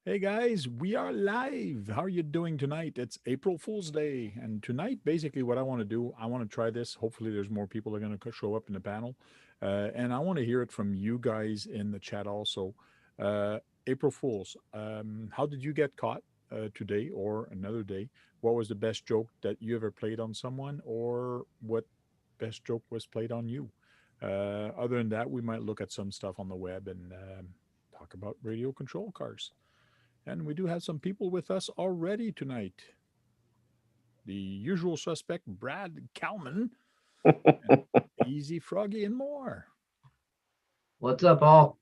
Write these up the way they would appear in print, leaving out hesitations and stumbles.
Hey guys, we are live. How are you doing tonight? It's April Fool's Day. And tonight, basically, what I want to do, I want to try this. Hopefully, there's more people that are going to show up in the panel. And I want to hear it from you guys in the chat also. Uh, April Fools, how did you get caught today or another day? What was the best joke that you ever played on someone, or what best joke was played on you? Other than that, we might look at some stuff on the web and talk about radio control cars. And we do have some people with us already tonight. The usual suspect, Brad Kalman, and Easy Froggy, and more. What's up, all?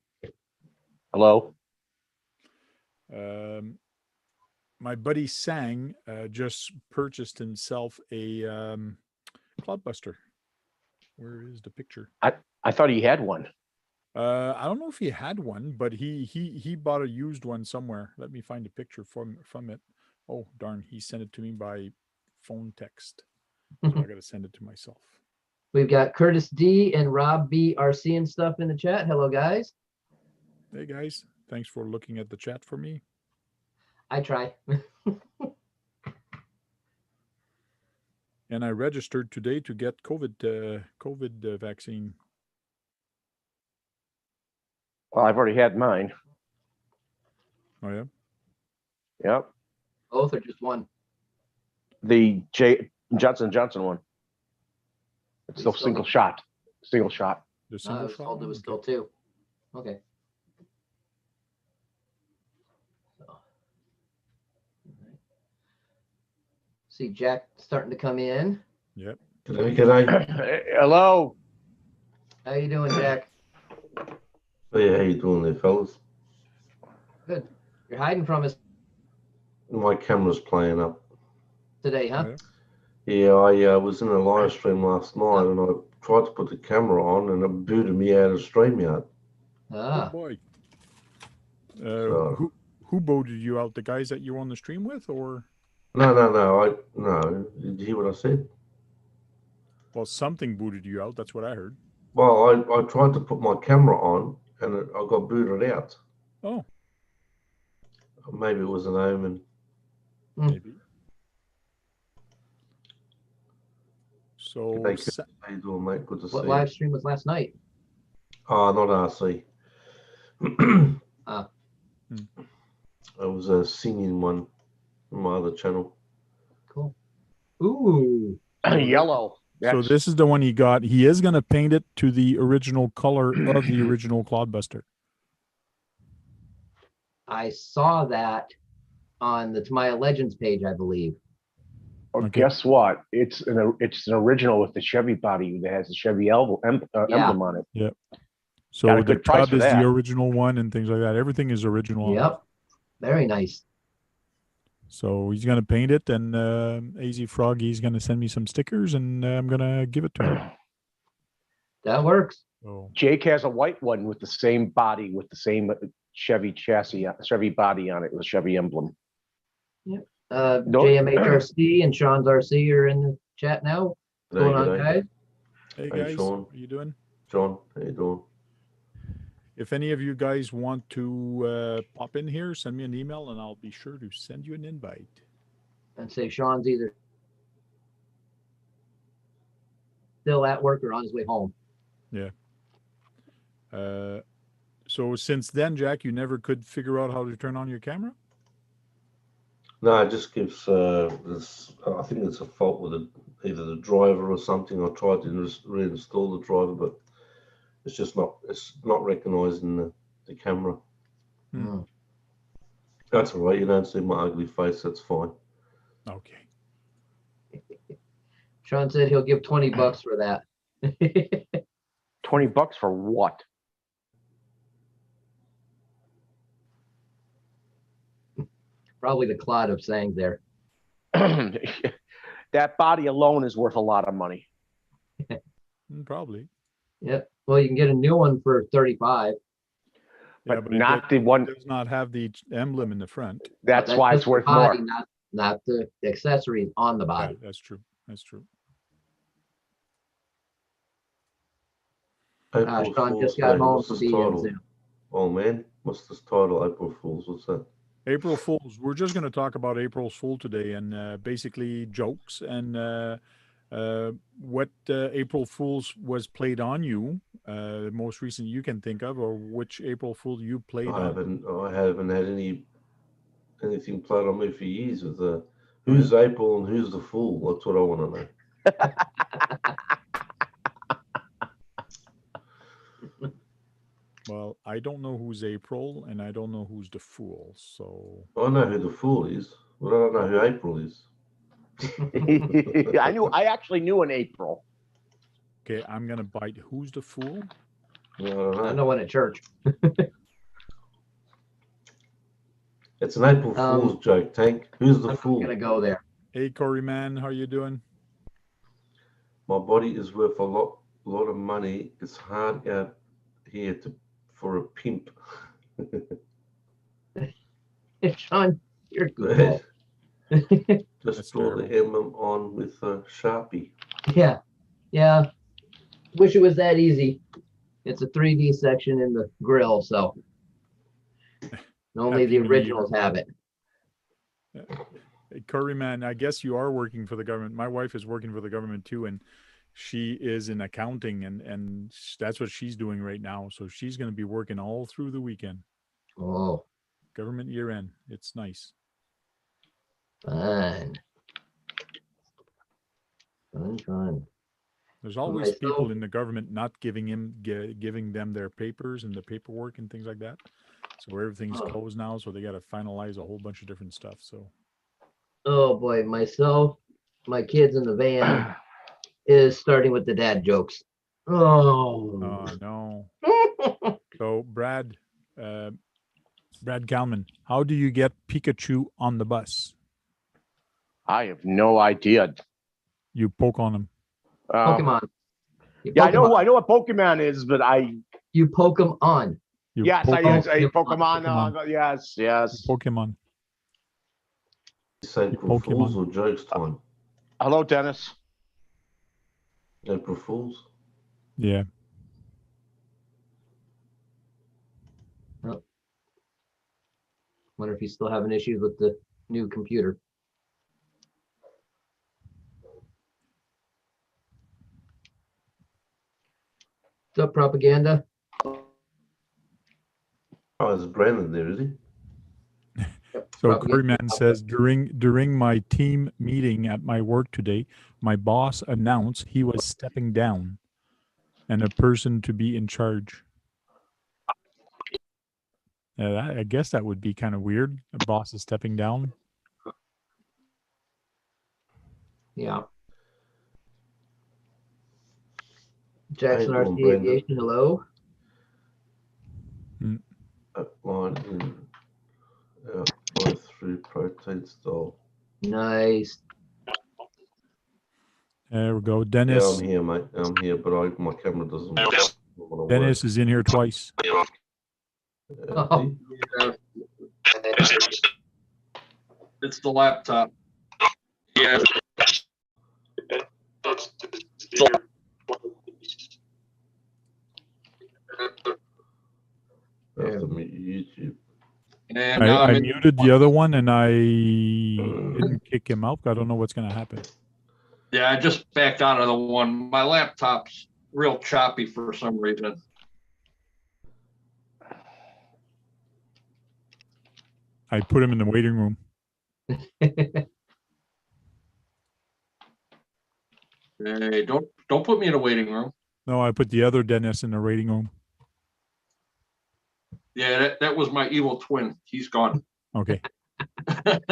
Hello. Um, my buddy Sang just purchased himself a Cloudbuster. Where is the picture? I thought he had one. I don't know if he had one, but he bought a used one somewhere. Let me find a picture from it. Oh darn, he sent it to me by phone text. So I got to send it to myself. We've got Curtis D and Rob B are seeing stuff in the chat. Hello, guys. Hey guys, thanks for looking at the chat for me. I try. And I registered today to get COVID vaccine. Well, I've already had mine. Oh yeah. Yep. Both or just one? The Johnson Johnson one. It's still single shot. Single shot. The I single was shot. told it was one? still two. Okay. So, all right. See Jack starting to come in. Yep. G'day. Hello. How you doing, Jack? Hey, how you doing there, fellas? Good. You're hiding from us My camera's playing up. today, huh? Yeah. Yeah, I was in a live stream last night and I tried to put the camera on and it booted me out of StreamYard. Oh Ah, boy. So- Who voted you out? The guys that you were on the stream with, or No. Did you hear what I said? well, something booted you out. That's what I heard. Well, I tried to put my camera on and I got booted out. Oh, Maybe it was an omen. maybe. So G'day, Chris. How you doing, mate? Good to see what you. live stream was last night? Oh, not RC. Ah. It was a singing one on my other channel. Cool. Ooh. Yellow. so this is the one he got. He is going to paint it to the original color of the original Cloudbuster. I saw that on the Tamaya Legends page, I believe. Oh, Okay. guess what? It's an original with the Chevy body that has the Chevy emblem on it. Yep. So Got a the good price Cub for is that. the original one and things like that. Everything is original. on it. Yep. Very nice. So he's going to paint it, and AZ Froggy's going to send me some stickers, and I'm going to give it to him. That works. So Jake has a white one with the same body, with the same Chevy chassis, Chevy body on it, with a Chevy emblem. No- JMHRC and Sean's RC are in the chat now. What's going on, G'day. guys? hey Hey, guys, Sean. how you doing? John, how you doing? If any of you guys want to pop in here, send me an email, and I'll be sure to send you an invite. And say Sean's either still at work or on his way home. So since then, Jack, you never could figure out how to turn on your camera? No, it just gives this. I think it's a fault with either the driver or something. I tried to reinstall the driver, but it's just not. It's not recognizing the camera. Hmm. That's all right. You don't see my ugly face. That's fine. Okay. Sean said he'll give $20 for that. $20 for what? Probably the clod of saying there. That body alone is worth a lot of money. Probably. Yep. Well, you can get a new one for 35. Yeah, But it not the one. does not have the emblem in the front. That's why just it's the worth body, more. not the accessories on the Yeah, body. that's true. That's true. April Sean Fool's just got Day. home What's from this being title? Zoom. Oh man, what's this title? April Fool's. What's that? April Fools. We're just going to talk about April Fool today and basically jokes and what April Fools was played on you, the most recent you can think of, or which April Fool you played on. I haven't had anything played on me for years with who's April and who's the fool. That's what I want to know. Well, I don't know who's April and I don't know who's the fool. So I know who the fool is, but I don't know who April is. I actually knew an April. okay, I'm gonna bite. Who's the fool? I don't know. I know one at church. It's an April Fool's joke, Tank. Who's the I'm fool? gonna go there. Hey, Corey, man, how you doing? My body is worth a lot of money. It's hard out here for a pimp. Sean, you're good. Just That's draw the emblem on with a Sharpie. Yeah, yeah. Wish it was that easy. It's a 3D section in the grill, so only Happy the New originals have it. Hey, Curry, man, I guess you are working for the government. My wife is working for the government too, and she is in accounting, and that's what she's doing right now. So she's going to be working all through the weekend. Oh, Government year end. It's nice. fun. Fun. There's always Myself- people in the government not giving them their papers and the paperwork and things like that. So everything's Oh. closed now, so they got to finalize a whole bunch of different stuff. So Oh boy, myself, my kids in the van is starting with the dad jokes. Oh. no. So Brad Kalman, how do you get Pikachu on the bus? I have no idea. You poke on him. Pokemon. You Yeah, I know. Pokemon. I know what Pokemon is, but You poke them on. You yes, poke I him. use a Pokemon. Pokemon. Yes. Pokemon. It's April Pokemon. Fools or jokes time? Hello, Dennis. April Fools? Yeah. Wonder if he's still having issues with the new computer. What's up, propaganda? Oh, it's Brandon there, is he? So Propaganda. Curryman says during my team meeting at my work today, my boss announced he was stepping down and a person to be in charge. I guess that would be kind of weird. A boss is stepping down. Yeah. Jackson How you doing, RC Brandon? Aviation, hello. Line in, out, flow through protein style. Nice. There we go. Yeah, Dennis. I'm here, mate. I'm here, but my camera doesn't want to Dennis is in here twice. work. Oh. It's the laptop. Yeah. I have to mute YouTube. And now I I'm in. muted the other one and I didn't kick him out. I don't know what's going to happen. Yeah, I just backed out of the one. My laptop's real choppy for some reason. I put him in the waiting room. Hey, don't put me in a waiting room. No, I put the other Dennis in the waiting room. Yeah, that was my evil twin. He's gone. Okay. That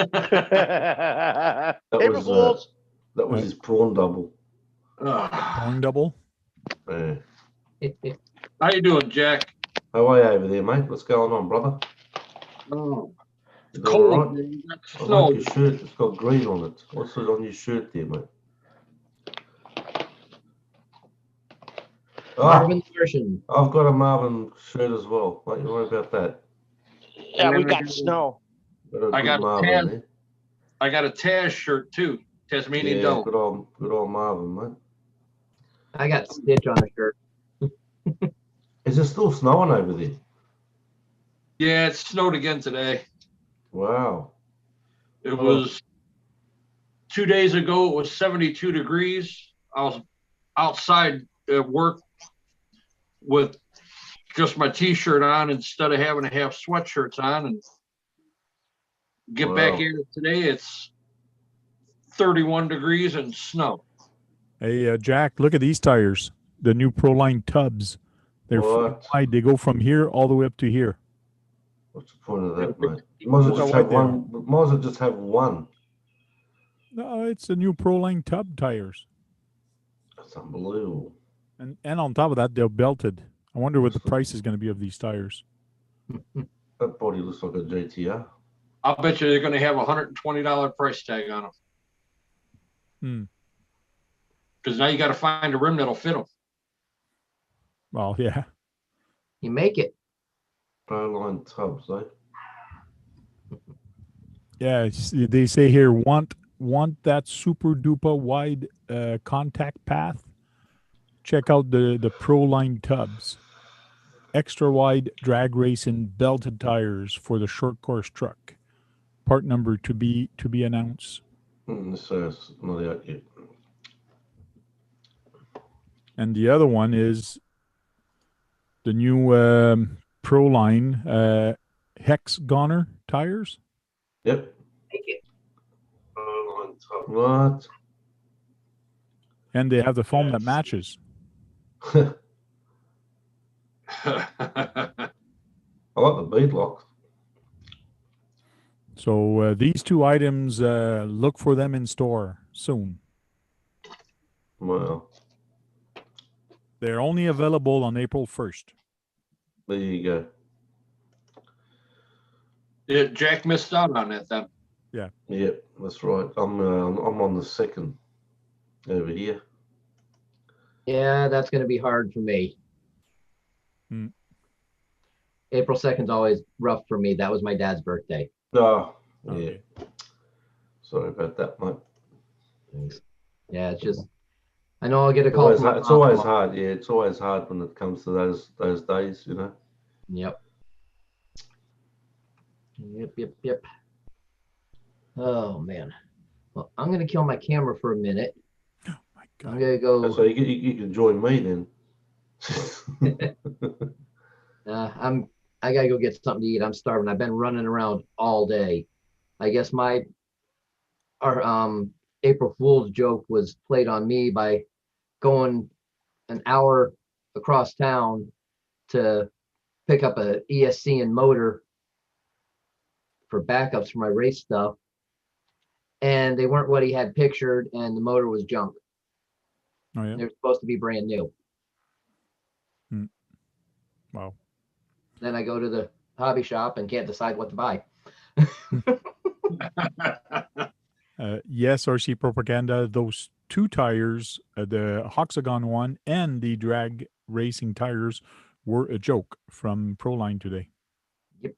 April was Fools. that was his prawn double. Going double. Yeah. How you doing, Jack? How are you over there, mate? What's going on, brother? Oh, You it's doing all cold. right? Man. That's I snow. like your shirt. It's got green on it. What's it on your shirt there, mate? Ah, Marvin Martian. I've got a Marvin shirt as well. Don't you worry about that. Yeah, we got snow. Got a I good got a Marvin tan. there. I got a Taz shirt too. Tasmanian Yeah, Devil. good old Marvin, mate. I got Stitch on a shirt. Is it still snowing over there? Yeah, it snowed again today. Wow. It was 2 days ago. It was 72 degrees. I was outside at work with just my t-shirt on instead of having to have sweatshirts on, and get back in it today. It's 31 degrees and snow. Hey, Jack, look at these tires. The new Proline tubs. They're What? wide. They go from here all the way up to here. What's the point of that, mate? You might as well Look just how have wide they are. one. Might as well just have one. No, it's the new Proline tub tires. That's unbelievable. And on top of that, they're belted. I wonder what the price is going to be of these tires. That body looks like a GTR. I'll bet you they're going to have a $120 price tag on them. Because now you got to find a rim that'll fit them. Well, yeah. You make it. Proline tubs, eh? Yeah, they say here, want that super duper wide contact path? Check out the Proline tubs. Extra wide drag racing belted tires for the short course truck. Part number to be announced. So it's not out yet. And the other one is the new Proline Hex Goner tires. Yep. Make it. Proline tub. What? And they have the foam that matches. I like the beadlock. So these two items, look for them in store soon. Wow. They're only available on April 1st. There you go. Jack missed out on it then. Yep, that's right. I'm on the second over here. Yeah, that's going to be hard for me. April 2nd is always rough for me. That was my dad's birthday. Oh, yeah. Okay. Sorry about that, mate. Thanks. Yeah, it's just, I know I'll get a call. It's from my always mom. hard. Yeah, it's always hard when it comes to those days, you know. Yep. Yep. Oh, man. Well, I'm going to kill my camera for a minute. Oh, my I'm God. going to go. So you can join me then. I gotta go get something to eat. I'm starving. I've been running around all day. I guess our April Fool's joke was played on me by going an hour across town to pick up a ESC and motor for backups for my race stuff. And they weren't what he had pictured, and the motor was junk. Oh, yeah. They're supposed to be brand new. Wow. Then I go to the hobby shop and can't decide what to buy. Yes, RC propaganda. Those two tires, the Hoxagon one and the drag racing tires, were a joke from Proline today. Yep.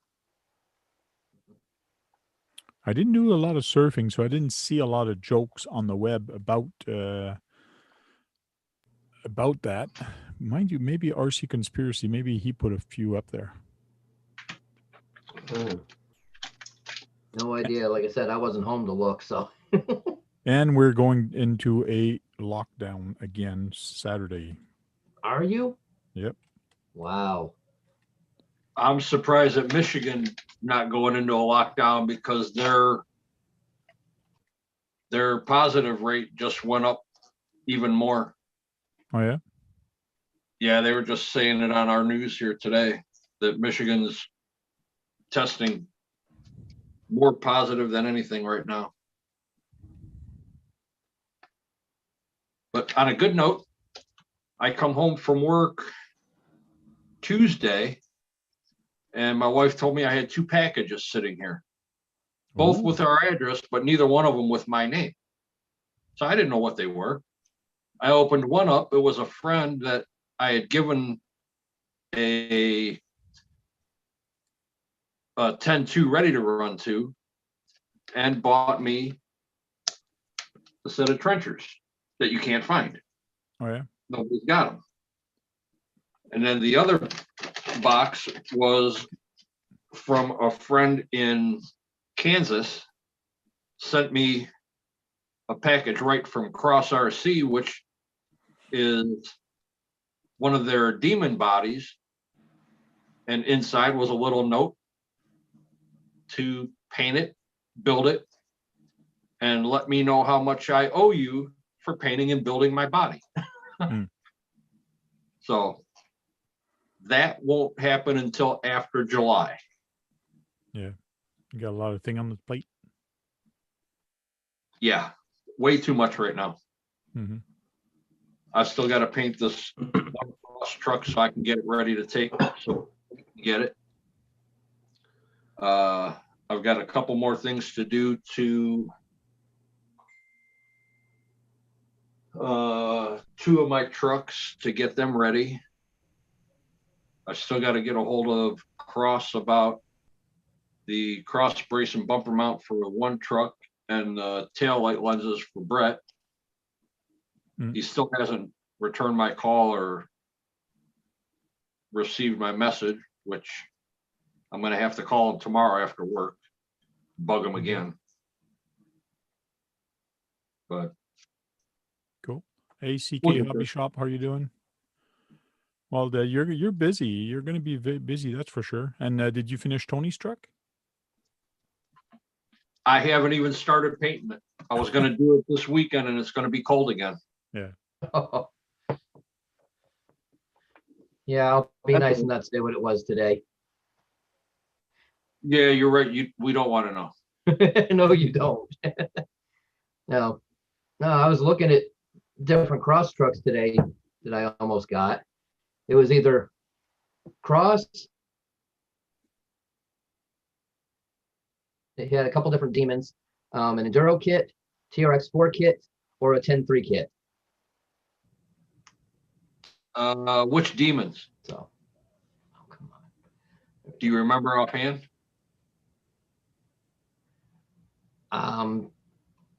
I didn't do a lot of surfing, so I didn't see a lot of jokes on the web about that. Mind you, maybe RC Conspiracy, maybe he put a few up there. No idea. Like I said, I wasn't home to look, so. And we're going into a lockdown again Saturday. Are you? Yep. Wow. I'm surprised at Michigan not going into a lockdown because their positive rate just went up even more. Oh, yeah? Yeah, they were just saying it on our news here today that Michigan's testing more positive than anything right now. But on a good note, I come home from work Tuesday and my wife told me I had 2 packages sitting here, both with our address, but neither one of them with my name. So I didn't know what they were. I opened one up. It was a friend that I had given a 10-2 ready to run to and bought me a set of trenchers that you can't find. Oh, yeah? Nobody's got them. And then the other box was from a friend in Kansas sent me a package right from Cross RC, which is one of their demon bodies. And inside was a little note to paint it, build it, and let me know how much I owe you for painting and building my body. So that won't happen until after July. Yeah. You got a lot of thing on the plate. Yeah, way too much right now. Mm-hmm. I still got to paint this cross truck so I can get it ready to take. So get it. I've got a couple more things to do to two of my trucks to get them ready. I still got to get a hold of Cross about the cross brace and bumper mount for one truck and tail light lenses for Brett. He still hasn't returned my call or received my message, which I'm going to have to call him tomorrow after work, bug him again. But cool. ACK Looking Hobby for- Shop, how are you doing? Well, you're busy. You're going to be busy, that's for sure. And did you finish Tony's truck? I haven't even started painting it. I was going to do it this weekend, and it's going to be cold again. Yeah. Yeah, I'll be nice and not say what it was today. Yeah, you're right. We don't want to know. No, you don't. No, I was looking at different cross trucks today that I almost got. It was either cross. It had a couple different demons, an enduro kit, TRX4 kit, or a 10-3 kit. Which demons? So, oh, come on. Do you remember offhand? I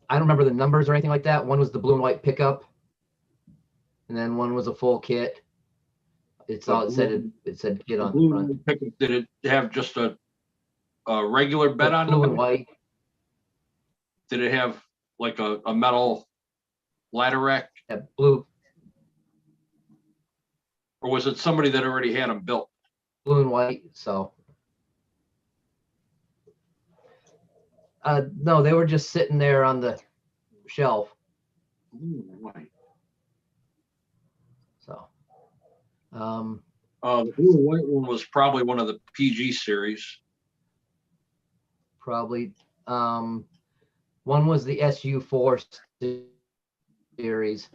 don't remember the numbers or anything like that. One was the blue and white pickup, and then one was a full kit. It's all it said. It said kit on the front. Pickup, did it have just a regular bed on Blue the and back? white. Did it have like a metal ladder rack, Yeah, blue or was it somebody that already had them built? and white. So, no, they were just sitting there on the shelf. Ooh, white. So, The blue and white one was probably one of the PG series. probably one was the SU4 series.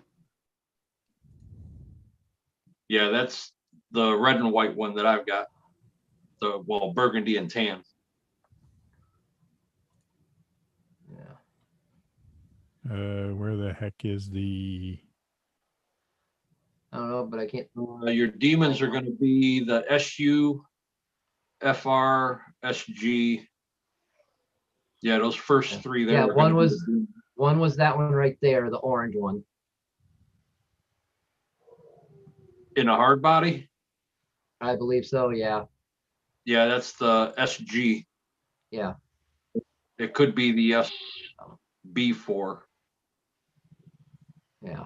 Yeah, that's the red and white one that I've got. Well, burgundy and tan. Yeah, Where the heck is the? I don't know, but I can't. Your demons are going to be the SU, FR, SG. Yeah, those first three there. Yeah, are gonna be one was that one right there, the orange one. in a hard body. I believe so. Yeah, Yeah, that's the SG. yeah. It could be the SB4. Yeah,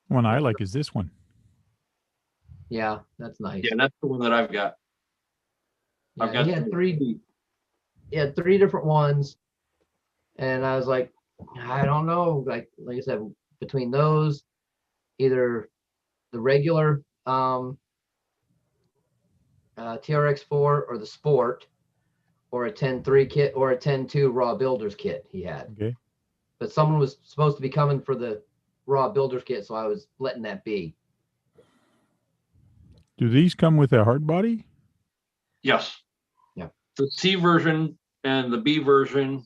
One I like is this one. yeah. That's nice. Yeah, that's the one that I've got. Yeah, I've got he had three different ones, and I was like, I don't know. Like I said, between those, either the regular TRX4 or the Sport, or a 10-3 kit or a 10-2 raw builders kit he had. Okay. But someone was supposed to be coming for the raw builders kit, so I was letting that be. Do these come with a hard body? Yes. Yeah. The C version and the B version.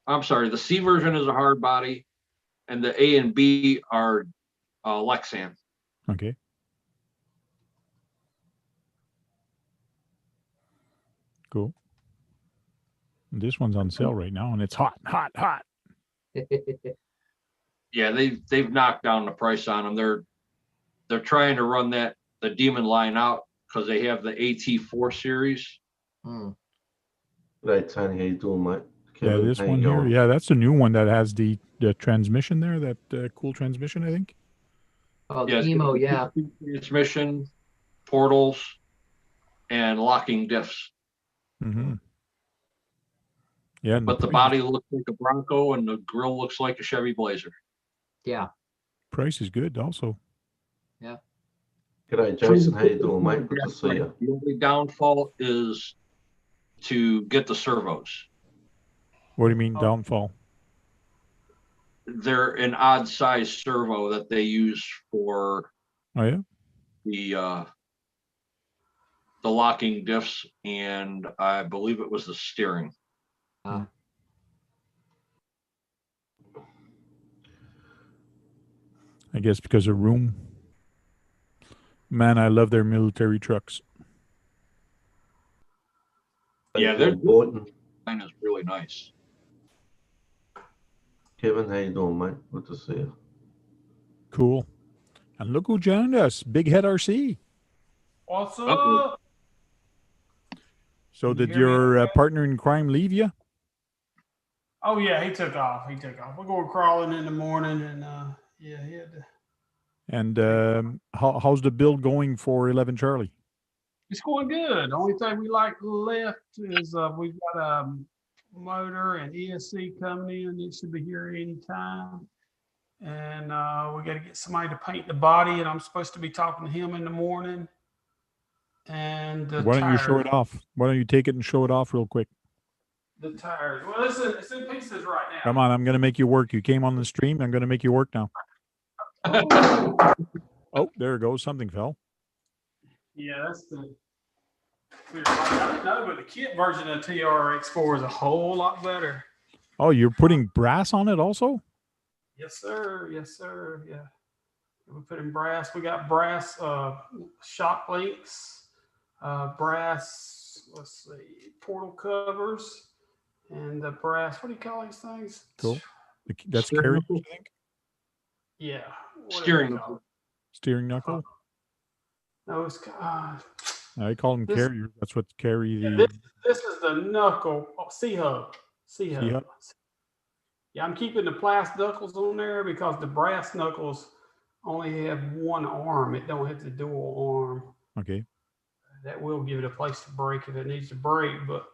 I'm sorry, the C version is a hard body, and the A and B are Lexan. Okay. Cool. This one's on sale right now, and it's hot. Yeah, they've knocked down the price on them. They're trying to run the demon line out because they have the AT4 series. Hmm. G'day, Tony. How you doing, mate? Yeah, Kevin, this how one you here. going? Yeah, that's the new one that has the transmission there. That cool transmission, I think. Oh, the Yeah, it's emo, got yeah. transmission, portals, and locking diffs. Mm-hmm. Yeah, and But the price, body looks like a Bronco and the grill looks like a Chevy Blazer. Yeah. price is good also. G'day, Jason. How you doing, mate? Good to see you. The only downfall is to get the servos. What do you mean downfall? They're an odd size servo that they use for Oh yeah. the locking diffs, and I believe it was the steering. I guess because of room. Man, I love their military trucks. Yeah, They're their important. design is really nice. Kevin, how you doing, mate? Good to see you. Cool. And look who joined us, Big Head RC. What's Uh-oh. up? So Can you did hear me your okay? partner in crime leave you? Oh yeah, he took off. We're going crawling in the morning, and yeah, he had to. And how's the build going for 11 Charlie? It's going good. The only thing we like left is we've got a motor and ESC coming in. It should be here anytime. And we got to get somebody to paint the body, and I'm supposed to be talking to him in the morning. And the Why don't you show tires. it off? Why don't you take it and show it off real quick? The tires. Well, it's in pieces right now. Come on, I'm going to make you work. You came on the stream. I'm going to make you work now. Oh, there it goes. Something fell. Yeah, that's the. I didn't know, but the kit version of TRX4 is a whole lot better. Oh, you're putting brass on it also? Yes, sir. Yes, sir. Yeah. We put in brass. We got brass shock links, brass, let's see, portal covers, and the brass, what do you call these things? Cool. That's Steering carriers, knuckle? I think. Yeah. Steering knuckle. Steering knuckle. No, it's I call them this- carriers. That's what carry the. this is the knuckle. Oh, C-hub. C-hub. Yeah, I'm keeping the plastic knuckles on there because the brass knuckles only have one arm. It don't have the dual arm. Okay. That will give it a place to break if it needs to break, but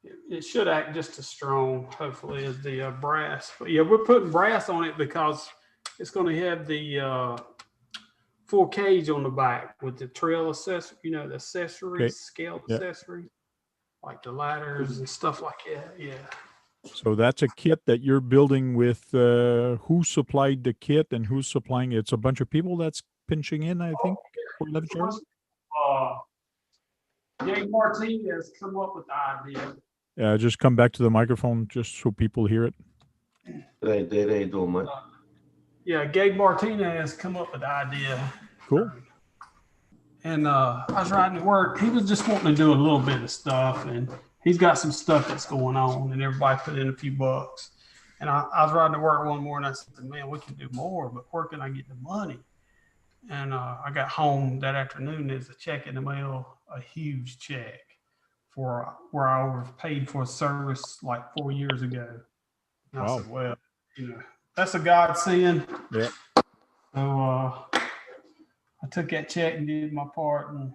it should act just as strong, hopefully, as the brass. But yeah, we're putting brass on it because it's going to have the full cage on the back with the trail accessory, the accessories, Okay. scale Yeah. accessories, like the ladders and stuff like that. Yeah. So that's a kit that you're building with who supplied the kit and who's supplying it. It's a bunch of people that's pinching in, I think. For 11 Charlie. Gabe Martinez come up with the idea. Just come back to the microphone just so people hear it. G'day, Dad. How you doing, mate? Yeah, Gabe Martinez come up with the idea. Cool. And I was riding to work. He was just wanting to do a little bit of stuff, and he's got some stuff that's going on, and everybody put in a few bucks. And I was riding to work one morning. I said, "Man, we can do more, but where can I get the money?" And I got home that afternoon. There's a check in the mail, a huge check for where I overpaid for a service like 4 years ago. And I said, "Well, that's a godsend." Yeah. So I took that check and did my part, and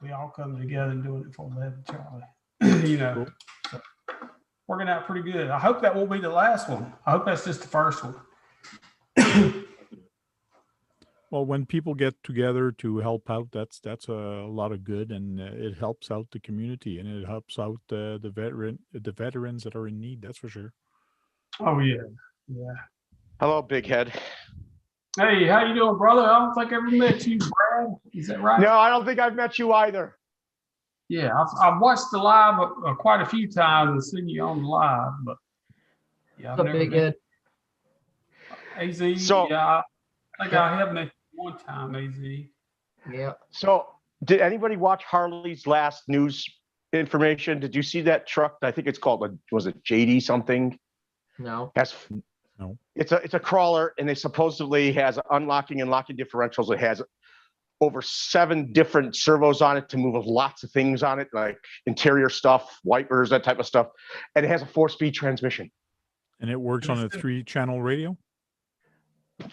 we all come together and doing it for 11 Charlie. Cool. So, working out pretty good. I hope that won't be the last one. I hope that's just the first one. Well, when people get together to help out, that's a lot of good, and it helps out the community, and it helps out the veterans that are in need. That's for sure. Oh yeah, yeah. Hello, Big Head. Hey, how you doing, brother? I don't think I ever met you, Brad. Is that right? No, I don't think I've met you either. Yeah, I've watched the live quite a few times and seen you on the live, but yeah, I've What's up, never Big met Ed? AZ. So- Yeah, I think I have met you one time, AZ. Yeah. So did anybody watch Harley's last news information? Did you see that truck? I think it's called, was it JD something? No. No. It's a crawler, and it supposedly has unlocking and locking differentials. It has over 7 different servos on it to move lots of things on it, like interior stuff, wipers, that type of stuff. And it has a 4-speed transmission. And it works on a 3-channel radio?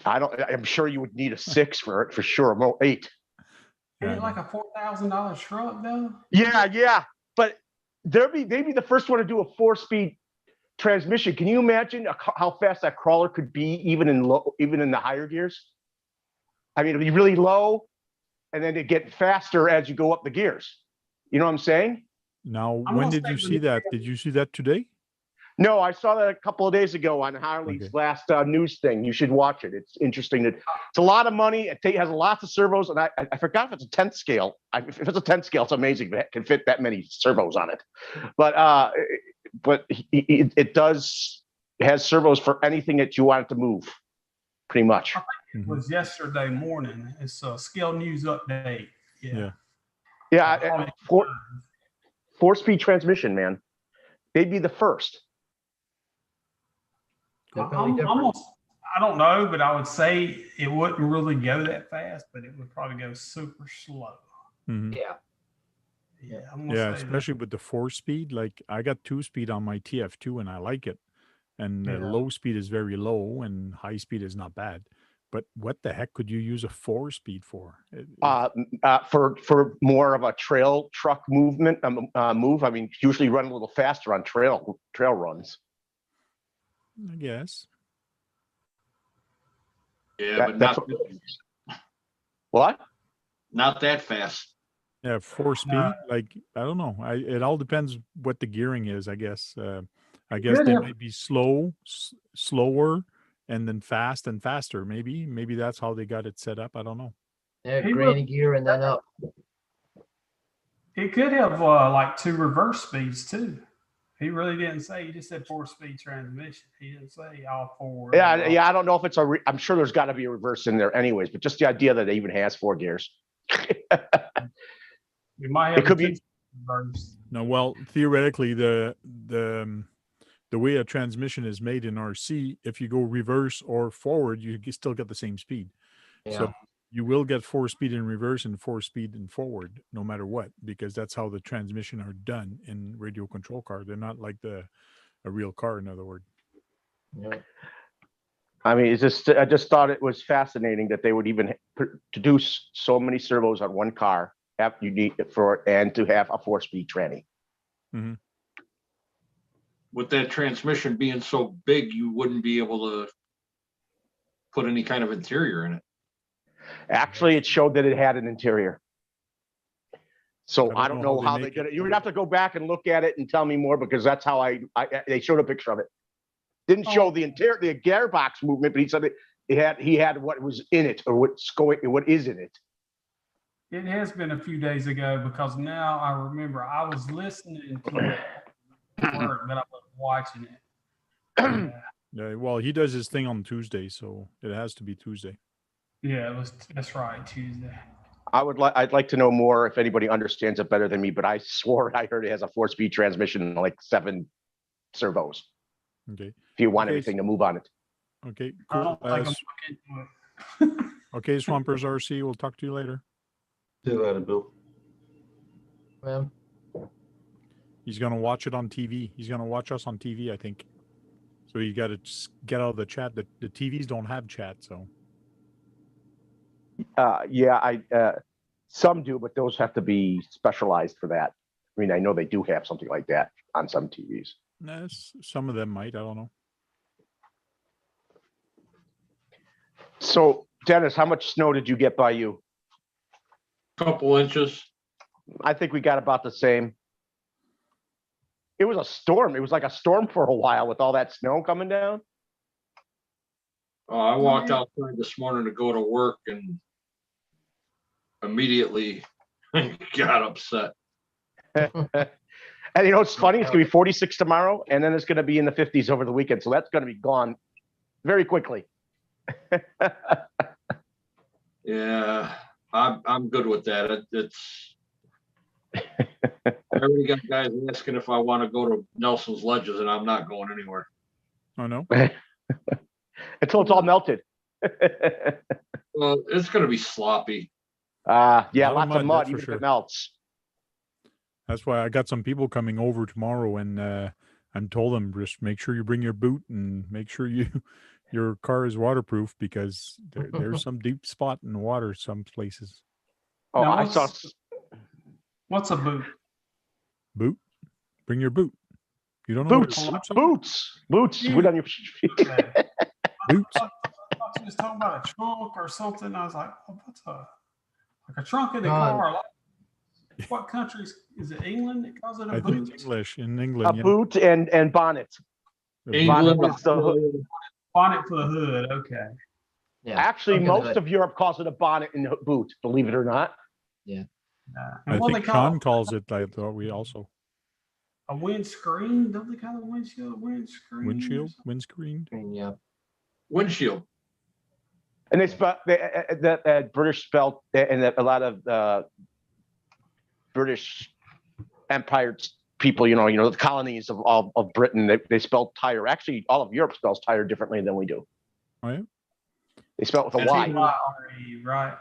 I'm sure you would need a 6 for it for sure. Well, 8. Ain't it like a $4,000 truck though? Yeah. But they'd be the first one to do a 4-speed transmission. Can you imagine how fast that crawler could be even in the higher gears? I mean, it'd be really low, and then it get faster as you go up the gears. You know what I'm saying? Now, when did you see that? Did you see that today? No, I saw that a couple of days ago on Harley's last news thing. You should watch it. It's interesting. It's a lot of money. It has lots of servos, and I forgot if it's a 10th scale. If it's a 10th scale, it's amazing. It can fit that many servos on it. But it has servos for anything that you want it to move, pretty much. It was yesterday morning. It's a scale news update. Yeah. 4-speed transmission, man. They'd be the first. I don't know, but I would say it wouldn't really go that fast, but it would probably go super slow. Mm-hmm. Yeah. Especially with the 4-speed. Like I got 2-speed on my TF2 and I like it. And low speed is very low and high speed is not bad. But what the heck could you use a 4-speed for? For more of a trail truck movement move. I mean, usually run a little faster on trail runs. I guess. Yeah, but not what? Not that fast. Yeah, 4-speed. Like I don't know. It all depends what the gearing is. I guess. I guess they might be slower, and then fast and faster. Maybe that's how they got it set up. I don't know. Yeah, granny gear and then up. It could have like 2 reverse speeds too. He really didn't say. He just said 4-speed transmission. He didn't say all 4. Yeah. I don't know if it's I'm sure there's got to be a reverse in there, anyways. But just the idea that it even has 4 gears. It might have. It could be. Reverse. No, well, theoretically, the way a transmission is made in RC, if you go reverse or forward, you still get the same speed. Yeah. So you will get 4-speed in reverse and 4-speed in forward, no matter what, because that's how the transmission are done in radio control car. They're not like a real car, in other words. Yeah. I mean, I just thought it was fascinating that they would even produce so many servos on one car. You need and to have a 4-speed tranny. Mm-hmm. With that transmission being so big, you wouldn't be able to put any kind of interior in it. Actually, it showed that it had an interior. So I don't know how they did it. You would have to go back and look at it and tell me more, because that's how they showed a picture of it. Didn't show the interior, the gearbox movement, but he said he had what was in it, or what is in it. It has been a few days ago, because now I remember I was listening to it, but I wasn't watching it. Yeah, well, he does his thing on Tuesday, so it has to be Tuesday. Yeah, that's right, Tuesday. I'd like to know more if anybody understands it better than me, but I swore I heard it has a 4-speed transmission and like 7 servos. Okay. If you want everything to move on it. Okay, I cool. don't think I'm looking into it. Okay, Swampers RC, we'll talk to you later. See you later, Bill. Well, He's going to watch it on TV. He's going to watch us on TV, I think. So you got to get out of the chat. The TVs don't have chat, so. Some do, but those have to be specialized for that. I mean, I know they do have something like that on some TVs. Some of them might. I don't know. So, Dennis, how much snow did you get by you? Couple inches. I think we got about the same. It was a storm. It was like a storm for a while with all that snow coming down. I walked outside this morning to go to work and immediately got upset. And you know, it's funny. It's going to be 46 tomorrow, and then it's going to be in the 50s over the weekend. So that's going to be gone very quickly. Yeah, I'm good with that. It's I already got guys asking if I want to go to Nelson's Ledges, and I'm not going anywhere. Oh, no? Until it's all melted. Well, it's going to be sloppy. Yeah, lot of lots mud, of mud, that's for even if sure. it melts. That's why I got some people coming over tomorrow, and I'm told them just make sure you bring your boot and make sure your car is waterproof because there's some deep spot in the water some places. Oh, Now, I saw. what's a boot? Boot, bring your boot. You don't know Boots, what boots are? boots. Yeah. Put on your Okay. Boots. I thought you was talking about a trunk or something. I was like, oh, what's a trunk in the car? Like, what countries is it? England that calls it a I think boot? it's English in a England. Yeah. boot and bonnet. England, Bonnet is the hood. Bonnet for the hood. Okay. Yeah. Actually, Trunk and most hood. of Europe calls it a bonnet and a boot. Believe it or not. And I what think they call Sean calls it. I thought we also a windscreen. Don't they call it windshield? Windscreen. windscreen. Yeah. windshield. And they spell the British spell, and a lot of British Empire people, the colonies of Britain, they spell tire. Actually, all of Europe spells tire differently than we do. Oh yeah. They spell it with a And Y. T-Y-R-E, right?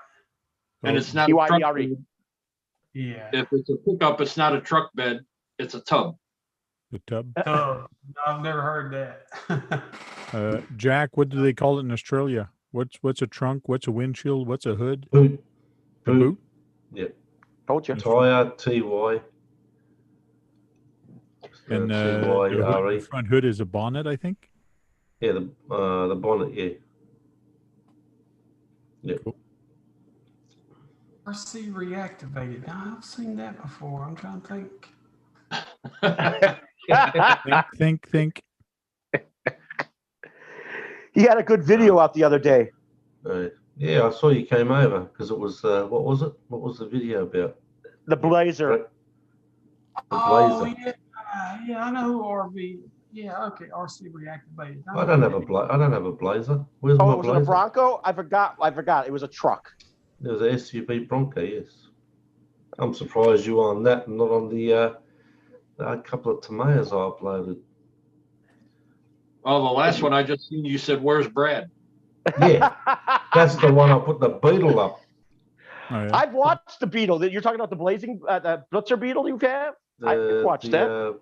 And it's not T-Y-E-R-E. a truck bed. Yeah. If it's a pickup, it's not a truck bed. It's a tub. The tub. No, I've never heard that. Jack, what do they call it in Australia? What's a trunk? What's a windshield? What's a hood? Boot. A boot? Yeah. Told you. Tire, T-Y. And T-Y-R-E. the front hood is a bonnet, I think. Yeah, the bonnet, yeah. Yeah. Cool. RC reactivated. Now, I've seen that before. I'm trying to think. Think. He had a good video out the other day. Yeah, I saw you came over because it was, what was it? What was the video about? The Blazer. The Oh, Blazer. yeah, I know who RV. Yeah, okay, RC reactivated. I don't have a Blazer. Where's Oh, my it was Blazer? a Bronco? I forgot. It was a truck. There was an SUV Bronco, yes. I'm surprised you were on that and not on the couple of tomatoes I uploaded. Oh, the last one I just seen, you said, "Where's Brad?" Yeah, that's the one I put the Beetle up. Oh, yeah. I've watched the Beetle. You're talking about the the Blitzer Beetle you have? I've watched that.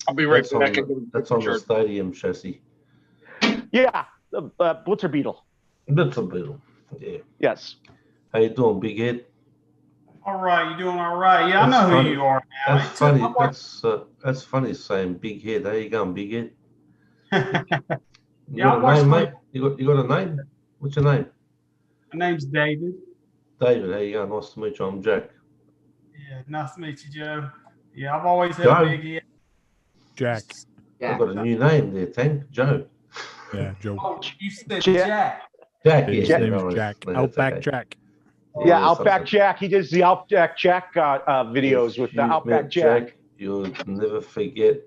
I'll be right That's back. that's on the stadium chassis. Yeah, the Blitzer Beetle. That's a Beetle. Yeah. Yes. How you doing, big head? All right, you doing all right? Yeah, I That's know funny. who you are now. That's funny. That's funny saying big head. How you going, big head? You Yeah, I got a watched name, my- mate? You got a name? What's your name? My name's David. David. How you going? Nice to meet you. I'm Jack. Yeah, nice to meet you, Joe. Yeah, I've always had Joe? a big head. Jack. I've got a new name there, thank Joe. Yeah, Joe. Oh, you said Jack. Jack. Jack, His yeah. name no, is Jack. no, Outback okay. Jack. Yeah, Yeah, Outback something. Jack. He does the Outback Jack videos with the If you Outback met Jack. You'll never forget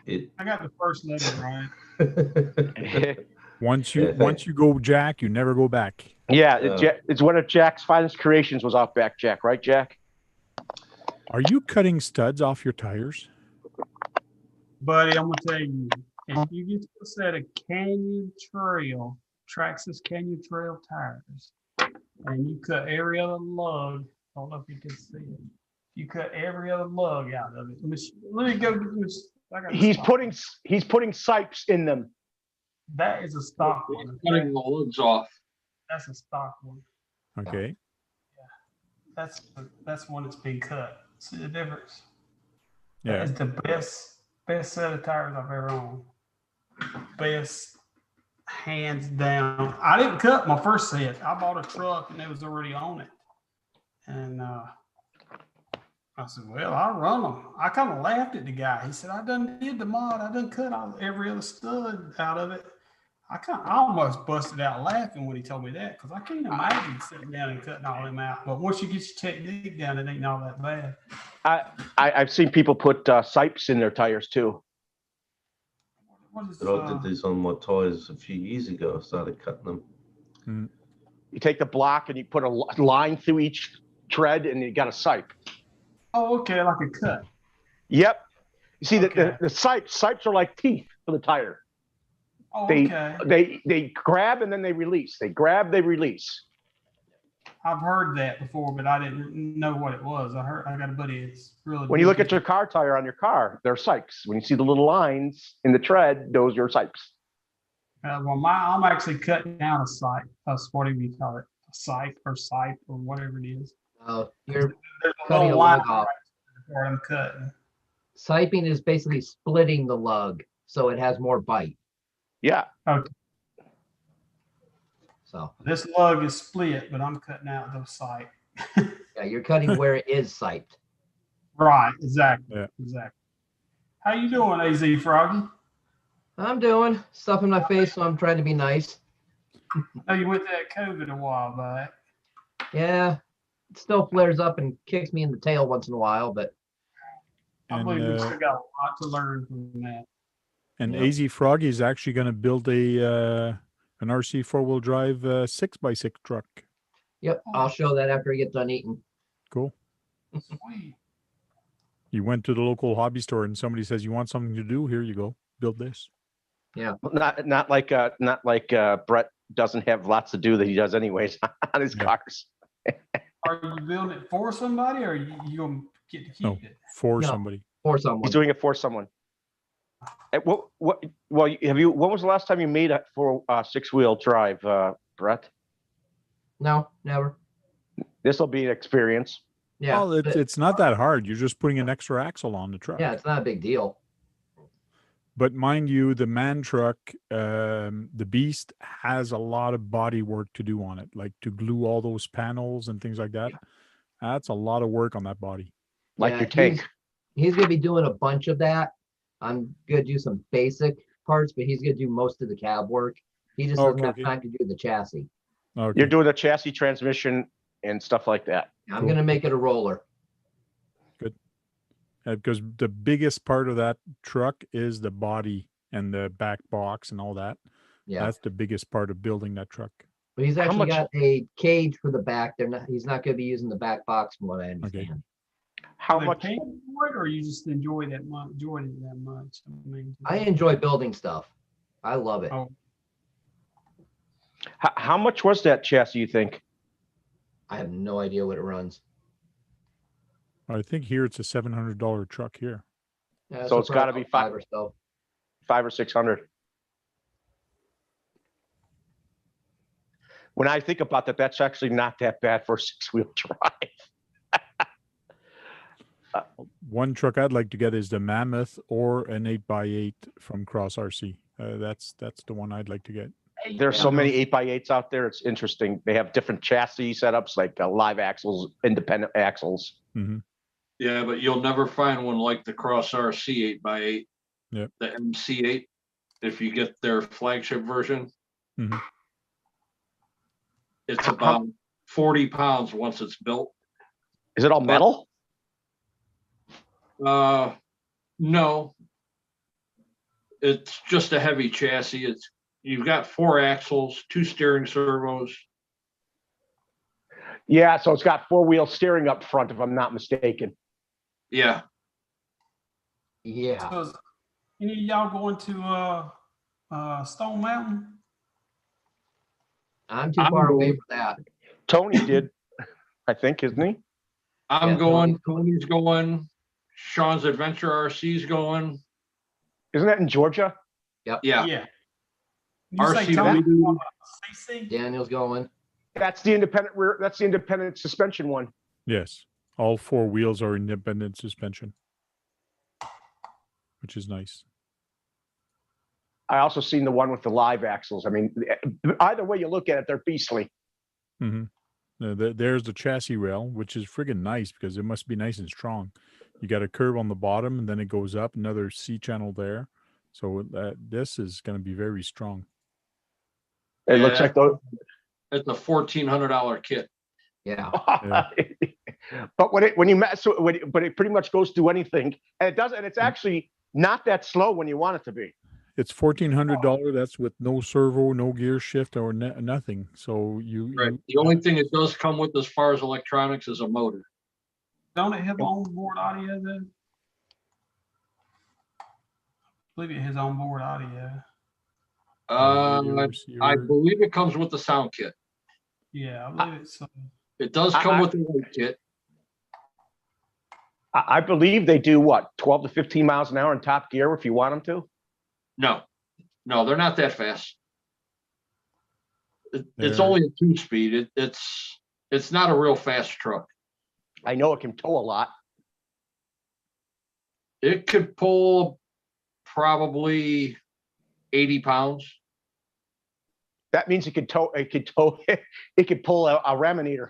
it. I got the first letter right. Once Yeah, you go Jack, you never go back. Yeah, Yeah. it's one of Jack's finest creations was Outback Jack, right, Jack? Are you cutting studs off your tires? Buddy, I'm gonna tell you, if you get to a set of Canyon Trail, Traxxas Canyon Trail tires, and you cut every other lug, I don't know if you can see it. You cut every other lug out of it. Let me go get this. I got the He's stock. putting sipes in them. That is a stock one. Cutting the lugs off. That's a stock one. Okay. That's one that's been cut. See the difference? Yeah. That is the best set of tires I've ever owned. Best, hands down. I didn't cut my first set. I bought a truck and it was already on it. And I said, well, I'll run them. I kind of laughed at the guy. He said, I done did the mod. I done cut every other stud out of it. I almost busted out laughing when he told me that because I can't imagine sitting down and cutting all them out. But once you get your technique down, it ain't all that bad. I've seen people put sipes in their tires too. What is, But I did this on my tires a few years ago. I started cutting them. You take the block and you put a line through each tread and you got a sipe. oh, okay, like a cut. Yep. You see, Okay. the sipes are like teeth for the tire. Oh, They okay. they grab and then they release. They grab, they release. I've heard that before, but I didn't know what it was. I got a buddy that's really. When you look at your car tire on your car, they're sipes. When you see the little lines in the tread, those are your sipes. Well, I'm actually cutting down a sipe. What do you call it? A sipe or whatever it is. You're There's a cutting a little lug line off. where I'm cutting. Siping is basically splitting the lug so it has more bite. Yeah. Okay. So This lug is split, but I'm cutting out the sipe. yeah, you're cutting where it is siped. Right. Exactly. Yeah. Exactly. How you doing, AZ Froggy? I'm doing stuff in my face, so I'm trying to be nice. Oh, you went that COVID a while back. Yeah, it still flares up and kicks me in the tail once in a while, but I believe we still got a lot to learn from that. And Yep. AZ Froggy is actually going to build an RC 4-wheel drive 6x6 truck. yep, I'll show that after I get done eating. Cool. Sweet. You went to the local hobby store and somebody says, you want something to do? Here you go. Build this. Yeah, Not like Brett doesn't have lots to do that he does anyways on his Yeah. cars. Are you building it for somebody, or are you gonna get to keep No, it? for No. somebody. or someone. He's doing it for someone. Well, have you? When was the last time you made it for a 6-wheel drive, Brett? No, never. This will be an experience. Yeah, Well, it's not that hard. You're just putting an extra axle on the truck. yeah, it's not a big deal. But mind you, the man truck, the Beast, has a lot of body work to do on it, like to glue all those panels and things like that. Yeah. That's a lot of work on that body. Like Yeah, your tank. He's gonna be doing a bunch of that. I'm gonna do some basic parts, but he's gonna do most of the cab work. He just doesn't Okay, have okay. time to do the chassis. Okay. You're doing the chassis, transmission, and stuff like that. I'm Cool. gonna make it a roller. Because the biggest part of that truck is the body and the back box and all that. Yeah, That's the biggest part of building that truck. but he's How actually much- got a cage for the back. He's not gonna be using the back box, from what I understand. How Are they much? paying for it, or you just enjoy it that much? I mean, I enjoy building stuff. I love it. Oh. How much was that chassis? You think? I have no idea what it runs. I think here it's a $700 truck here. Yeah, So it's gotta probably be five or so. 500 or 600. When I think about that, that's actually not that bad for a 6-wheel drive. One truck I'd like to get is the Mammoth or an 8x8 from Cross RC. That's the one I'd like to get. There's so many 8x8s out there. It's interesting. They have different chassis setups, like live axles, independent axles. Mm-hmm. Yeah, but you'll never find one like the Cross RC 8x8. Yep. The MC8, if you get their flagship version. Mhm. It's about 40 pounds once it's built. Is it all metal? No. It's just a heavy chassis. You've got 4 axles, 2 steering servos. Yeah, so it's got 4-wheel steering up front, if I'm not mistaken. Yeah. Yeah. So is any of y'all going to Stone Mountain? I'm too I'm far away going- for that. Tony did, I think, isn't he? I'm Yeah, going, Tony's going, Sean's Adventure RC's going. Isn't that in Georgia? Yeah. Yeah. You say RC Tony, Bleeding. CC? Daniel's going. That's the independent rear. That's the independent suspension one. Yes. All 4 wheels are independent suspension, which is nice. I also seen the one with the live axles. I mean, either way you look at it, they're beastly. Mm-hmm. There's the chassis rail, which is friggin' nice because it must be nice and strong. You got a curve on the bottom and then it goes up, another C channel there. So this is going to be very strong. It looks like those. It's a $1,400 kit. Yeah. But when you mess, but it pretty much goes through anything, and it does, and it's actually not that slow when you want it to be. It's $1,400. That's with no servo, no gear shift, or nothing. So Right. The only thing it does come with as far as electronics is a motor. Don't it have onboard audio then? I believe it has onboard audio. radio I receiver. believe it comes with the sound kit. Yeah, I believe it's. It does come with a weight kit. I believe they do what, 12 to 15 miles an hour in top gear if you want them to. No, they're not that fast. It's They're- only a 2-speed. It's not a real fast truck. I know it can tow a lot. It could pull probably 80 pounds. That means it could tow. It could tow. It could pull a raminator.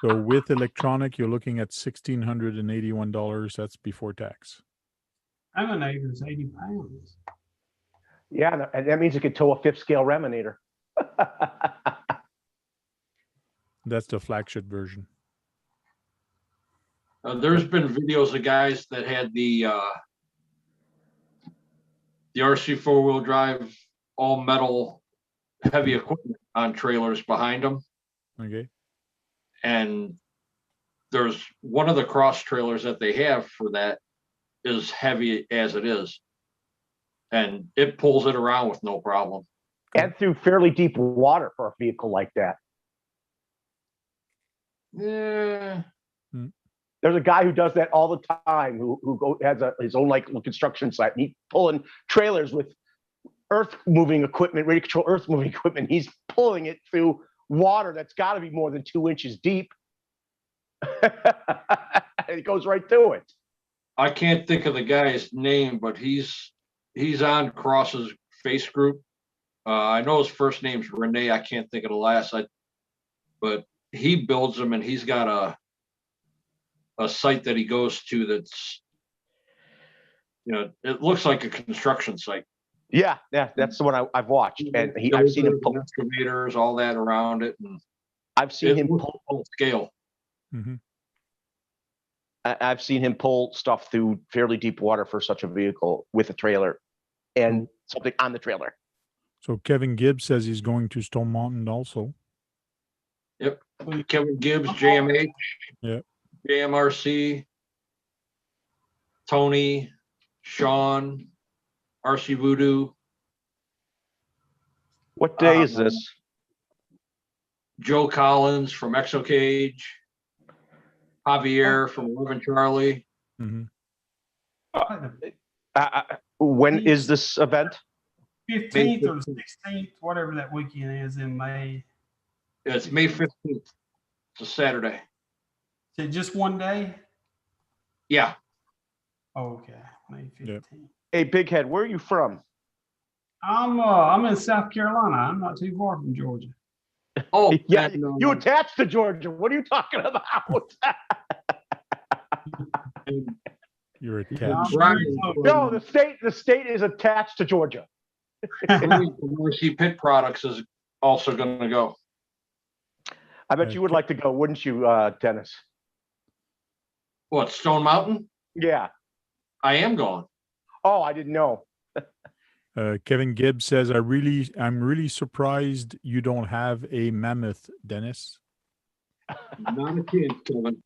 So with electronic, you're looking at $1,681. That's before tax. Raminator's 80 pounds. Yeah, and that means it could tow a 5th scale raminator. That's the flagship version. There's been videos of guys that had the RC 4-wheel drive, all metal, heavy equipment on trailers behind them. Okay. And there's one of the cross trailers that they have for that is heavy as it is. And it pulls it around with no problem. And through fairly deep water for a vehicle like that. Yeah. There's a guy who does that all the time who has his own like construction site. And he's pulling trailers with earth moving equipment, ready to control earth moving equipment. He's pulling it through water that's got to be more than 2 inches deep. It goes right through it. I can't think of the guy's name, but he's on Cross's face group. I know his first name's Renee. I can't think of the last. But he builds them, and he's got a site that he goes to that's, it looks like a construction site. Yeah, that's the one I've watched, and I've seen him pull excavators, all that around it, and I've seen him pull full scale. Mm-hmm. I've seen him pull stuff through fairly deep water for such a vehicle with a trailer and something on the trailer. So Kevin Gibbs says he's going to Stone Mountain also. Yep. Kevin Gibbs, JMH. Yep. JMRC. Tony, Sean, RC Voodoo. What day is this? Joe Collins from ExoCage. Javier from Urban Charlie. Mm-hmm. When is this event? 15th or 16th, whatever that weekend is in May. Yeah, it's May 15th. It's a Saturday. Is it just one day? Yeah. Oh, okay, May 15th. Yep. Hey, Big Head, where are you from? I'm in South Carolina. I'm not too far from Georgia. Oh, Yeah, and, you attached to Georgia. What are you talking about? You're a I'm cat. very No, the state is attached to Georgia. RC Pit Products is also going to go. I bet you would like to go, wouldn't you, Dennis? What, Stone Mountain? Yeah. I am going. Oh, I didn't know. Kevin Gibbs says, I'm really surprised you don't have a mammoth, Dennis. Not a chance, Kevin.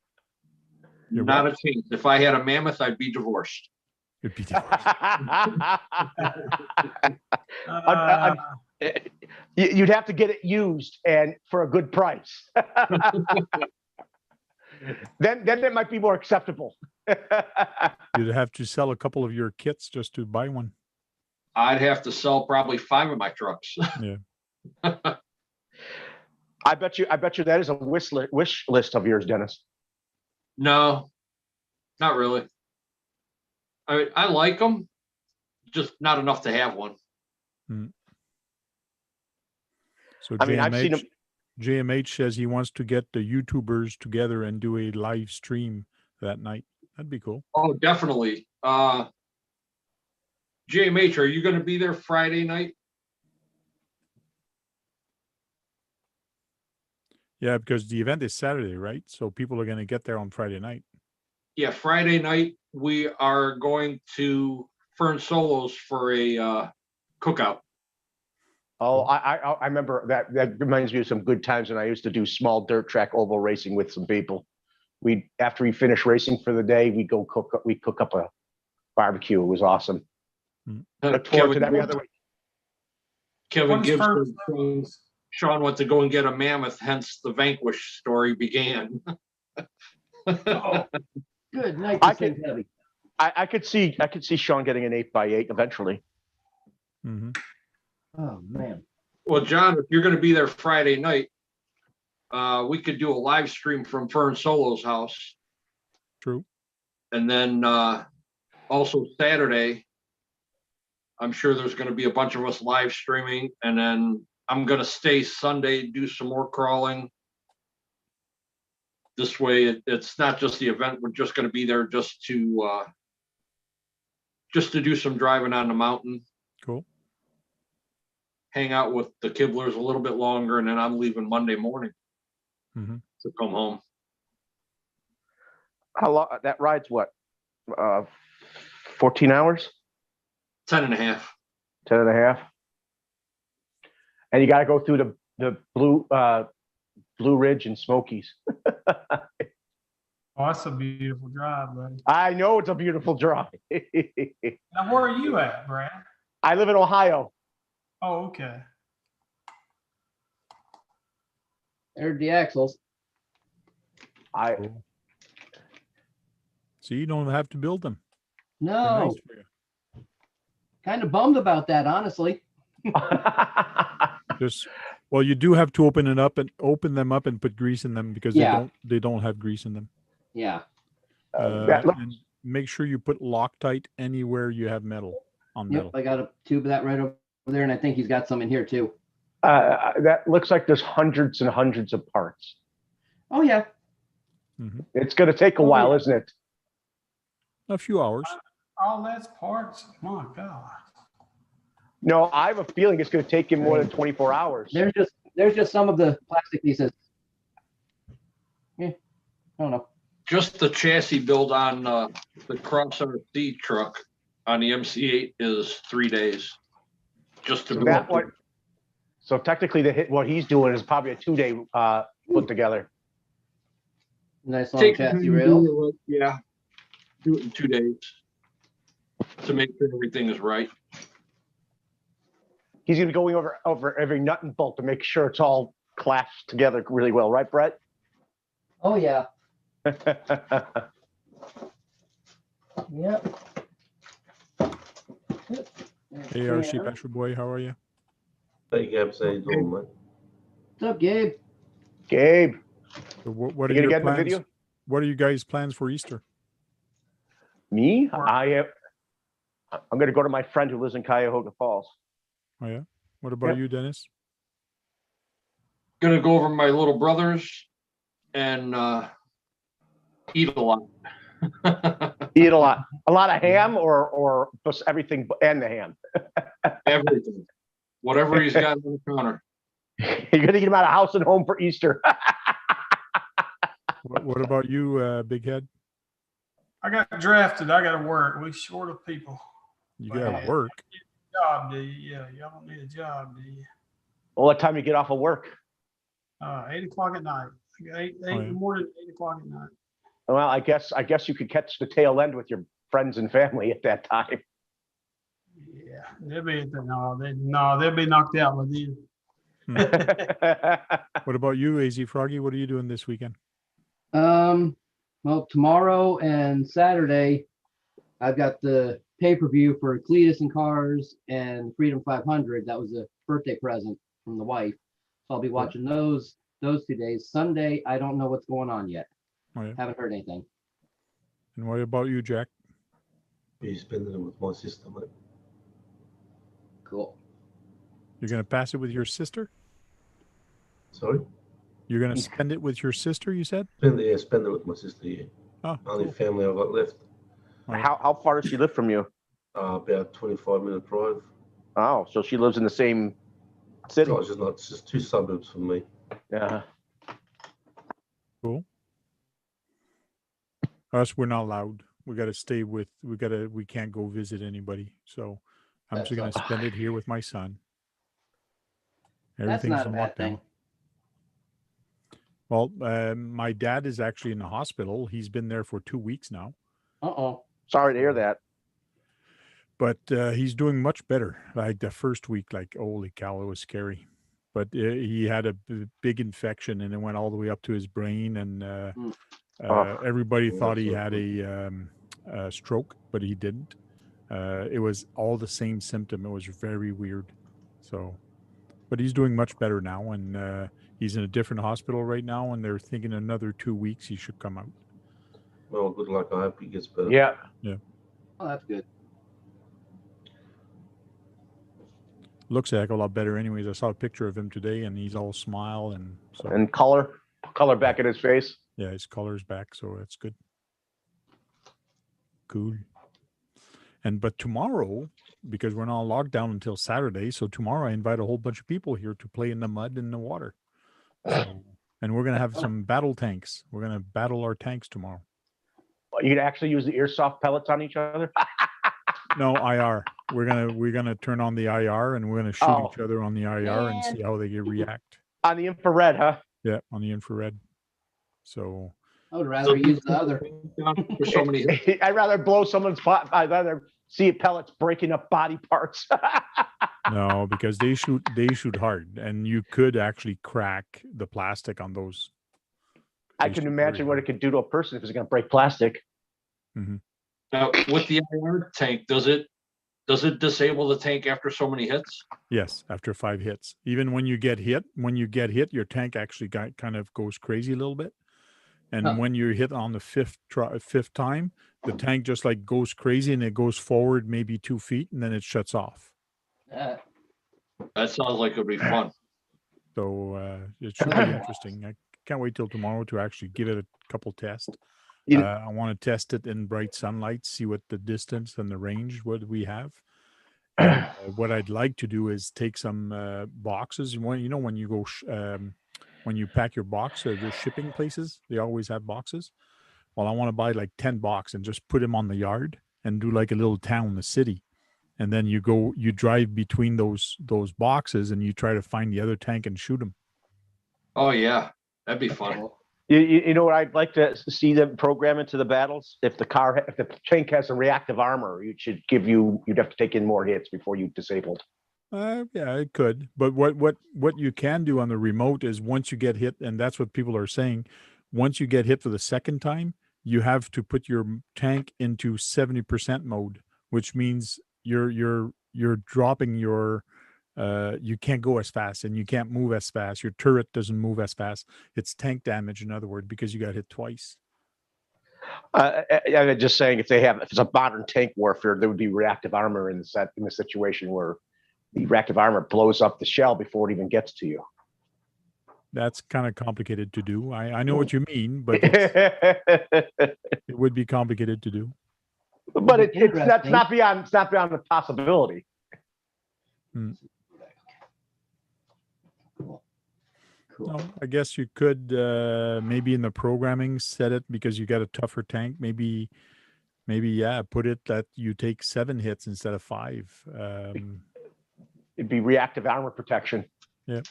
You're Not right. a chance. If I had a mammoth, I'd be divorced. It'd be You'd have to get it used and for a good price. Then it might be more acceptable. You'd have to sell a couple of your kits just to buy one. I'd have to sell probably 5 of my trucks. Yeah. I bet you that is a wish list of yours, Dennis. No, not really. I like them, just not enough to have one. So I mean, I've seen him. JMH says he wants to get the YouTubers together and do a live stream that night. That'd be cool. Oh, definitely. JMH, are you going to be there Friday night? Yeah, because the event is Saturday, right? So people are going to get there on Friday night. Yeah, Friday night we are going to Fern Solos for a cookout. Oh, I remember that. That reminds me of some good times when I used to do small dirt track oval racing with some people. After we finish racing for the day, we cook up a barbecue. It was awesome. Look forward to that every other week. Kevin When's Gibbs. Fern Solos? Sean went to go and get a mammoth, hence the Vanquish story began. Oh, good night. I This thing's could- heavy. I could see Sean getting an 8x8 eventually. Mm-hmm. Oh man. Well, John, if you're going to be there Friday night, we could do a live stream from Fern Solo's house. True. And then also Saturday, I'm sure there's going to be a bunch of us live streaming. And then I'm going to stay Sunday, do some more crawling. This way, it's not just the event. We're just going to be there just to do some driving on the mountain. Cool. Hang out with the Kibblers a little bit longer, and then I'm leaving Monday morning to come home. How long that ride's what? 14 hours? 10 and a half. 10 and a half. And you got to go through the Blue Ridge and Smokies. Oh, that's a beautiful drive, buddy. I know it's a beautiful drive. Now, where are you at, Brad? I live in Ohio. Oh, okay. There's the axles. Cool. So you don't have to build them. They're No, nice for you. kind of bummed about that, honestly. Just well, you do have to open them up and put grease in them because they don't have grease in them. Yeah. And make sure you put Loctite anywhere you have metal on metal. Yep, I got a tube of that right over there, and I think he's got some in here too. That looks like there's hundreds and hundreds of parts. Oh yeah. It's going to take a while, isn't it? A few hours. All that's parts. My God. No, I have a feeling it's going to take him more than 24 hours. There's just some of the plastic pieces. Yeah, I don't know. Just the chassis build on the Cross RC truck on the MC8 is 3 days. Just to build That one. So technically, what he's doing is probably a 2-day put together. Nice long chassis rail. Yeah, do it in 2 days to make sure everything is right. He's going to be going over every nut and bolt to make sure it's all clasped together really well, right, Brett? Oh yeah. Yep. Hey, RC Pastor Boy, how are you? Hey, Gabs, how you doing, mate? What's up, Gabe? Gabe, So what are you gonna your get in the plans? video? What are you guys' plans for Easter? Me? I'm going to go to my friend who lives in Cuyahoga Falls. Oh yeah. What about you, Dennis? Gonna go over my little brothers and eat a lot. Eat a lot of ham or just everything and the ham. Everything. Whatever he's got on the counter. You're going to get him out of house and home for Easter. What about you, Big Head? I got drafted. I got to work. We short of people. You gotta work. Job, do you? Yeah, y'all don't need a job, do you? Well, what time you get off of work? 8 o'clock at night. 8 in the morning, 8 o'clock at night. Well, I guess you could catch the tail end with your friends and family at that time. Yeah, they'll be at the, they'll be knocked out with you. What about you, AZ Froggy? What are you doing this weekend? Well, tomorrow and Saturday, I've got the pay-per-view for Cletus and Cars and Freedom 500. That was a birthday present from the wife. So I'll be watching those 2 days. Sunday, I don't know what's going on yet. Oh, yeah. Haven't heard anything. And what about you, Jack? Be spending it with my sister, mate. Cool. You're gonna pass it with your sister? Sorry? You're gonna spend it with your sister, you said? Spend it with my sister, yeah. Oh, Only cool. family I've got left. How far does she live from you? About 25-minute drive. Oh, so she lives in the same city. No, it's just 2 suburbs from me. Yeah. Cool. Us, we're not allowed. We can't go visit anybody. So I'm just gonna spend it here with my son. That's Everything's not a in bad lockdown. thing. Well, my dad is actually in the hospital. He's been there for 2 weeks now. Uh-oh. Sorry to hear that. But he's doing much better. Like the first week, like holy cow, it was scary. but he had a big infection, and it went all the way up to his brain, and everybody thought he had a stroke, but he didn't. It was all the same symptom. It was very weird. So, but he's doing much better now, and he's in a different hospital right now, and they're thinking another 2 weeks he should come out. Well, good luck. I hope he gets better. Yeah. Oh, that's good. Looks a heck of a lot better anyways. I saw a picture of him today, and he's all smile and so. And color back in his face. Yeah, his color's back, so that's good. Cool. But tomorrow, because we're not locked down until Saturday, so tomorrow I invite a whole bunch of people here to play in the mud and the water. So, and we're gonna have some battle tanks. We're gonna battle our tanks tomorrow. You could actually use the airsoft pellets on each other. No, IR. We're gonna turn on the IR, and we're gonna shoot each other on the IR and see how they react. On the infrared, huh? Yeah, on the infrared. So I would rather use the other. For so many hits. I'd rather blow someone's pot. I'd rather see pellets breaking up body parts. no, because they shoot hard, and you could actually crack the plastic on those. I can imagine what it could do to a person if it's going to break plastic. Mm-hmm. Now, with the IR tank, does it disable the tank after so many hits? Yes, after 5 hits. Even when you get hit, your tank actually kind of goes crazy a little bit. And when you're hit on the fifth time, the tank just like goes crazy, and it goes forward maybe 2 feet, and then it shuts off. That sounds like it'd be fun. So it should be interesting. I can't wait till tomorrow to actually give it a couple tests. I want to test it in bright sunlight, see what the distance and the range what we have. What I'd like to do is take some boxes. When you go when you pack your box, the shipping places, they always have boxes. Well, I want to buy like 10 boxes and just put them on the yard and do like a little town, the city. And then you drive between those boxes, and you try to find the other tank and shoot them. Oh yeah, that'd be fun. You know what I'd like to see them program into the battles? If the tank has a reactive armor, you'd have to take in more hits before you disabled. Yeah, it could. But what you can do on the remote is once you get hit, and that's what people are saying, once you get hit for the second time, you have to put your tank into 70% mode, which means you're dropping your you can't go as fast, and you can't move as fast. Your turret doesn't move as fast. It's tank damage, in other words, because you got hit twice. I'm just saying, if it's a modern tank warfare, there would be reactive armor in the situation where the reactive armor blows up the shell before it even gets to you. That's kind of complicated to do. I know what you mean, but it would be complicated to do. But it's not beyond the possibility. Cool. No, I guess you could maybe in the programming set it, because you got a tougher tank. Maybe put it that you take 7 hits instead of 5. It'd be reactive armor protection. Yeah,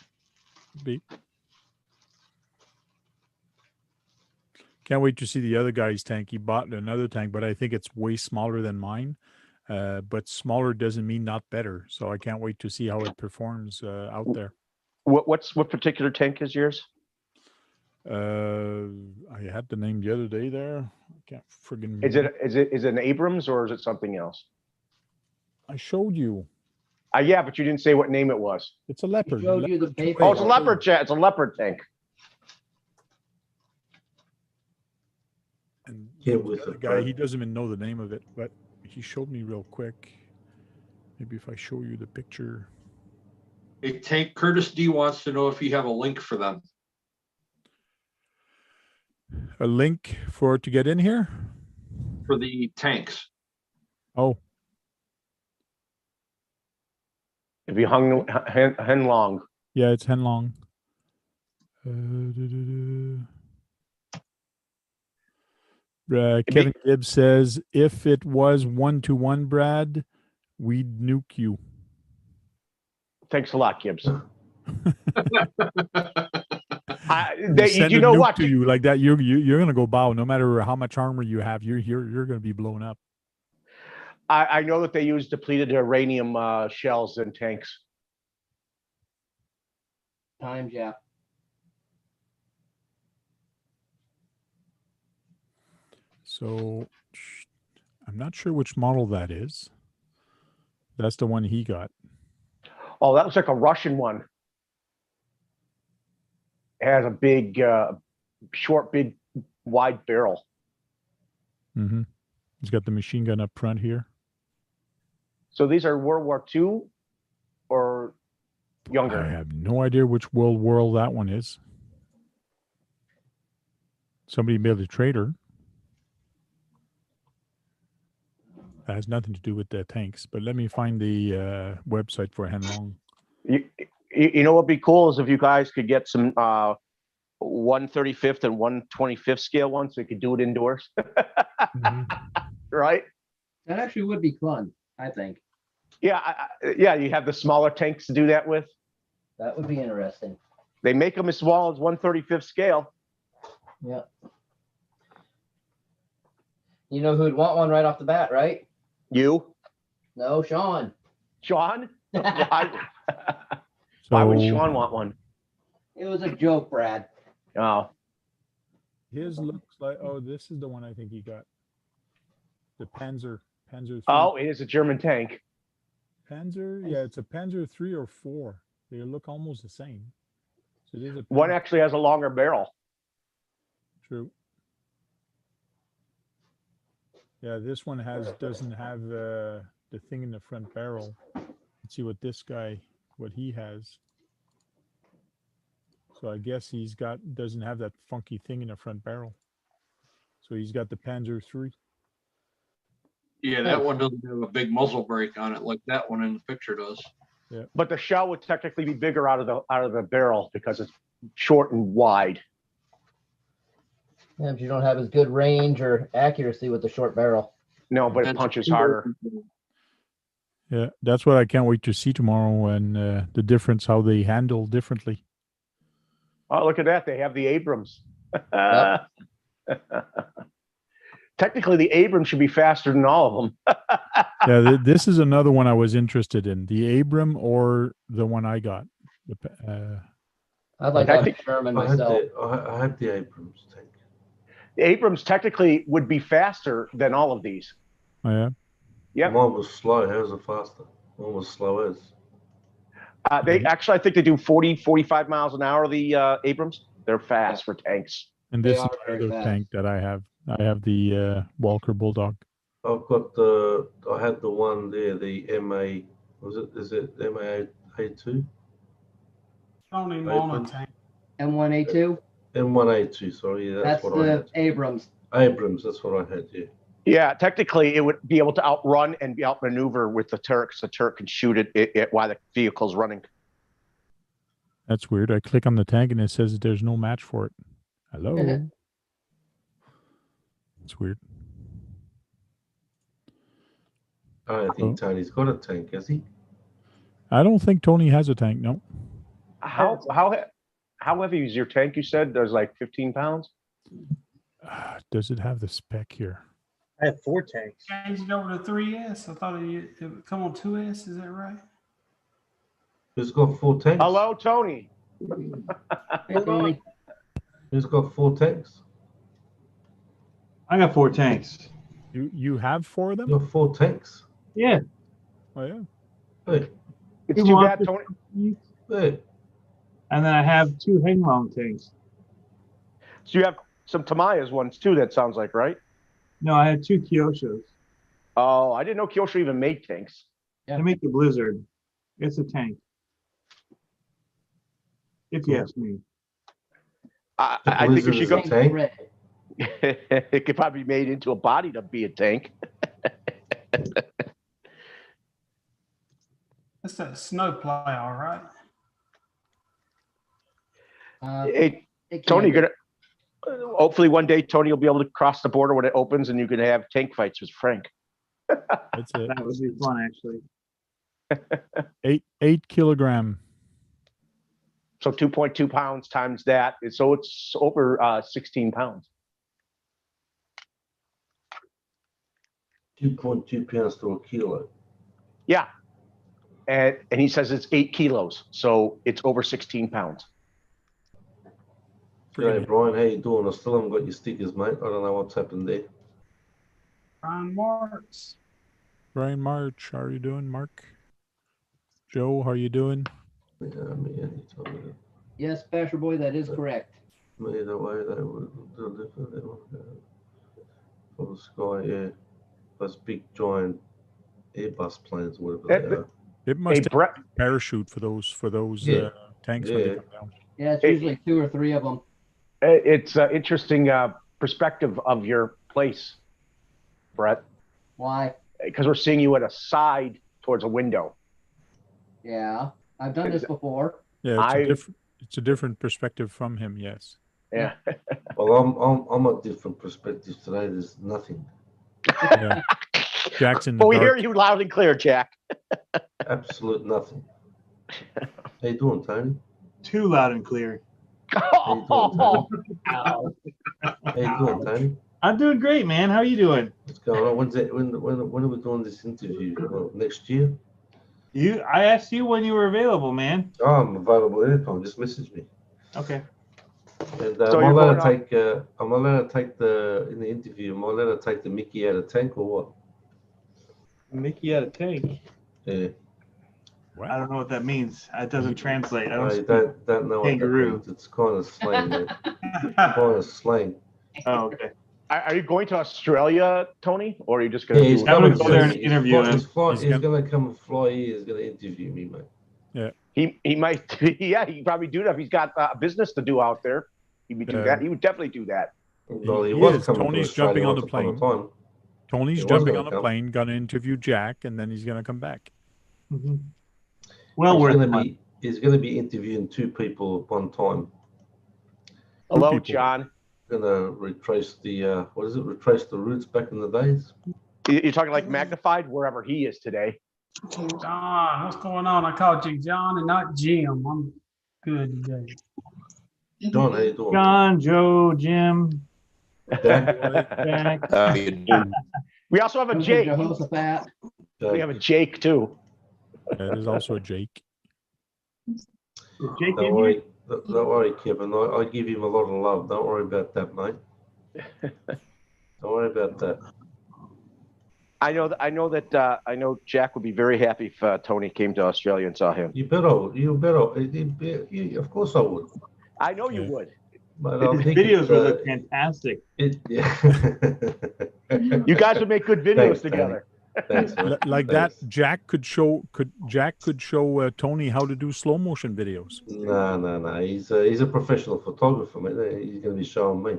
can't wait to see the other guy's tank. He bought another tank, but I think it's way smaller than mine. But smaller doesn't mean not better. So I can't wait to see how it performs out there. What particular tank is yours? I had the name the other day there. I can't friggin' Is it an Abrams, or is it something else? I showed you. Yeah, but you didn't say what name it was. It's a Leopard. Showed you the paper. Oh, it's a Leopard jet. It's a Leopard tank. And Yeah, the other guy, he doesn't even know the name of it, but he showed me real quick. Maybe if I show you the picture. Hey, Tank Curtis D wants to know if you have a link for them. A link to get in here? For the tanks. Oh. It'd be Henlong. Yeah, it's Henlong. Kevin Gibbs says, if it was 1-to-1, Brad, we'd nuke you. Thanks a lot, Gibbs. You you know what? To you like that, you're gonna go bow. No matter how much armor you have, you're gonna be blown up. I know that they use depleted uranium shells in tanks. Times, yeah. So I'm not sure which model that is. That's the one he got. Oh, that looks like a Russian one. It has a big, short, big, wide barrel. Mm-hmm. He's got the machine gun up front here. So these are World War II or younger? I have no idea which world that one is. Somebody made a trader. That has nothing to do with the tanks, but let me find the website for Henlong. You know what'd be cool is if you guys could get some 1/35th and 1/25th scale ones, so you could do it indoors. Mm-hmm. Right? That actually would be fun, I think. Yeah, yeah. You have the smaller tanks to do that with. That would be interesting. They make them as small as 1/35th scale. Yeah. You know who'd want one right off the bat, right? You, No, Sean. Sean? Why So would Sean want one? It was a joke, Brad. Oh, his looks like, oh, this is the one I think he got. The Panzer 3. oh, it is a German tank. Panzer, yeah, it's a Panzer 3 or 4. They look almost the same. So it is a One Panzer. actually has a longer barrel. True. Yeah, this one doesn't have the thing in the front barrel. Let's see what this guy, what he has. So I guess doesn't have that funky thing in the front barrel. So he's got the Panzer 3. Yeah, that one doesn't have a big muzzle brake on it like that one in the picture does. Yeah. But the shell would technically be bigger out of the barrel because it's short and wide. Yeah, but you don't have as good range or accuracy with the short barrel. No, but it That's- punches harder. Yeah, that's what I can't wait to see tomorrow, and the difference, how they handle differently. Oh, look at that. They have the Abrams. Yep. Technically, the Abrams should be faster than all of them. Yeah, this is another one I was interested in, the Abram or the one I got. I'd like to have a Sherman I had myself. I had the Abrams tank. The Abrams technically would be faster than all of these. Oh, yeah. Yep. Mine was slow. How's it faster? Mine was slow as. They actually, I think they do 40, 45 miles an hour, the Abrams. They're fast for tanks. And They this is are very another fast. tank that I have. I have the Walker Bulldog. I've got I had the one there, the MA, is it MA A2? Tony Mona tank. M1A2? M1A2, sorry, yeah, That's what I the had. Abrams. Abrams, that's what I had, yeah. Yeah, technically, it would be able to outrun and be outmaneuver with the turret, because the turret can shoot it while the vehicle's running. That's weird. I click on the tank and it says that there's no match for it. Hello. It's weird. I don't think Tony's got a tank, has he? I don't think Tony has a tank. No. How heavy is your tank? You said there's like 15 pounds. Does it have the spec here? I have 4 tanks. Changed it over to 3S. I thought it would come on 2S. Is that right? Who's got 4 tanks? Hello, Tony. Hey, Tony. Who's got 4 tanks? I got 4 tanks. You have 4 of them? You got 4 tanks? Yeah. Oh yeah. Hey, It's You too want bad, the- Tony. hey. And then I have 2 Henglong tanks. So you have some Tamiya's ones too, that sounds like, right? No, I had 2 Kyoshos. Oh, I didn't know Kyosho even made tanks. I make the Blizzard. It's a tank. If you ask me. I think you should go. Blizzard is a tank? Red. It could probably be made into a body to be a tank. That's that snow plow, all right? Hey, It Tony, can you're gonna. Hopefully, one day Tony will be able to cross the border when it opens, and you can have tank fights with Frank. That's it. That would be fun, actually. 8 kilogram. So 2.2 pounds times that, so it's over 16 pounds. 2.2 pounds to a kilo. Yeah, and he says it's 8 kilos, so it's over 16 pounds. Hey Brian, how you doing? I still haven't got your stickers, mate. I don't know what's happened there. Brian Marks. Brian March, how are you doing, Mark? Joe, how are you doing? Yes, Basher Boy, that is correct. Me, the way they would deliver for the sky, yeah. Those big giant Airbus planes, whatever they are. It must have a parachute for those tanks when they come down. Yeah, it's usually 2 or 3 of them. It's an interesting perspective of your place, Brett. Why? Because we're seeing you at a side towards a window. Yeah, I've done this before. Yeah, it's a different perspective from him. Yes. Yeah. Well, I'm a different perspective today. There's nothing. Yeah. Jackson. But we hear you loud and clear, Jack. Absolute nothing. How you doing, Tony? Too loud and clear. How you doing, Tony? I'm doing great, man. How are you doing? What's going on? When are we doing this interview? Well, next year? I asked you when you were available, man. Oh, I'm available anytime. Just message me. Okay. And So I'm allowed to take in the interview. Am I allowed to take the Mickey out of tank or what? Mickey out of tank. Yeah. What? I don't know what that means. It doesn't translate. I I don't. don't know Kangaroo. what that means. It's kind of slang, man. Kind of slang. Oh, okay. Are you going to Australia, Tony, or are you just going Yeah, to? he's I'm gonna coming go there and interview him. He's going to come and fly here. He's going to interview me, mate. Yeah. He might. Yeah, he probably do that if he's got a business to do out there. He would do that. He would definitely do that. Well, He was is. coming to Tony's Australia jumping on the once upon a plane. time. Tony's He was jumping gonna on the come. plane, gonna interview Jack, and then he's gonna come back. Mhm. Well, He's going to be interviewing 2 people at one time. Hello, people. John. Going to retrace the retrace the roots back in the days. You're talking like magnified wherever he is today. John, what's going on? I called you John and not Jim. I'm good today. John, how you doing? John, Joe, Jim, Jack? Jack. We also have a Jake. Jehoshaphat. We have a Jake too. There's also a Jake. Is Jake Don't in worry, here? don't worry, Kevin. I give him a lot of love. Don't worry about that, mate. Don't worry about that. I know Jack would be very happy if Tony came to Australia and saw him. You better. Of course I would. I know you would. But The I think videos would look fantastic. yeah. You guys would make good videos Thanks, together. Thanks, man. Like Thanks. that, Jack could show Tony how to do slow motion videos. No. He's a professional photographer, man. He's going to be showing me.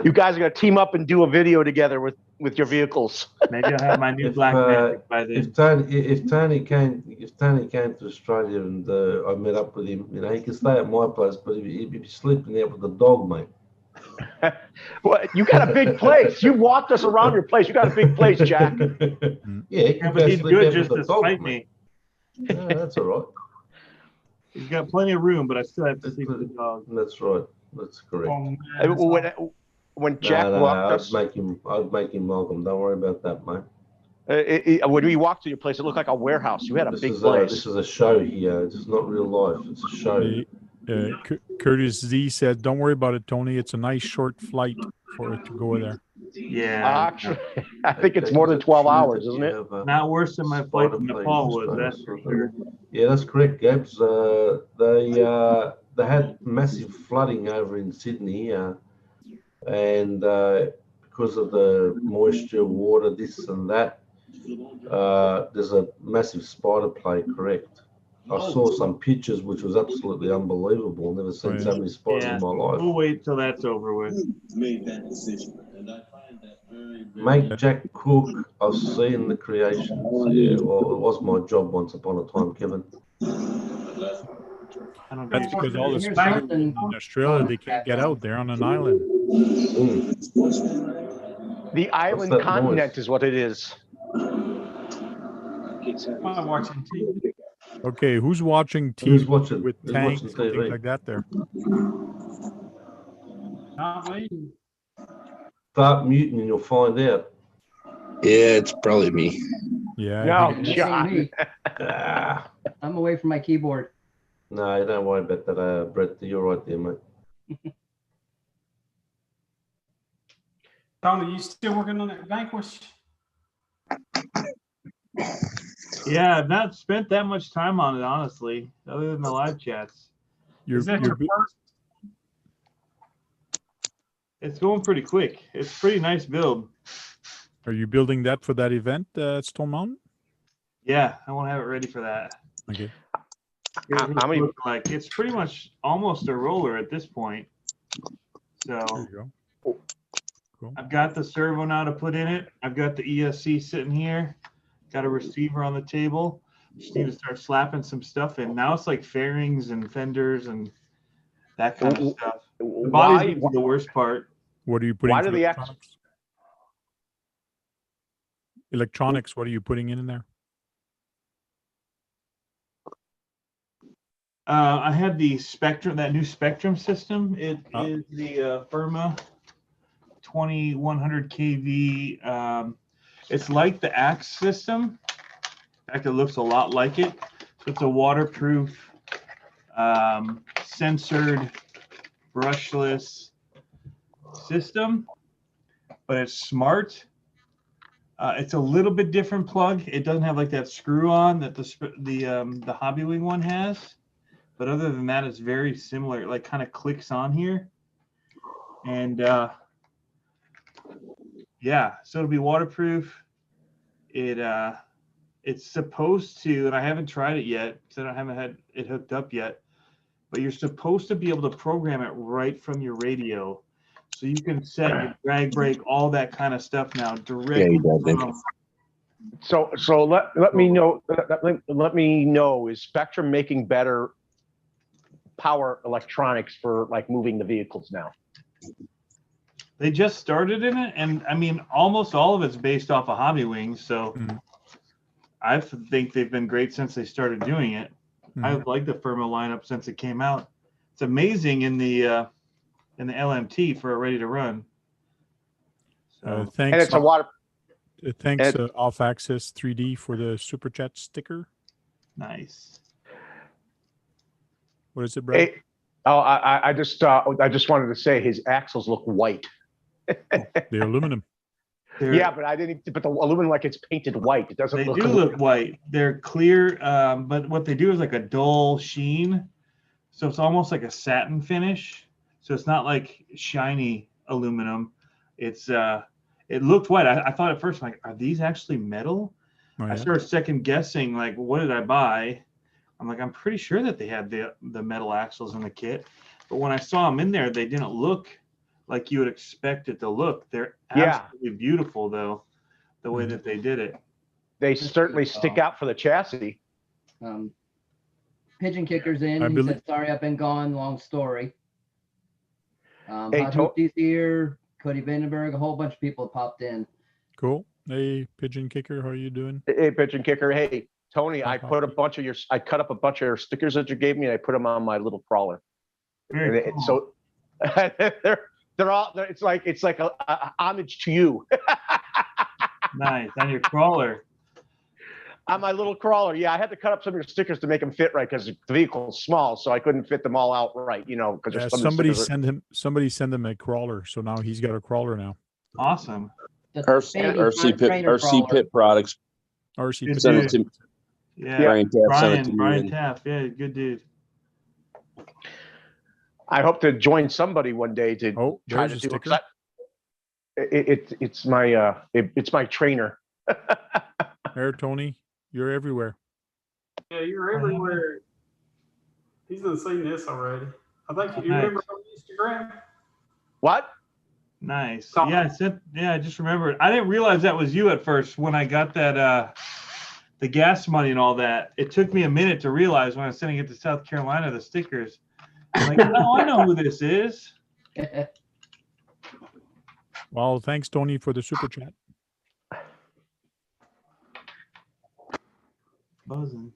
You guys are gonna team up and do a video together with your vehicles. Maybe I'll have my new black magic by then. If Tony came to Australia and I met up with him, he could stay at my place, but he'd be sleeping out with the dog, mate. Well, you got a big place. You walked us around your place. You got a big place, Jack. Yeah, he Yeah, could but go he's sleep good out just with to the dog, spite mate. me. Yeah, that's all right. He's got plenty of room, but I still have to sleep with the dog. That's right. That's correct. Oh, man, When Jack No, walked I'd us, make him welcome. Don't worry about that, mate. when we walked to your place, it looked like a warehouse. You had a big This place. is a show here. It's not real life. It's a show. Curtis Z said, "Don't worry about it, Tony. It's a nice short flight for it to go there." Yeah. Actually, I think it's more than 12 hours, isn't it? Not worse than my flight to Nepal was, that's for sure. Yeah, that's correct, Gabs. They had massive flooding over in Sydney, and because of the moisture, water, this and that, there's a massive spider plague, correct? I saw some pictures which was absolutely unbelievable. Never seen so many spiders in my life. We'll wait till that's over with. Make Jack cook. I've seen the creations. Yeah, well, it was my job once upon a time, Kevin. I don't That's think because all the Here's people something- in Australia, they can't get out. They're on an island. The island that continent noise? is what it is. I'm watching TV. Okay, who's watching TV Who's watching? with Who's tanks and watching TV? things like that there? Not me. Start muting and you'll find out. Yeah, it's probably me. Yeah. I No, think it is. John. Me. Ah, I'm away from my keyboard. no, don't worry about that, Brett. You're right there, mate. Tony, you still working on that Vanquish? Yeah, I've not spent that much time on it, honestly, other than the live chats. Is that your first? It's going pretty quick. It's a pretty nice build. Are you building that for that event at Stone Mountain? Yeah, I want to have it ready for that. Okay. Here's what How it many- looks like. It's pretty much almost a roller at this point. There So you go. Cool. I've got the servo now to put in it. I've got the ESC sitting here. Got a receiver on the table. Just need to start slapping some stuff in. Now it's like fairings and fenders and that kind of stuff. The body's Why? the worst part. What are you putting? Why for do the electronics? Electronics. What are you putting in there? I have the Spectrum, that new Spectrum system. It Oh. is the Firma 2100 kV. It's like the Axe system. In fact, it looks a lot like it. So it's a waterproof, censored, brushless system, but it's smart. It's a little bit different plug. It doesn't have like that screw on that the Hobbywing one has. But other than that, it's very similar. It like kind of clicks on here. And yeah, so it'll be waterproof. It's supposed to, and I haven't tried it yet, so I haven't had it hooked up yet, but you're supposed to be able to program it right from your radio. So you can set your drag brake, all that kind of stuff now directly from. So let me know. Let me know. Is Spectrum making better power electronics for like moving the vehicles now? They just started in it, and I mean, almost all of it's based off of Hobbywing. So I think they've been great since they started doing it. I've liked the Firma lineup since it came out. It's amazing in the LMT for a ready to run. So, Thanks. And it's a water. Thanks, Off Access 3D for the super chat sticker. nice. What is it, Brad? Hey, I just wanted to say his axles look white. The aluminum. Yeah, but I didn't. But the aluminum, like it's painted white. It doesn't. They do look white. They're clear, but what they do is like a dull sheen. So it's almost like a satin finish. So it's not like shiny aluminum. It's it looked white. I thought at first, like, are these actually metal? Oh, yeah? I started second guessing, like, what did I buy? I'm like, I'm pretty sure that they had the metal axles in the kit. But when I saw them in there, they didn't look like you would expect it to look. They're absolutely beautiful, though, the way that they did it. They certainly stick out for the chassis. Pigeon Kicker's in. I He believe- said, sorry, I've been gone. Long story. Hey, Hot Hoopty's here. Cody Vandenberg. A whole bunch of people have popped in. Cool. Hey, Pigeon Kicker, how are you doing? Hey, Pigeon Kicker. Hey, Tony, I cut up a bunch of your stickers that you gave me, and I put them on my little crawler. Very cool. So they're all. It's like a homage to you. Nice. On your crawler. On my little crawler, yeah, I had to cut up some of your stickers to make them fit right because the vehicle's small, so I couldn't fit them all out right. You know, because Yeah, some somebody of the stickers somebody send him a crawler, so now he's got a crawler now. Awesome. The RC baby trainer Pit products. RC. Good Send it dude. to Yeah. Brian Taff. Send it to me. Brian Taff. Yeah, good dude. I hope to join somebody one day to Oh, try there's to a do sticker. it's my trainer. There, Tony, you're everywhere. Yeah, you're everywhere. He's done seen this already. I think you Nice. remember on Instagram. What? Nice. Tom. Yeah, I just remembered. I didn't realize that was you at first when I got that the gas money and all that. It took me a minute to realize when I was sending it to South Carolina, the stickers. I'm like, oh, I know who this is. Well, thanks, Tony, for the super chat. Buzzing.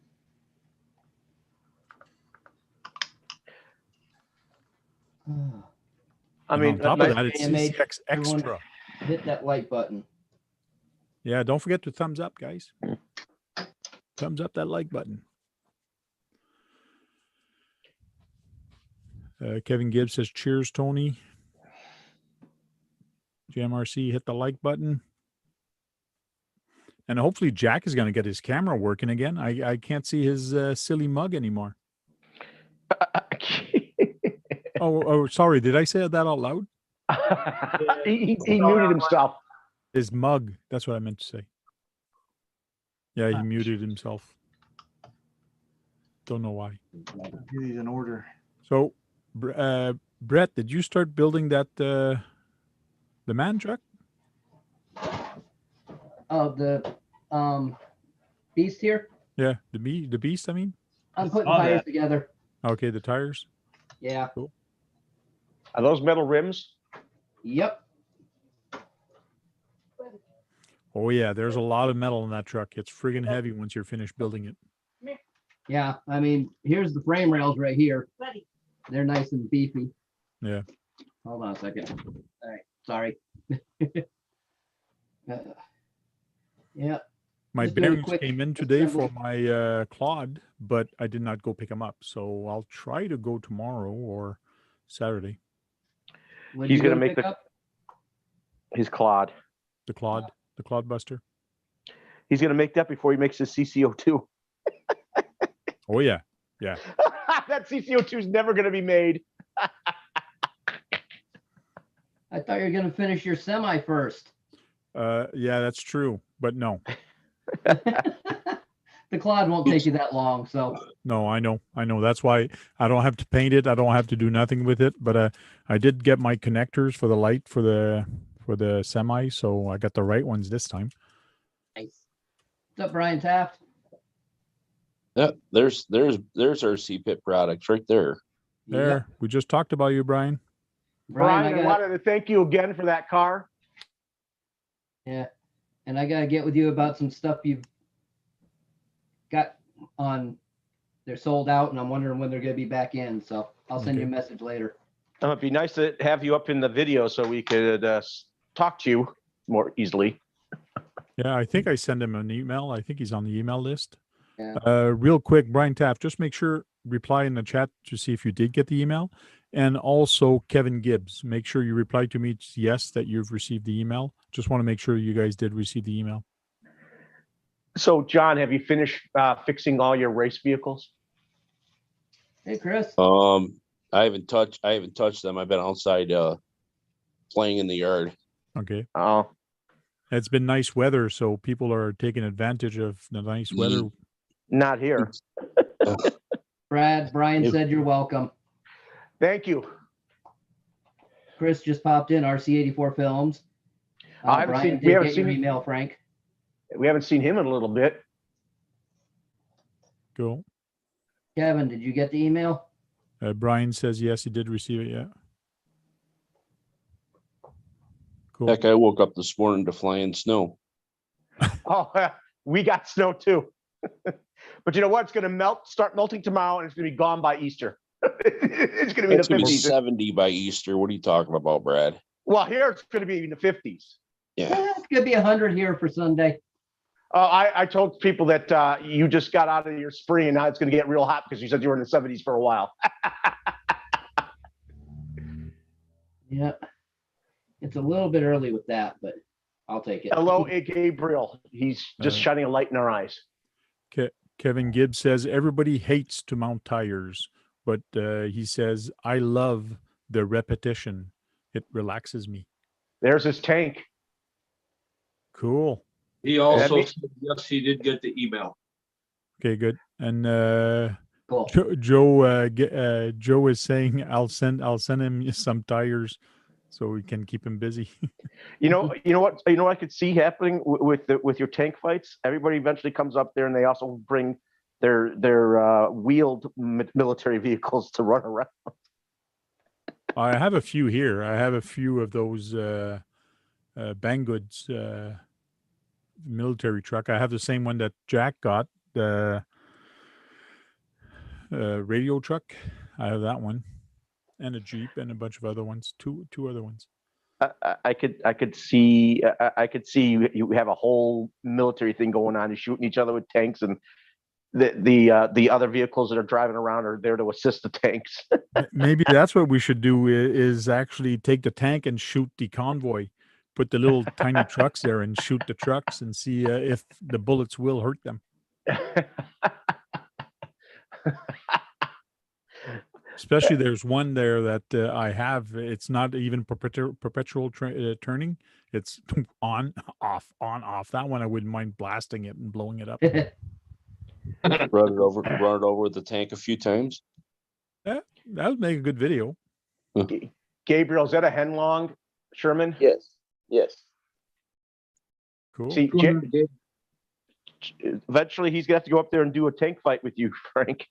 I And mean, on top my- of that, it's AMH, CCX everyone- Extra. Hit that like button. Yeah, don't forget to thumbs up, guys. Thumbs up that like button. Kevin Gibbs says, cheers, Tony. JMRC, hit the like button. And hopefully Jack is going to get his camera working again. I can't see his silly mug anymore. Oh, sorry. Did I say that out loud? he muted himself. His mug. That's what I meant to say. Yeah, he muted himself. Don't know why. He's in order. So, Brett, did you start building that the man truck? Oh, the beast here. Yeah, the beast. I mean, I'm putting tires together. Okay, the tires. Yeah. Cool. Are those metal rims? Yep. Oh yeah, there's a lot of metal in that truck. It's friggin' heavy once you're finished building it. Yeah, I mean, here's the frame rails right here. They're nice and beefy. Yeah. Hold on a second. All right, sorry. Yeah. My Just doing a bearings quick came in today for assembly. my Claude, but I did not go pick them up. So I'll try to go tomorrow or Saturday. What He's are you gonna make pick the up? his Claude. The Claude Buster. He's gonna make that before he makes his CCO2. Oh yeah, yeah. That CCO2 is never gonna be made. I thought you were gonna finish your semi first. Yeah, that's true, but no. The Claude won't take you that long, so. No, I know. That's why I don't have to paint it. I don't have to do nothing with it. But I did get my connectors for the light for the semi, so I got the right ones this time. Nice. What's up, Brian Taft? Yeah, there's our CPIT products right there. There, Yep. we just talked about you, Brian. Brian, I wanted to thank you again for that car. Yeah, and I gotta get with you about some stuff you've got on. They're sold out, and I'm wondering when they're gonna be back in. So I'll send you a message later. It'd be nice to have you up in the video so we could talk to you more easily. Yeah, I think I sent him an email. I think he's on the email list. Yeah. Real quick, Brian Taft, just make sure reply in the chat to see if you did get the email. And also Kevin Gibbs, make sure you reply to me yes that you've received the email. Just want to make sure you guys did receive the email. So, John, have you finished fixing all your race vehicles? Hey, Chris. I haven't touched them. I've been outside playing in the yard. Okay. Oh. It's been nice weather, so people are taking advantage of the nice weather. Not here. Brian said you're welcome. Thank you. Chris just popped in, RC84 Films. I haven't Brian seen- we did haven't get your seen- email, Frank. We haven't seen him in a little bit. Cool. Kevin, did you get the email? Brian says yes, he did receive it. Yeah. Cool. Heck, I woke up this morning to flying snow. Oh, we got snow too. But you know what? It's going to start melting tomorrow, and it's going to be gone by Easter. It's going to be It's the gonna be 50s. 70 by Easter. What are you talking about, Brad? Well, here it's going to be in the 50s. Yeah. It's gonna be 100 here for Sunday. I told people that you just got out of your spring, and now it's going to get real hot because you said you were in the 70s for a while. Yeah. It's a little bit early with that, but I'll take it. Hello, Gabriel. He's just shining a light in our eyes. Kevin Gibbs says everybody hates to mount tires, but he says, I love the repetition. It relaxes me. There's his tank. Cool. He also said yes, he did get the email. Okay, good. And Cool. Joe is saying I'll send him some tires so we can keep him busy. You know what I could see happening with your tank fights. Everybody eventually comes up there, and they also bring their wheeled military vehicles to run around. I have a few here. I have a few of those Banggood's military truck. I have the same one that Jack got, the radio truck. I have that one, and a Jeep, and a bunch of other ones. Two other ones. I could see you have a whole military thing going on, and shooting each other with tanks, and the other vehicles that are driving around are there to assist the tanks. Maybe that's what we should do is actually take the tank and shoot the convoy, put the little tiny trucks there and shoot the trucks and see if the bullets will hurt them. Especially there's one there that I have. It's not even perpetual turning. It's on, off, on, off. That one I wouldn't mind blasting it and blowing it up. Run it over with the tank a few times. Yeah, that would make a good video. Gabriel, is that a Henlong, Sherman? Yes. Yes. Cool. See, eventually he's gonna have to go up there and do a tank fight with you, Frank.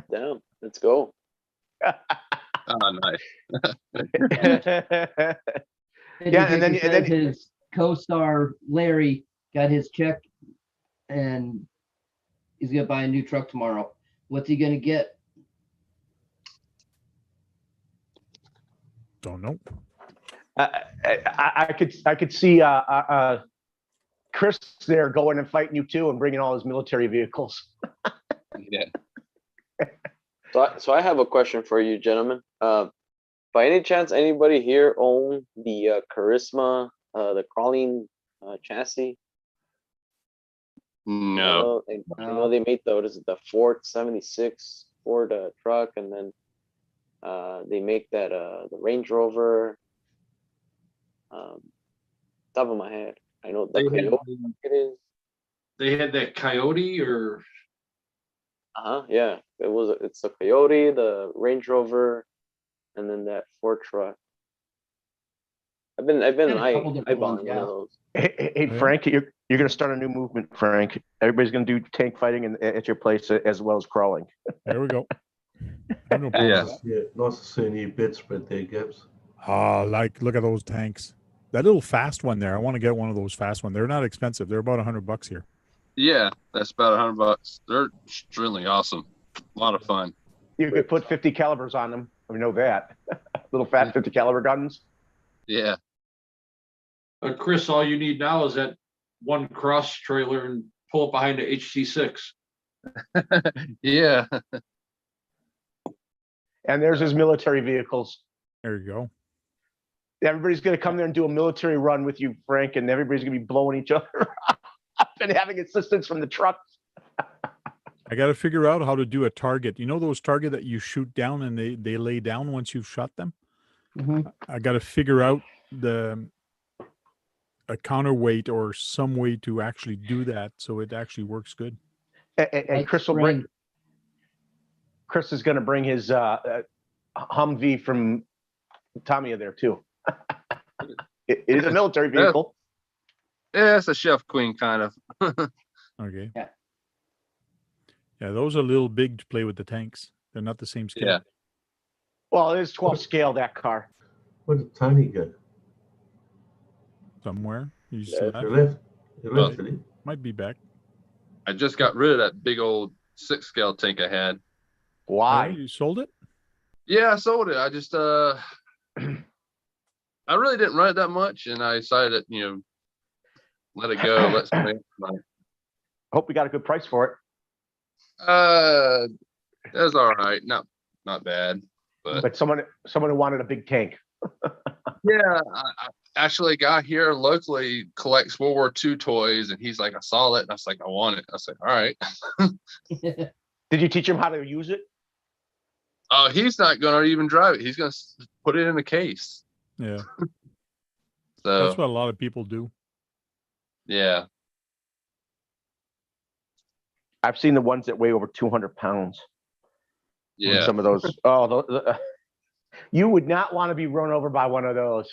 Down. Let's go. Oh, nice. Yeah, and then his co-star Larry got his check, and he's gonna buy a new truck tomorrow. What's he gonna get? Don't know. I could see Chris there going and fighting you too, and bringing all his military vehicles. Yeah. So I have a question for you, gentlemen. By any chance, anybody here own the Charisma, the crawling chassis? No. I know they made the Ford 76 Ford truck, and then they make that the Range Rover. Top of my head, I know the Coyote it is. They had that Coyote or Yeah, it's the Coyote, the Range Rover, and then that Ford truck. I bought one of those. Hey, Frank, you're gonna start a new movement, Frank. Everybody's gonna do tank fighting at your place as well as crawling. There we go. Yeah. Nice to see a new bedspread there, Gabs. Look at those tanks. That little fast one there. I want to get one of those fast ones. They're not expensive. They're about $100 here. Yeah, that's about $100. They're extremely awesome. A lot of fun. You could put 50 calibers on them. We know that. Little fat 50 caliber guns. Yeah. Chris, all you need now is that one cross trailer and pull it behind the HC6. Yeah. And there's his military vehicles. There you go. Everybody's going to come there and do a military run with you, Frank, and everybody's going to be blowing each other up and having assistance from the trucks. I got to figure out how to do a target. You know those target that you shoot down and they lay down once you've shot them? Mm-hmm. I got to figure out a counterweight or some way to actually do that so it actually works good. And Chris will bring. Chris is going to bring his Humvee from Tamiya there too. It is a military vehicle. Yeah, it's a Chef Queen kind of. Okay. Yeah. Yeah, those are a little big to play with the tanks. They're not the same scale. Yeah. Well, it is 12 scale, that car. Where did Tony go? Somewhere. You He see that? left. He left, did he? Might be back. I just got rid of that big old 6-scale tank I had. Why? You sold it? Yeah, I sold it. I just I really didn't run it that much, and I decided that, let it go. Let somebody else run it. I hope we got a good price for it. It was all right. Not bad. But someone who wanted a big tank. Yeah, I actually, a guy here locally collects World War II toys, and he's like, I saw it, and I was like, I want it. I said, all right. Did you teach him how to use it? Oh, he's not going to even drive it. He's going to put it in a case. Yeah. So That's what a lot of people do. yeah. I've seen the ones that weigh over 200 pounds. Yeah. Some of those. You would not want to be run over by one of those.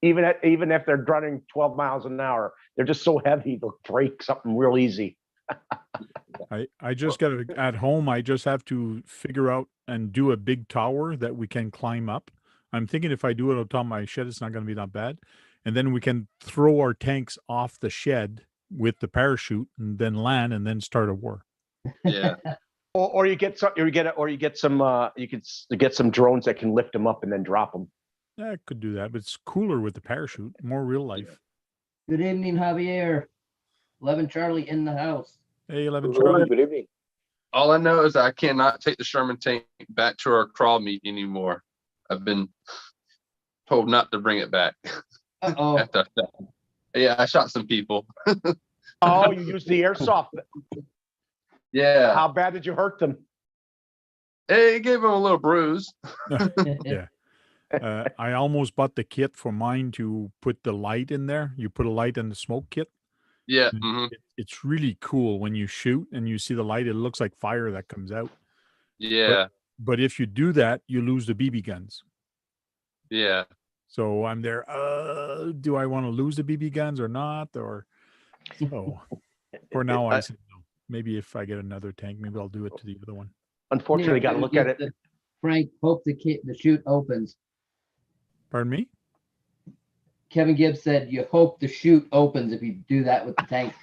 Even if they're running 12 miles an hour, they're just so heavy they'll break something real easy. I just got it at home. I just have to figure out and do a big tower that we can climb up. I'm thinking if I do it on top of my shed, it's not going to be that bad. And then we can throw our tanks off the shed with the parachute and then land and then start a war. Yeah. Or you get some, you get some drones that can lift them up and then drop them. Yeah, I could do that, but it's cooler with the parachute, more real life. Good evening, Javier. 11 Charlie in the house. Hey, 11 Good Charlie. evening. All I know is I cannot take the Sherman tank back to our crawl meet anymore. I've been told not to bring it back. Uh-oh. After that. Yeah, I shot some people. Oh, you used the airsoft. Yeah, How bad did you hurt them? it gave them a little bruise. Yeah. I almost bought the kit for mine to put the light in there. You put a light in the smoke kit. Yeah. And Hmm. it's really cool when you shoot and you see the light. It looks like fire that comes out. Yeah. But if you do that, you lose the BB guns. Yeah. So I'm there. Do I want to lose the BB guns or not? Or so for now, I said no. Maybe if I get another tank, maybe I'll do it to the other one. Unfortunately, got to look at it. Frank, hope the chute opens. Pardon me? Kevin Gibbs said you hope the chute opens if you do that with the tank.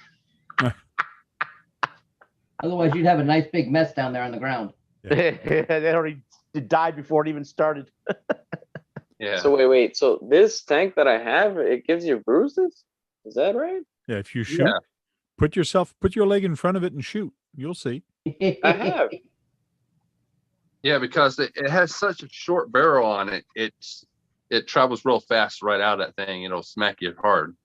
Otherwise, you'd have a nice big mess down there on the ground. They already died before it even started. Yeah. So wait. So this tank that I have, it gives you bruises? Is that right? Yeah, if you shoot, put your leg in front of it and shoot. You'll see. I have. Yeah, because it has such a short barrel on it. It travels real fast right out of that thing. It'll smack you hard.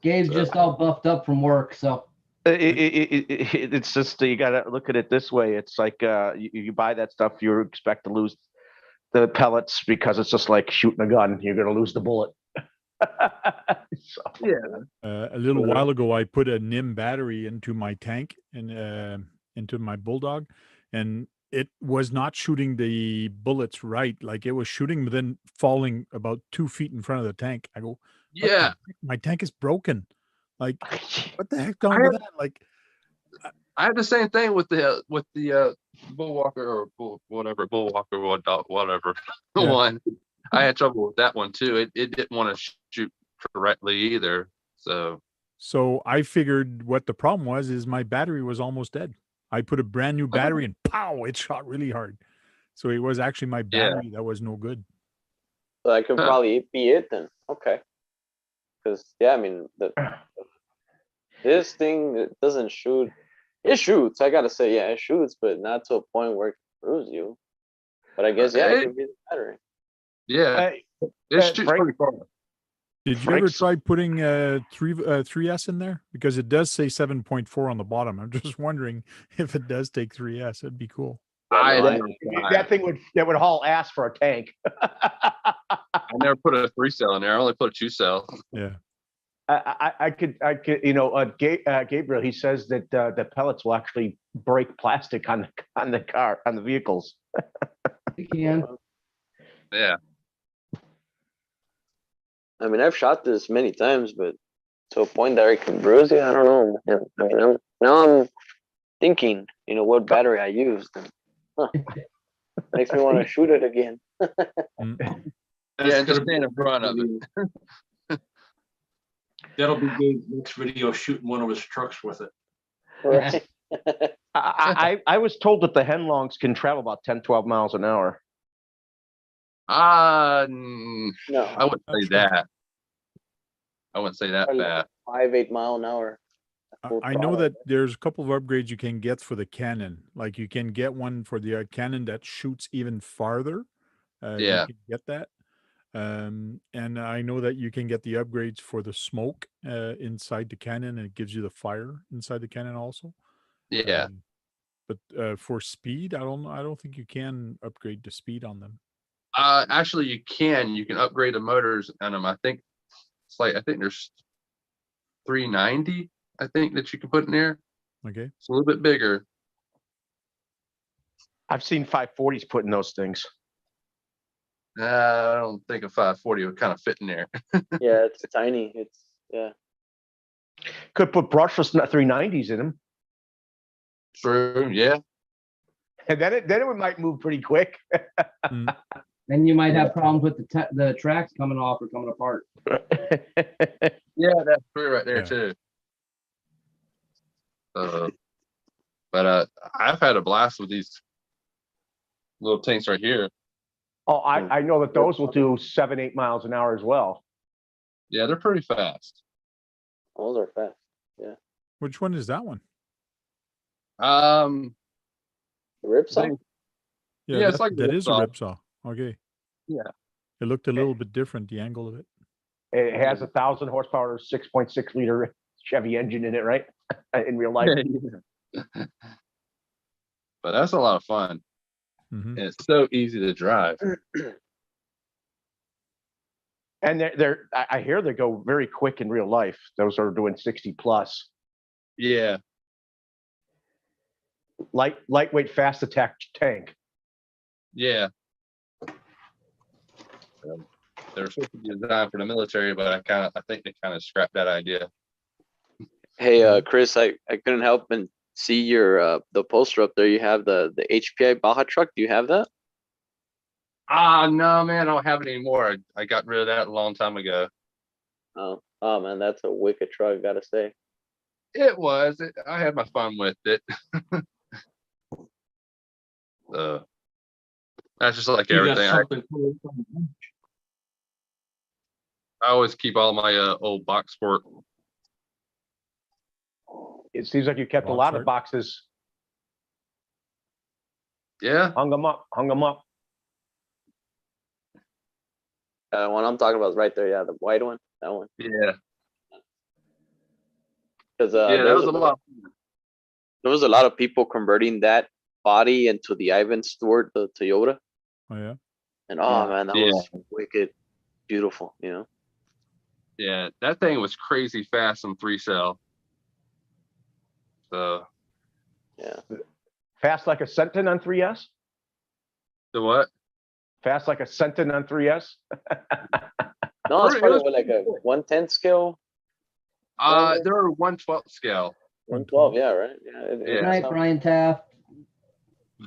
Gabe's just all buffed up from work, so. It's just you got to look at it this way. It's like you buy that stuff, you expect to lose the pellets because it's just like shooting a gun. You're going to lose the bullet. So. Yeah. A little while ago, I put a NIM battery into my tank and into my Bulldog, and it was not shooting the bullets right. Like it was shooting, but then falling about 2 feet in front of the tank. I go, Yeah. my tank is broken. Like, what the heck going with that? Like, I had the same thing with the Bullwalker or whatever Yeah. one. I had trouble with that one too. It didn't want to shoot correctly either. So I figured what the problem was is my battery was almost dead. I put a brand new battery and pow, it shot really hard. So it was actually my battery that was no good. So that could probably be it then. Okay. Because I mean, this thing, it doesn't shoot. It shoots. I gotta say, yeah, it shoots, but not to a point where it can bruise you. But I guess it could be the battery. Yeah, it shoots pretty far. Did you ever try putting 3S in there? Because it does say 7.4 on the bottom. I'm just wondering if it does take 3S. It'd be cool. That thing would haul ass for a tank. I never put a 3-cell in there. I only put a 2-cell. Yeah. I could, Gabriel, he says that the pellets will actually break plastic on the vehicles. You can. Yeah. I mean, I've shot this many times, but to a point that it can bruise you, I don't know. Yeah, I mean, now I'm thinking, what battery I used. Makes me want to shoot it again. Yeah, just stand in front of it. That'll be Gabe's next video, shooting one of his trucks with it. Right. I was told that the Henlongs can travel about 10, 12 miles an hour. No, I wouldn't say that. I wouldn't say that bad. 5-8 mile an hour. I know that there's a couple of upgrades you can get for the cannon. Like you can get one for the cannon that shoots even farther. You can get that. And I know that you can get the upgrades for the smoke inside the cannon, and it gives you the fire inside the cannon also. Yeah. But for speed, I don't think you can upgrade the speed on them. Actually, you can upgrade the motors on them. I think there's 390. I think that you can put in there. Okay, it's a little bit bigger. I've seen 540s put in those things. I don't think a 540 would kind of fit in there. Yeah, it's tiny. Could put brushless 390s in them. True. Yeah. And then it might move pretty quick. Then you might have problems with the tracks coming off or coming apart. Yeah, that's true right there too. But I've had a blast with these little tanks right here. Oh, I know that those will do 7-8 miles an hour as well. Yeah, they're pretty fast. Those are fast. Yeah. Which one is that one? Ripsaw? Yeah, it's like that is a ripsaw. ripsaw. Okay. Yeah. It looked a little bit different, the angle of it. It has 1,000 horsepower, 6.6 liter Chevy engine in it, right? In real life. But that's a lot of fun. Mm-hmm. And it's so easy to drive. And I hear they go very quick in real life. Those are doing 60 plus. Yeah. Lightweight, fast attack tank. Yeah. They're supposed to be designed for the military, but I think they kind of scrapped that idea. Hey, Chris, I couldn't help but see your the poster up there. You have the HPI Baja truck. Do you have that? No, man, I don't have it anymore. I got rid of that a long time ago. Oh man, that's a wicked truck, gotta say. It was. I had my fun with it. That's just like everything. I always keep all my old box sport. It seems like you kept a lot of boxes. Yeah. Hung them up. One I'm talking about is right there. Yeah, the white one. That one. Yeah. Because yeah, that was a lot. There was a lot of people converting that body into the Ivan Stewart, the Toyota. Oh yeah. And man, that was wicked, beautiful. You know. Yeah, that thing was crazy fast on 3-cell. So. Yeah. Fast like a Sentin on 3S. The what? Fast like a Sentin on 3S. No, it's probably like a 1/10 scale. They're 1/12 scale. 112, yeah, right. Yeah. Good night, Brian Taft.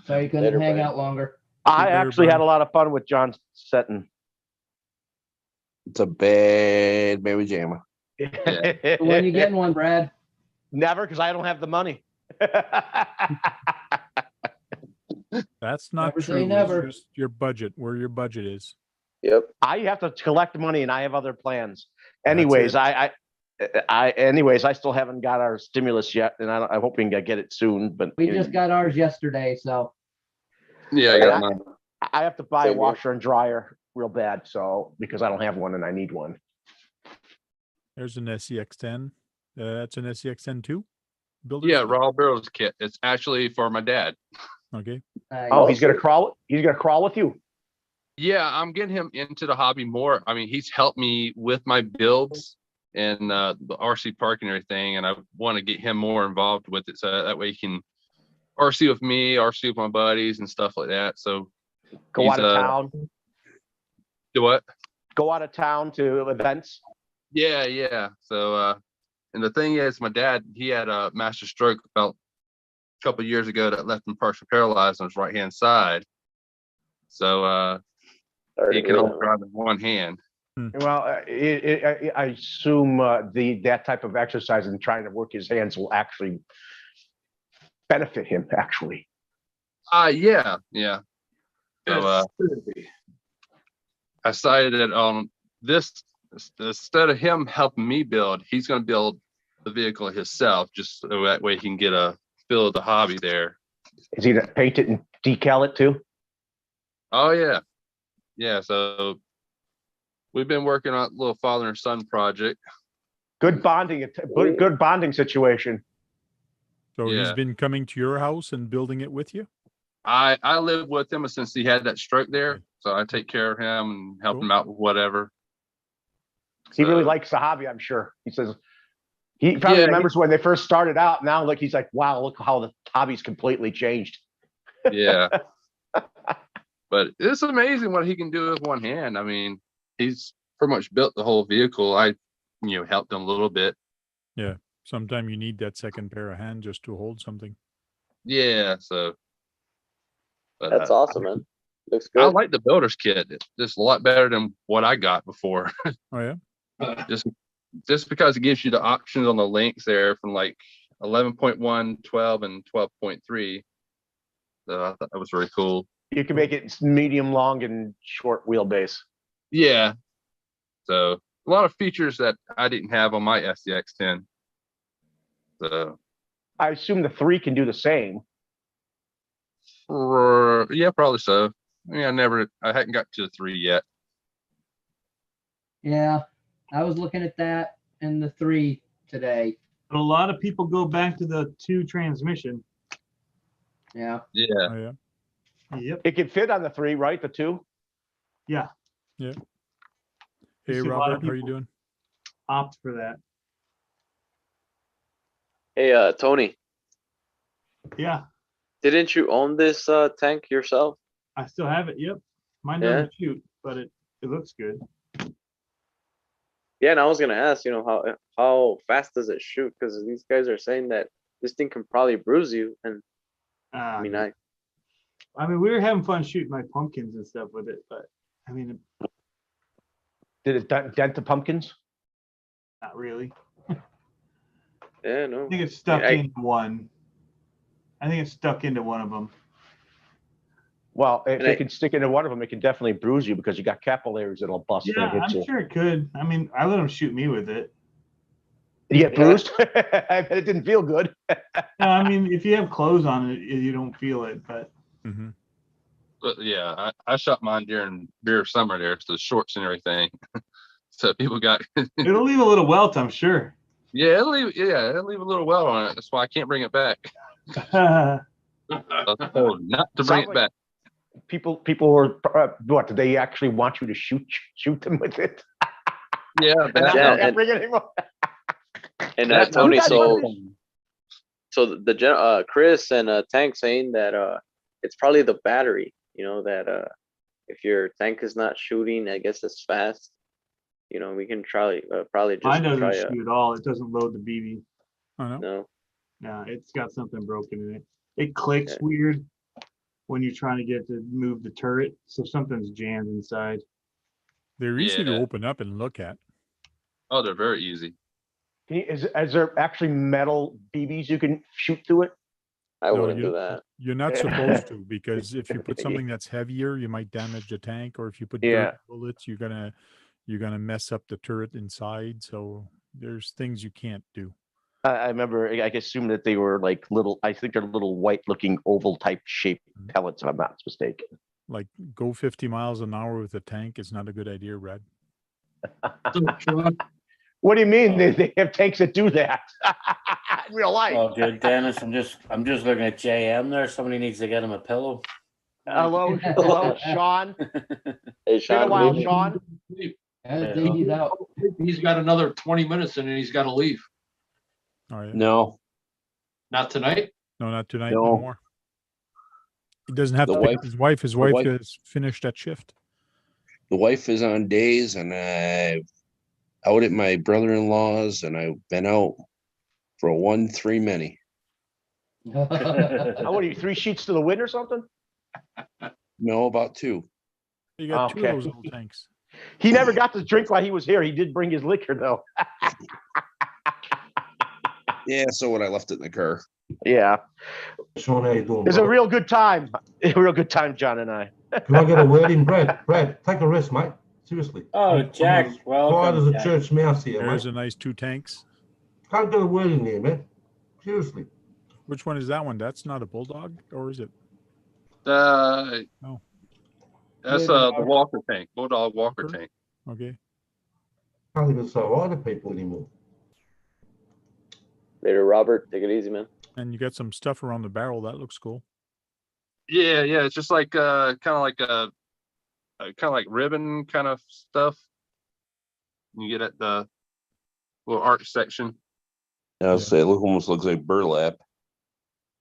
Sorry you couldn't Later, hang Brian. out longer. I actually had a lot of fun with John Setton. It's a bad baby jammer. When you getting one, Brad? Never, because I don't have the money. That's not Never true. say never. It's just your budget, where your budget is. Yep. I have to collect money, and I have other plans. Anyways, anyways, I still haven't got our stimulus yet, and I'm hoping to get it soon. But We just got ours yesterday, so. Yeah, I got mine. I have to buy a washer and dryer real bad, so because I don't have one and I need one. There's an SCX10. That's an SCX10 too. Yeah, raw barrels kit. It's actually for my dad. Okay. Oh, he's gonna crawl. He's gonna crawl with you. Yeah, I'm getting him into the hobby more. I mean, he's helped me with my builds and the RC park and everything, and I want to get him more involved with it, so that way he can RC with me, RC with my buddies and stuff like that. So go out of town. Do what? Go out of town to events. Yeah. So and the thing is, my dad, he had a master stroke about a couple of years ago that left him partially paralyzed on his right hand side. So he can only drive with one hand. Well, I assume that type of exercise and trying to work his hands will actually benefit him. Actually. Yeah. So I decided that on this, instead of him helping me build, he's going to build the vehicle himself, just so that way he can get a feel of the hobby there. Is he gonna paint it and decal it too? Oh yeah. So we've been working on a little father and son project. Good bonding. Good bonding situation. So he's been coming to your house and building it with you? I live with him since he had that stroke there. So I take care of him and help him out with whatever. He really likes the hobby, I'm sure. He says he probably remembers when they first started out. Now, look, he's like, wow, look how the hobby's completely changed. Yeah. But it's amazing what he can do with one hand. I mean, he's pretty much built the whole vehicle. I, helped him a little bit. Yeah. Sometimes you need that second pair of hands just to hold something. Yeah. So. But, that's awesome, man. Looks good. I like the builder's kit. It's just a lot better than what I got before. Oh yeah. Just because it gives you the options on the links there from like 11.1, 12, and 12.3. So I thought that was really cool. You can make it medium, long, and short wheelbase. Yeah. So a lot of features that I didn't have on my SDX10. So I assume the 3 can do the same. yeah, probably so. I mean, I hadn't got to the 3 yet. Yeah, I was looking at that and the 3 today. But a lot of people go back to the 2 transmission. Yeah. Yeah. Oh, yeah. Yep. It can fit on the 3, right? The 2. Yeah. Yeah. You Hey, see a lot of Robert, how are you people doing? Opt for that. Hey, Tony, Yeah. didn't you own this tank yourself? I still have it. Yep. Mine Yeah. doesn't shoot, but it looks good. Yeah, and I was gonna ask, you know, how fast does it shoot? Because these guys are saying that this thing can probably bruise you, and I mean, we were having fun shooting my pumpkins and stuff with it, but I mean, Did it dent the pumpkins? not really. yeah, no. I think it's stuck into one. I think it's stuck into one of them. Well, if it can stick into one of them, it can definitely bruise you because you got capillaries that'll bust Yeah, and hit I'm you. sure it could. I mean, I let them shoot me with it. Did you get bruised? I bet it didn't feel good. No, I mean, if you have clothes on it, you don't feel it, but. But yeah, I shot mine during summer there, so the shorts and everything. So people got It'll leave a little welt, I'm sure. Yeah, it'll leave a little welt on it. That's why I can't bring it back. Not to bring it back. People were what? Did they actually want you to shoot them with it? Yeah, and Tony, so the Chris and Tank saying that it's probably the battery. You know that if your tank is not shooting, I guess as fast. You know, we can probably just Mine doesn't shoot at all. It doesn't load the BB. Oh, no? No. Yeah, it's got something broken in it. It clicks weird when you're trying to get to move the turret, so something's jammed inside. They're easy to open up and look at. Oh, they're very easy. Is there actually metal BBs you can shoot through it? I wouldn't do that. You're not supposed to, because if you put something that's heavier, you might damage the tank, or if you put dirt bullets, you're gonna mess up the turret inside. So there's things you can't do. I remember, I assume that they were like little, I think they're little white looking oval type shaped pellets, if I'm not mistaken. Like, go 50 miles an hour with a tank is not a good idea, Brad. What do you mean they have tanks that do that in real life? Oh, good, Dennis. I'm just looking at JM there. Somebody needs to get him a pillow. Hello, Sean. Hey, Sean. Been a while, Sean. He's got another 20 minutes and then he's got to leave. All right. No. Not tonight? No, not tonight. No more. He doesn't have to pick up his wife. His wife has finished that shift. The wife is on days, and I out at my brother-in-law's, and I've been out for a 1-3 many. What are you, 3 sheets to the wind or something? No, about 2. You got 2 of those little tanks. He never got to drink while he was here. He did bring his liquor though. Yeah, so what? I left it in the car. Yeah. Sean, how you doing? It was a real good time. A real good time, John and I. Can I get a word in, Brad? Brad, take a rest, mate. Seriously. Oh, Jack, quiet as a Jack. church mouse here, There's mate. a nice 2 tanks. Can't get a word in there, man. Seriously. Which one is that one? That's not a bulldog, or is it? No. That's the Bulldog. Walker tank, Bulldog Walker tank. Okay. Can't even say hi to people anymore. Later, Robert. Take it easy, man. And you got some stuff around the barrel. That looks cool. Yeah, it's just like kind of like ribbon kind of stuff. You get at the little arch section. I'll say it almost looks like burlap.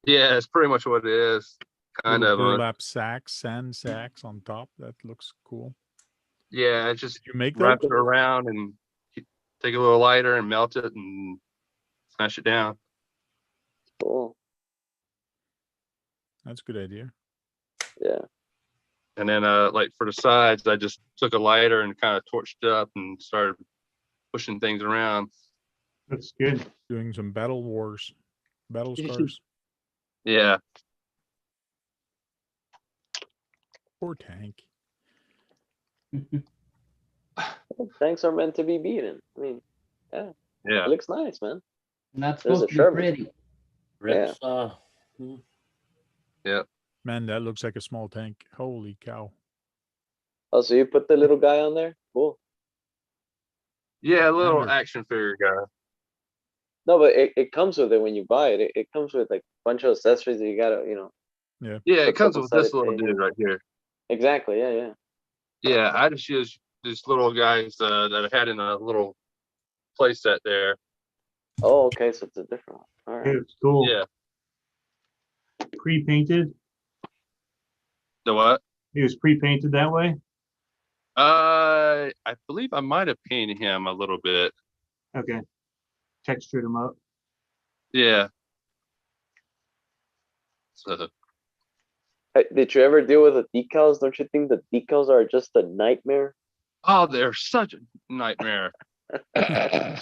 Yeah, it's pretty much what it is. Kind Little of burlap sacks, sand sacks on top. That looks cool. Yeah, it's just you make wrap those? it around and take a little lighter and melt it and smash it down. Cool. That's a good idea. Yeah. And then like for the sides, I just took a lighter and kind of torched it up and started pushing things around. That's good. Doing some battle wars, battle scars. Yeah. Poor tank. tanks are meant to be beaten. I mean, yeah, Yeah. it looks nice, man. Not There's supposed a to be Sherman. pretty. Rips. Yeah. Man, that looks like a small tank. Holy cow. Oh, so you put the little guy on there? Cool. Yeah, a little Standard. action figure guy. No, but it comes with it when you buy it. It comes with like a bunch of accessories that you gotta, Yeah. Yeah, it Put comes something with set this it little in. dude right here. Exactly. Yeah, yeah. Yeah, I just use these little guys that I had in a little play set there. Oh, okay. So it's a different one. All right. It's cool. Yeah. Pre-painted. The what? He was pre-painted that way. I believe I might have painted him a little bit. Okay. Textured him up. Yeah. So Hey, did you ever deal with the decals? Don't you think the decals are just a nightmare? oh, they're such a nightmare. Yeah,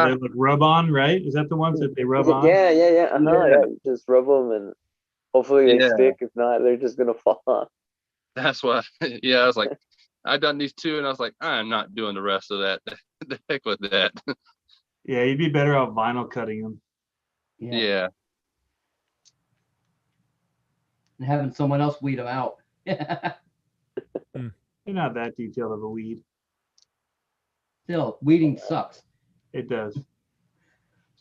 they look rub on, right? Is that the ones that they rub on? Yeah, yeah, yeah. Yeah. Yeah. You just rub them and hopefully they Yeah. stick. If not, they're just gonna fall off. That's why. Yeah, I was like, I done these two, and I was like, I'm not doing the rest of that. The heck with that. Yeah, you'd be better off vinyl cutting them. Yeah. And having someone else weed them out. They're not that detailed of a weed. Still, weeding sucks. It does.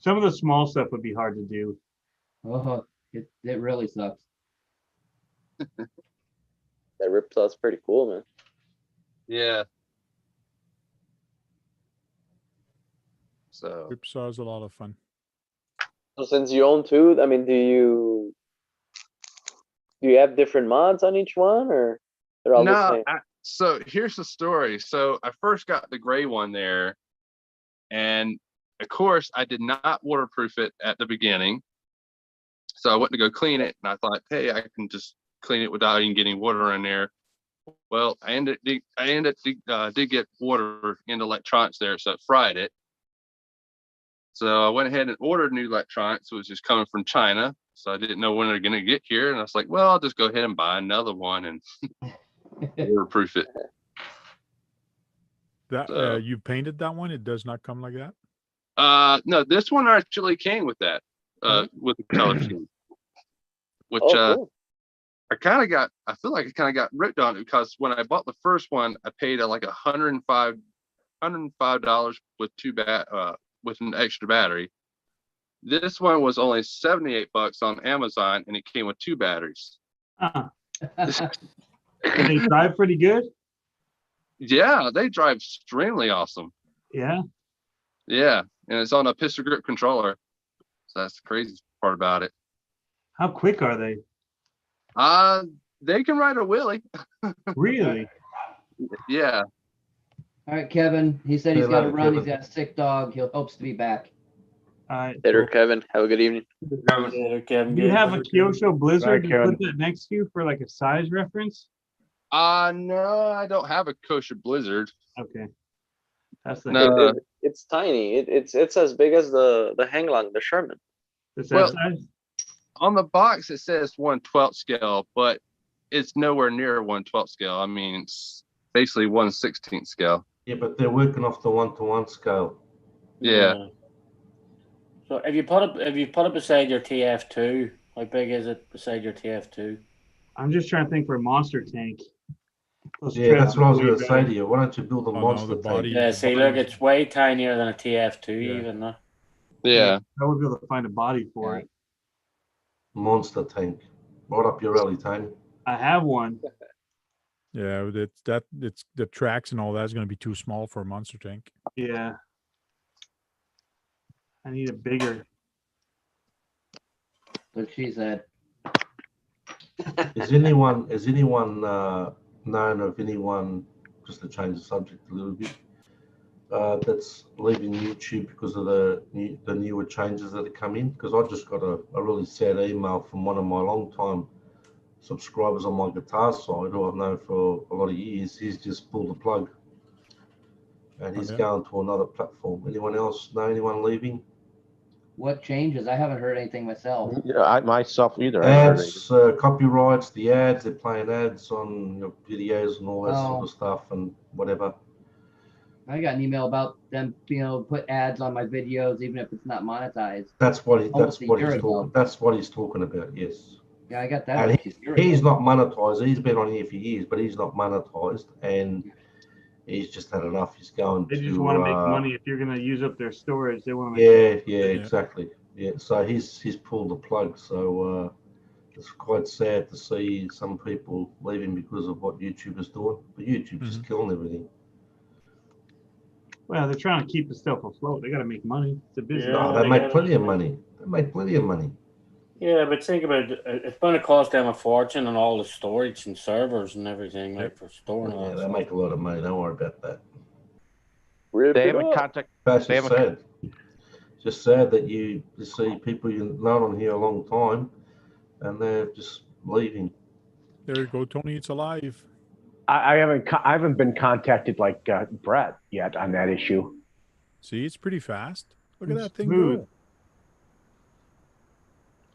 Some of the small stuff would be hard to do. Oh, it really sucks. That ripsaw's pretty cool, man. Yeah. So Ripsaw is a lot of fun. So since you own two, I mean, do you have different mods on each one, or they're all the no, same? so here's the story. So I first got the gray one there, and of course I did not waterproof it at the beginning. So I went to go clean it, and I thought, hey, I can just clean it without even getting water in there. Well, I did get water in the electronics there, so it fried it. So I went ahead and ordered new electronics, which is coming from China. So I didn't know when they're going to get here. And I was like, well, I'll just go ahead and buy another one and waterproof it. That So, you painted that one? It does not come like that? no, this one actually came with that, with the color scheme, which cool. I feel like I kind of got ripped on it because when I bought the first one, I paid like $105 with with an extra battery. This one was only $78 on Amazon, and it came with 2 batteries. They drive pretty good. Yeah, they drive extremely awesome. Yeah. Yeah, and it's on a pistol grip controller. So that's the crazy part about it. How quick are they? They can ride a wheelie. Really? Yeah. All right, Kevin. He said he's got to run. Kevin. He's got a sick dog. He hopes to be back. All right. Later, Kevin. Have a good evening. Do you have a Kyosho Blizzard? Bye, You put Kevin. that next to you for like a size reference? No, I don't have a kosher Blizzard. Okay. That's the No. It's tiny. It's as big as the Hanglong, the Sherman. Is Well, that size? On the box it says 1/12 scale, but it's nowhere near 1/12 scale. I mean, it's basically 1/16 scale. Yeah, but they're working off the 1-to-1 scale. Yeah. So if you put it beside your TF2, how big is it beside your TF2? I'm just trying to think for a monster tank. Those Yeah, that's treads what I was would going be to say better. to you. Why don't you build a monster tank? Yeah, see, look, it's way tinier than a TF2 even. Though. Yeah. I would be able to find a body for it. Monster tank. Right up your alley, Tony. I have one. Yeah, it's the tracks and all that is going to be too small for a monster tank. Yeah. I need a bigger. What she said. Is anyone known of anyone, just to change the subject a little bit, that's leaving YouTube because of the newer changes that have come in? Because I just got a really sad email from one of my long-time subscribers on my guitar side, who I've known for a lot of years. He's just pulled the plug and he's going to another platform. Anyone else know anyone leaving? What changes? I haven't heard anything myself. Yeah, I myself either. I haven't heard Ads, copyrights, the ads, they're playing ads on your videos and all that sort of stuff and whatever. I got an email about them being able to put ads on my videos, even if it's not monetized. That's what Almost a year he's ago. talking. That's what he's talking about. Yes. Yeah, I got that. And Like a year he's ago. not monetized. He's been on here for years, but he's not monetized, and he's just had enough. He's going They to just want to make money. If you're going to use up their storage, they want to. Yeah, exactly. Yeah, so he's pulled the plug. So it's quite sad to see some people leaving because of what YouTube is doing. But YouTube's just killing everything. Well, they're trying to keep the stuff afloat. They got to make money. It's a business. No, they make plenty of money. They make plenty of money. Yeah, but think about it. It's going to cost them a fortune and all the storage and servers and everything, like for storing all Yeah, that they make a lot of money. Don't worry about that. They haven't contacted. That's just sad. Just sad that you see people you've known on here a long time, and they're just leaving. There you go, Tony. It's alive. I haven't been contacted like Brett yet on that issue. See, it's pretty fast. Look at that thing smooth. go.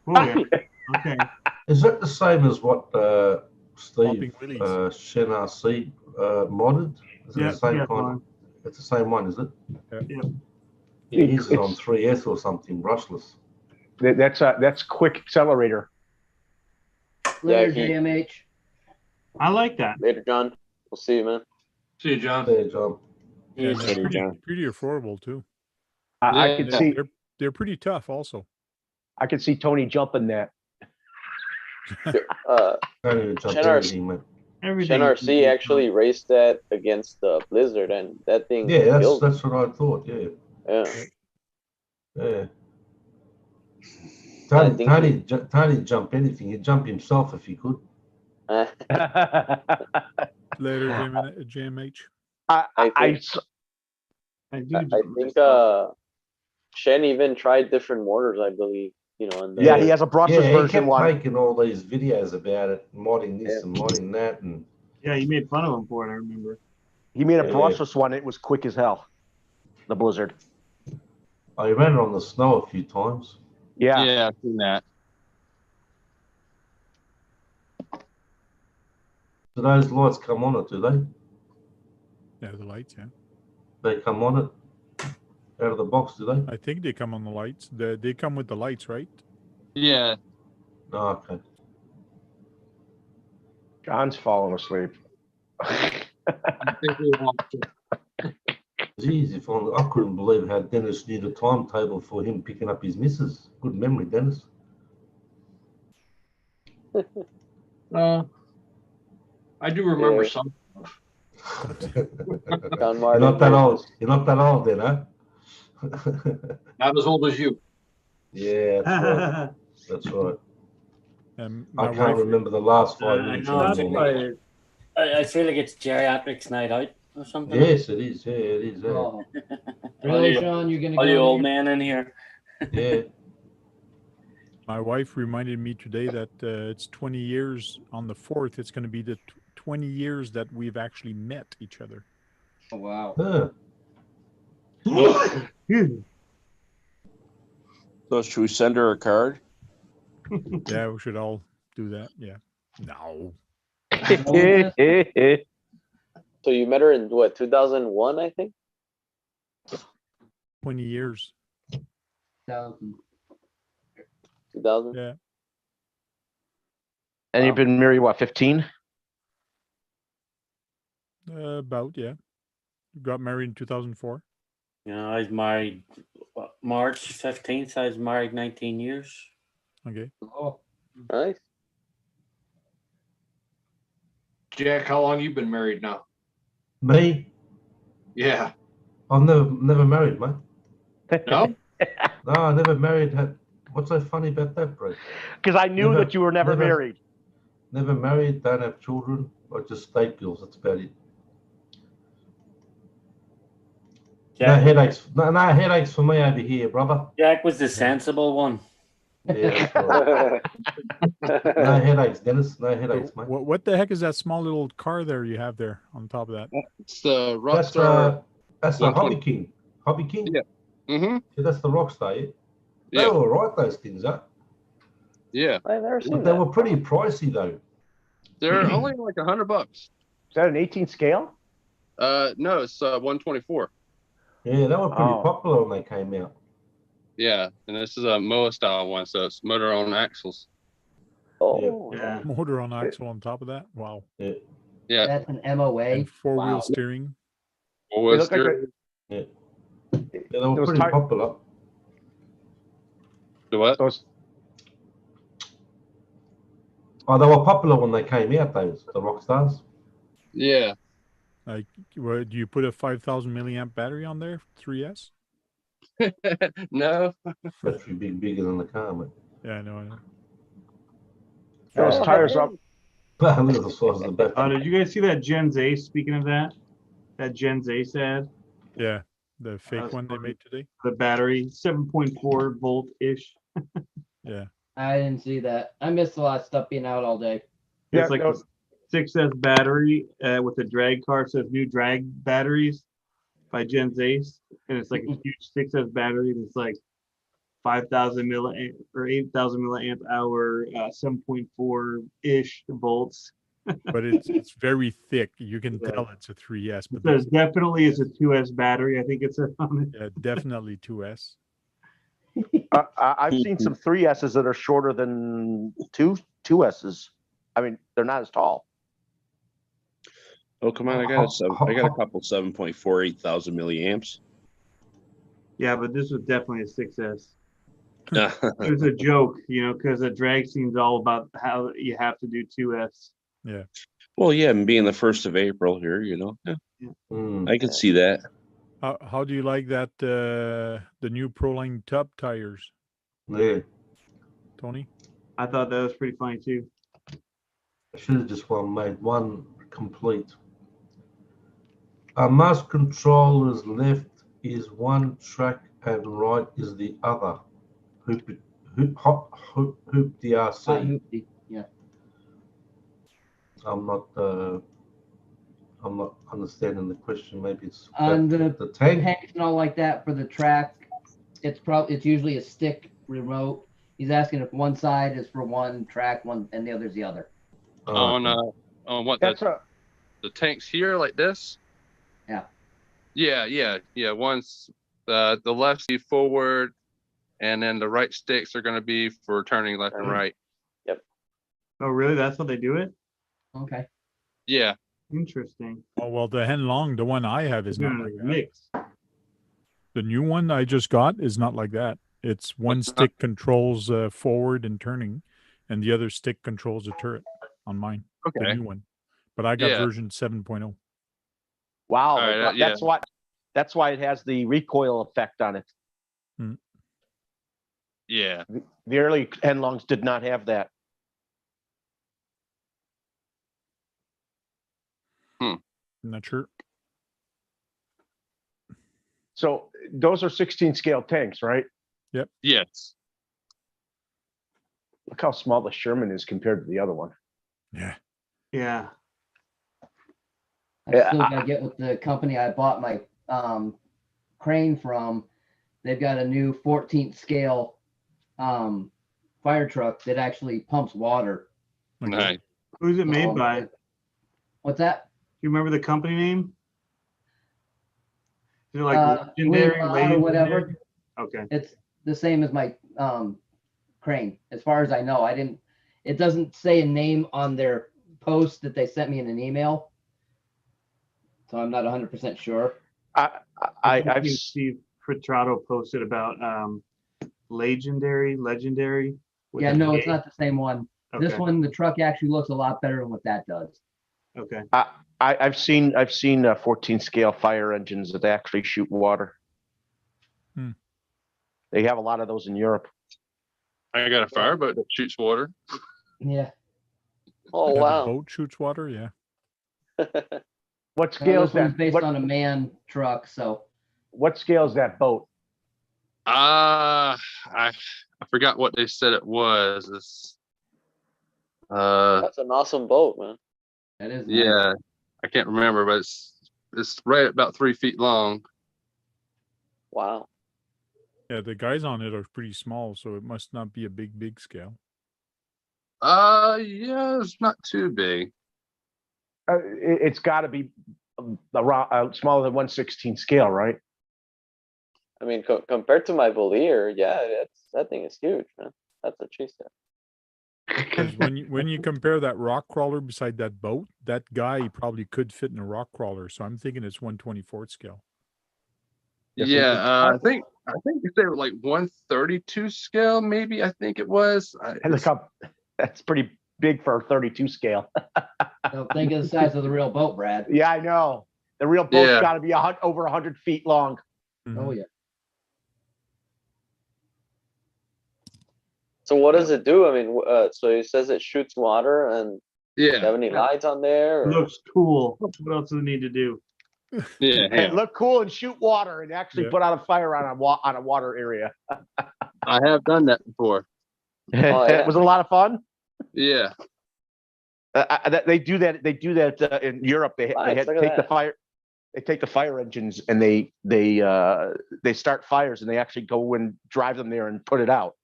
Oh, yeah. Okay. Is that the same as what Steve ShenRC modded? Is it the same kind? It's the same one, is it? Yeah. His is on 3S or something, brushless. That's quick accelerator. Later, JMH. I like that. Later, John. We'll see you, man. See you, John. There, John. Yeah, they're pretty affordable too. I could see they're pretty tough also. I could see Tony jumping that. NRC actually raced that against the Blizzard, and that thing. Yeah, killed. that's what I thought. Yeah. Yeah. Tony jump anything. He'd jump himself if he could. Later, JMH. I think Shen even tried different mortars, I believe. You know, and he has a brushless he version kept one. making all these videos about it, modding this and modding that, and yeah, you made fun of him for it. I remember. He made a brushless one. It was quick as hell. The Blizzard. I ran it on the snow a few times. Yeah. Yeah, I've seen that. Do those lights come on it? Do they? Yeah, the lights. Yeah. They come on it out of the box, do they? I think they come on the lights. They come with the lights, right? Yeah. Oh, okay. John's falling asleep. Jeez, I couldn't believe how Dennis knew the timetable for him picking up his missus. Good memory, Dennis. I do remember some. You're not that old. You're not that old then, huh? Not as old as you. Yeah, that's right. That's right. I can't wife, remember the last 5 minutes. I feel like it's geriatrics night out or something. Yes, it is. Yeah, it is. Yeah. Oh. Really, Sean? You're gonna all go you in old here? man in here. Yeah. My wife reminded me today that it's 20 years on the 4th. It's going to be the 20 years that we've actually met each other. Oh, wow. So should we send her a card? Yeah, we should all do that. Yeah. No. So you met her in what, 2001, I think? 20 years. 2000? Yeah. And you've been married, what, 15? About, yeah. Got married in 2004. Yeah, I was married March 15th. I was married 19 years. Okay. Oh, nice. Jack, how long you been married now? Me? Yeah. I've never married, mate. No? No, I never married. What's so funny about that, bro? Because I knew that you were never married. Never married, don't have children. I just state girls. That's about it. Jack, No headaches. No headaches for me over here, brother. Jack was the sensible one. Yeah, that's right. No headaches, Dennis. No headaches, mate. What the heck is that small little car there you have there on top of that? It's the Rockstar. That's the Hobby King. Hobby King? Yeah. Mm-hmm. Yeah, that's the Rockstar, yeah? They Yeah. were all right, those things, huh? Yeah. I've never seen But that. they were pretty pricey, though. They're only like $100. Is that an 18 scale? No, it's 124. Yeah, they were pretty Oh. popular when they came out. Yeah, and this is a Moa style one, so it's motor on axles. Oh, Yeah. Motor on axle on top of that. Wow. Yeah. Yeah, That's an MOA. And four-wheel Wow. steering. four-wheel They look like steering. Yeah, they were Those pretty tire- popular. The what? those. Oh, they were popular when they came out, those, the Rockstars. Yeah. Like, do you put a 5,000 milliamp battery on there? 3S? No. Battery bigger than the car, mate. Yeah, I know. Those Oh, tires hey. up. Look at the size of the battery. Oh, did you guys see that Gens Ace? Speaking of that, that Gens Ace ad, Yeah, the fake was one they funny. made today. the battery 7.4 volt ish. Yeah. I didn't see that. I missed a lot of stuff being out all day. Yeah, It's like no, a 6S battery with a drag car. Says new drag batteries by Gens Ace, and it's like a huge 6S battery. And it's like 5,000 milliamp or 8,000 milliamp hour, 7.4 ish volts. But it's very thick. You can Yeah. tell it's a 3S. It But says definitely is a 2S battery. I think it's on it. yeah, definitely 2S. I've seen some 3S's that are shorter than two S's. I mean, they're not as tall. Oh, come on. I got a couple 7.4, 8,000 milliamps. Yeah, but this was definitely a 6S. It was a joke, because the drag scene's all about how you have to do 2S. Yeah. Well, yeah, and being the 1st of April here, Yeah. I can see that. How do you like that? The new Proline tub tires, Yeah, Tony? I thought that was pretty funny too. I should have just made one complete. Most controllers left is one track and right is the other. Hoop DRC. Hoopty, yeah. I'm not understanding the question. Maybe it's On about the tank. tanks and all like that for the track, it's usually a stick remote. He's asking if one side is for one track, one and the other's the other. On what the tanks here like this? Yeah. Yeah. Once the left speed forward, and then the right sticks are going to be for turning left and right. Yep. Oh, really? That's how they do it? Okay. Yeah. Interesting. Oh, well, the Henlong, the one I have is not like that. Mix. The new one I just got is not like that. It's one stick controls forward and turning, and the other stick controls the turret on mine. Okay. The new one. But I got version 7.0. Wow, right, that's why it has the recoil effect on it. Yeah. The early Henlongs did not have that. I'm not sure. So those are 16 scale tanks, right? Yep. Yes. Look how small the Sherman is compared to the other one. Yeah. Yeah. I still gotta get with the company I bought my crane from. They've got a new 14th scale fire truck that actually pumps water. Nice. Who's it made by? What's that? Do you remember the company name? Is it like Legendary Legendary? or whatever. Okay. It's the same as my crane, as far as I know. It doesn't say a name on their post that they sent me in an email, so I'm not 100% sure. I've seen Steve Frittrato posted about Legendary. Yeah, no, it's not the same one. Okay. This one, the truck actually looks a lot better than what that does. Okay. I've seen 14 scale fire engines that actually shoot water. They have a lot of those in Europe. I got a fireboat that shoots water. Yeah. Oh, The wow. boat shoots water, yeah. What scale is This one's that? based on a man truck, so. What scale is that boat? I forgot what they said it was. It's, That's an awesome boat, man. That is nice. yeah, I can't remember, but it's right about 3 feet long. Wow. Yeah, the guys on it are pretty small, so it must not be a big scale. Yeah, it's not too big. It's got to be around smaller than 1/16 scale, right? I mean, compared to my Voliere, yeah, that thing is huge, man. That's what she said. Because when you compare that rock crawler beside that boat, that guy probably could fit in a rock crawler. So I'm thinking it's 1/24 scale. Yeah, I think you said like 132 scale, maybe. I think it was. And look up, that's pretty big for a 32 scale. Don't think of the size of the real boat, Brad. Yeah, I know. The real boat's Yeah. got to be over 100 feet long. Oh yeah. So what does it do? I mean, so it says it shoots water, and do you Yeah, have any lights on there? It Or? looks cool. What else do they need to do? yeah, And yeah. look cool and shoot water and actually Yeah. put out a fire on a water area. I have done that before. Oh, yeah. Was it a lot of fun? Yeah, They do that. They do that in Europe. They Nice, look at take the that. fire. They take the fire engines and they start fires and they actually go and drive them there and put it out.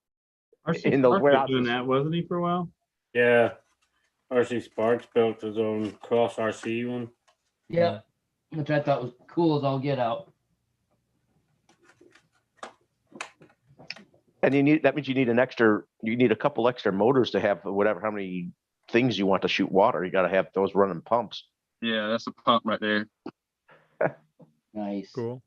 RC In those Sparks was warehouses. doing that, wasn't he, for a while? Yeah. RC Sparks built his own cross RC one. Yeah. Which I thought was cool as all get out. And that means you need a couple extra motors to have whatever, how many things you want to shoot water. You got to have those running pumps. yeah, that's a pump right there. Nice. Cool.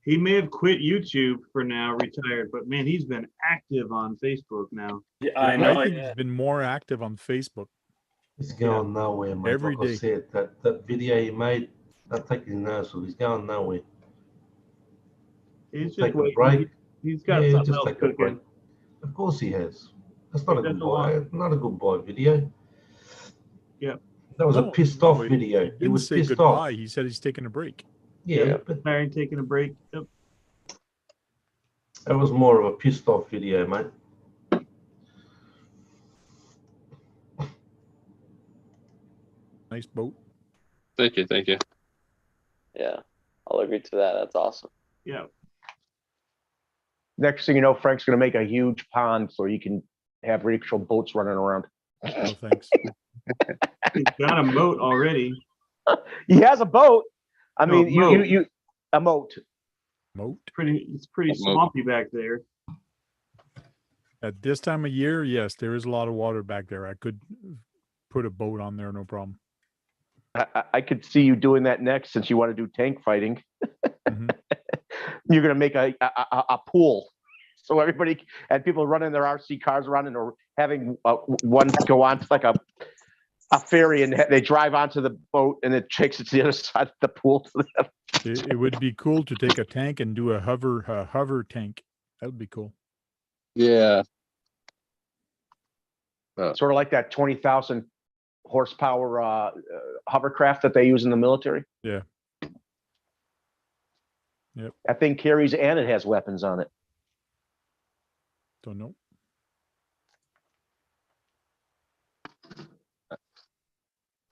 He may have quit YouTube for now, retired, but man, he's been active on Facebook now. Yeah, I I know. think he's been more active on Facebook. He's going nowhere, mate. Every Like day. I said, that video he made, I'll take his nose off. He's going nowhere. He's just Take a waiting. break. He's got Yeah, something just else take a break. cooking. Of course he has. That's not He a good doesn't want- boy. Not a good boy video. Yeah. That was a No, pissed no, off he video. He didn't was say pissed goodbye. off. He said he's taking a break. Yeah, but Larry taking a break. Yep. that was more of a pissed off video, mate. Nice boat. Thank you, thank you. Yeah, I'll agree to that. That's awesome. Yeah. Next thing you know, Frank's going to make a huge pond so you can have rickshaw boats running around. No thanks. He's got a moat already. He has a boat. I No, mean, moat. you a moat. Moat. It's pretty Moat. swampy back there. At this time of year, yes, there is a lot of water back there. I could put a boat on there, no problem. I could see you doing that next since you want to do tank fighting. Mhm. You're going to make a pool. So everybody and people running their RC cars around and or having one go on to like a ferry and they drive onto the boat and it takes it to the other side of the pool. It would be cool to take a tank and do a hover tank. That would be cool. Yeah. Sort of like that 20,000 horsepower hovercraft that they use in the military. Yeah. Yep. That thing carries and it has weapons on it. Don't know.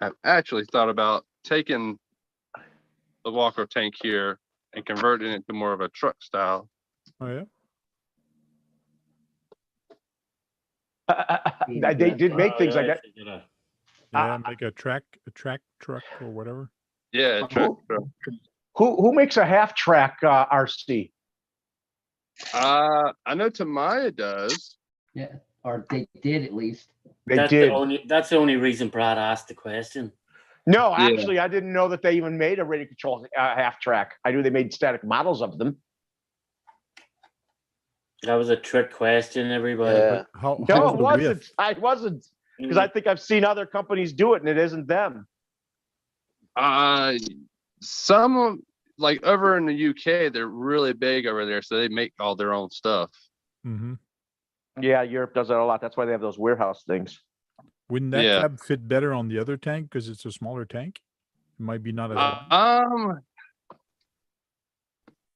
I've actually thought about taking the Walker tank here and converting it to more of a truck style. Oh yeah. They did make things like that. Yeah, make a track truck or whatever. Yeah, truck. Who makes a half track RC? I know Tamaya does. Yeah. Or they did at least. They That's did. That's the only reason Brad asked the question. No, Yeah. actually, I didn't know that they even made a radio control half track. I knew they made static models of them. That was a trick question, everybody. Yeah. How, No, how's it the wasn't. width? I wasn't because I think I've seen other companies do it and it isn't them. Some like over in the UK, they're really big over there, so they make all their own stuff. Mm-hmm. Yeah, Europe does that a lot. That's why they have those warehouse things. Wouldn't that Yeah. cab fit better on the other tank because it's a smaller tank? It might be not as.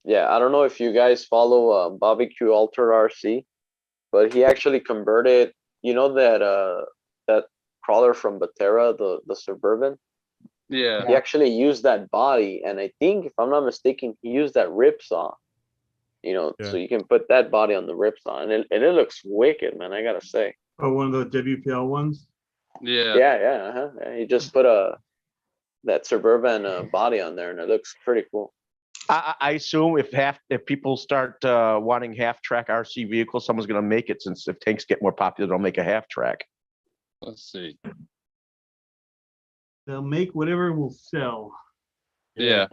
Yeah, I don't know if you guys follow Barbecue Alter RC, but he actually converted, you know, that crawler from Batera, the Suburban. Yeah. He actually used that body, and I think, if I'm not mistaken, he used that ripsaw. You know, Yeah. so you can put that body on the ripsaw, and it looks wicked, man. I gotta say. Oh, one of the WPL ones. Yeah. Yeah. He just put a that Suburban body on there, and it looks pretty cool. I assume if people start wanting half track RC vehicles, someone's going to make it. Since if tanks get more popular, they'll make a half track. Let's see. They'll make whatever will sell. Yeah.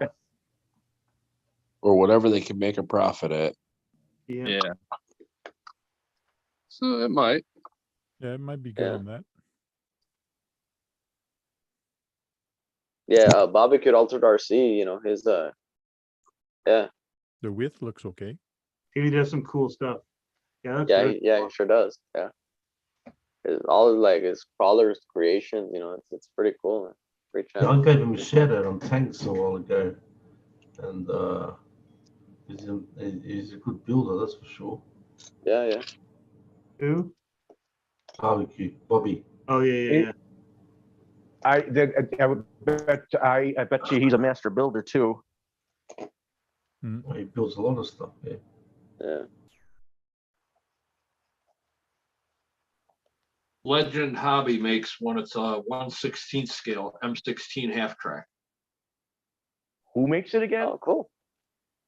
Or whatever they can make a profit at. Yeah. So it might. Yeah, it might be good Yeah. on that. Yeah, Bobby could alter RC. You know his yeah. The width looks okay. He does some cool stuff. Yeah, that's Yeah, good. he sure does. Yeah, all like his crawlers creations. You know, it's pretty cool. Great Yeah, channel. I gave him a shout out on tanks a while ago, and he's a good builder, that's for sure. Yeah. Who? Barbecue, Bobby. Oh yeah. I bet you he's a master builder too. He builds a lot of stuff. Yeah. Legend Hobby makes one. It's a 1/16 scale M16 half track. Who makes it again? Oh, cool.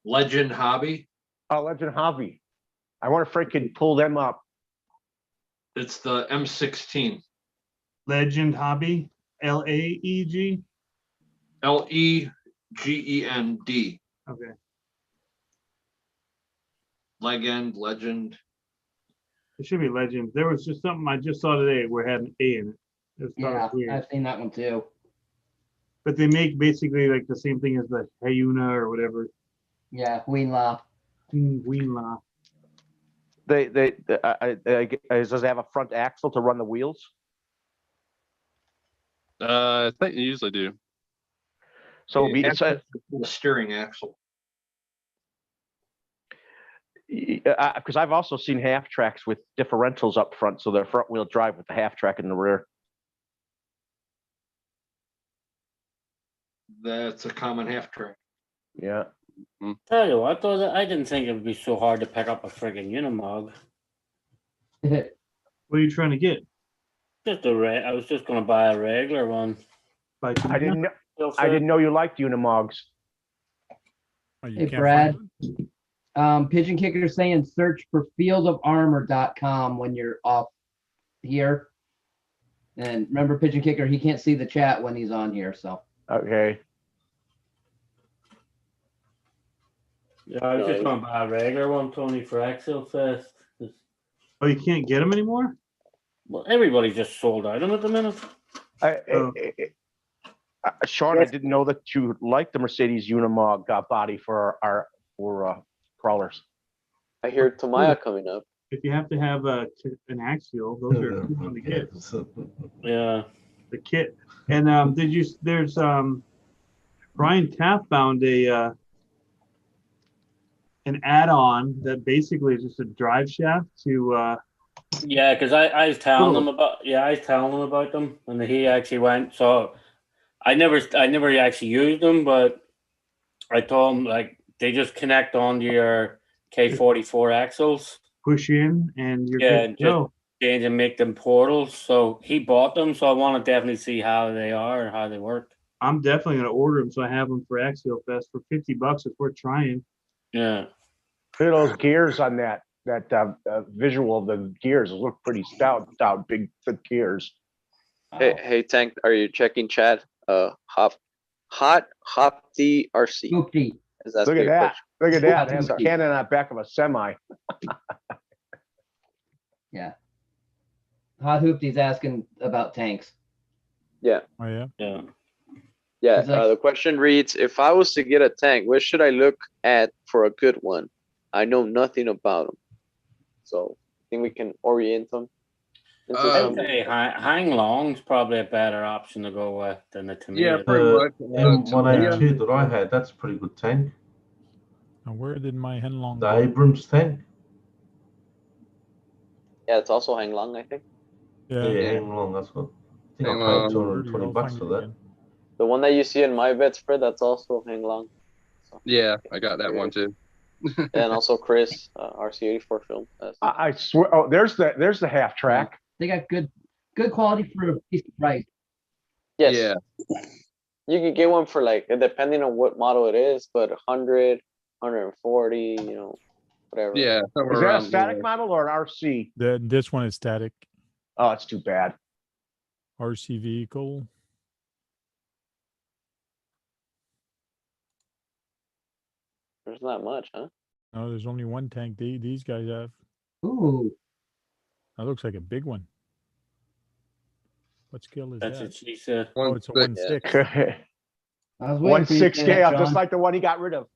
Legend Hobby. Oh, Legend Hobby. I wonder if I could pull them up. It's the M16. Legend Hobby. LAEG. LEGEND. Okay. Legend. It should be Legend. There was just something I just saw today where it had an A in it. It was Yeah, weird. I've seen that one too. But they make basically like the same thing as the Hyuna or whatever. Yeah, Weenlaw. Weenlaw. Does it have a front axle to run the wheels? I think you usually do. So It's a steering axle. Because I've also seen half tracks with differentials up front, so they're front wheel drive with the half track in the rear. That's a common half track. Yeah. Tell you what, though, I didn't think it would be so hard to pick up a friggin' Unimog. What are you trying to get? Just I was just gonna buy a regular one. I didn't know you liked Unimogs. Hey Brad, Pigeon Kicker saying search for fieldofarmor.com when you're off here. And remember, Pigeon Kicker, he can't see the chat when he's on here, so. Okay. Yeah, I was just gonna buy a regular one, Tony, for Axel Fest. Oh, you can't get them anymore? Well, everybody just sold out them at the minute. Sean, I didn't know that you liked the Mercedes Unimog body for our crawlers. I hear Tamaya coming up. If you have to have an axial, those are fun to get. Yeah. The kit. And there's Brian Taft found an add-on that basically is just a drive shaft to Yeah, because I was telling them about them, and he actually went. So I never actually used them, but I told him like they just connect onto your K44 axles, push in, and you're good to go. Change and make them portals. So he bought them, so I want to definitely see how they are and how they work. I'm definitely gonna order them, so I have them for Axial Fest for $50. It's worth trying. Yeah. Look at those gears on that visual of the gears. It look pretty stout, big, thick gears. Hey, Tank, are you checking chat? Hopty RC. Hoopty. Look at that. Look at that. It has a cannon on the back of a semi. Yeah. Hot Hoopty's asking about tanks. Yeah. Oh yeah. Yeah. Yeah. It's like- The question reads: if I was to get a tank, where should I look at for a good one? I know nothing about them, so I think we can orient them. I'd say Hang Long's probably a better option to go with than the Tamiya. Yeah, pretty much. M182 that I had, that's a pretty good tank. And where did my Henlong The Abrams tank. Yeah, it's also Hang Long, I think. Yeah, hang long. That's what. I think I paid $220 for that. The one that you see in my bets, Fred, that's also Hang Long. So. Yeah, I got that one too. And also Chris, RC84 film. I swear. Oh, there's the half track. They got good quality for a decent price. Yes. You could get one for like, depending on what model it is, but 100, 140, you know, whatever. Yeah, somewhere Is that a around static there. model or an RC? This one is static. Oh, it's too bad. RC vehicle. There's not much, huh? No, there's only one tank these guys have. Ooh. That looks like a big one. What scale is That's that? what she said. Oh, it's a 1/6. I was waiting for you to 1/6 say that, scale, just John. like the one he got rid of.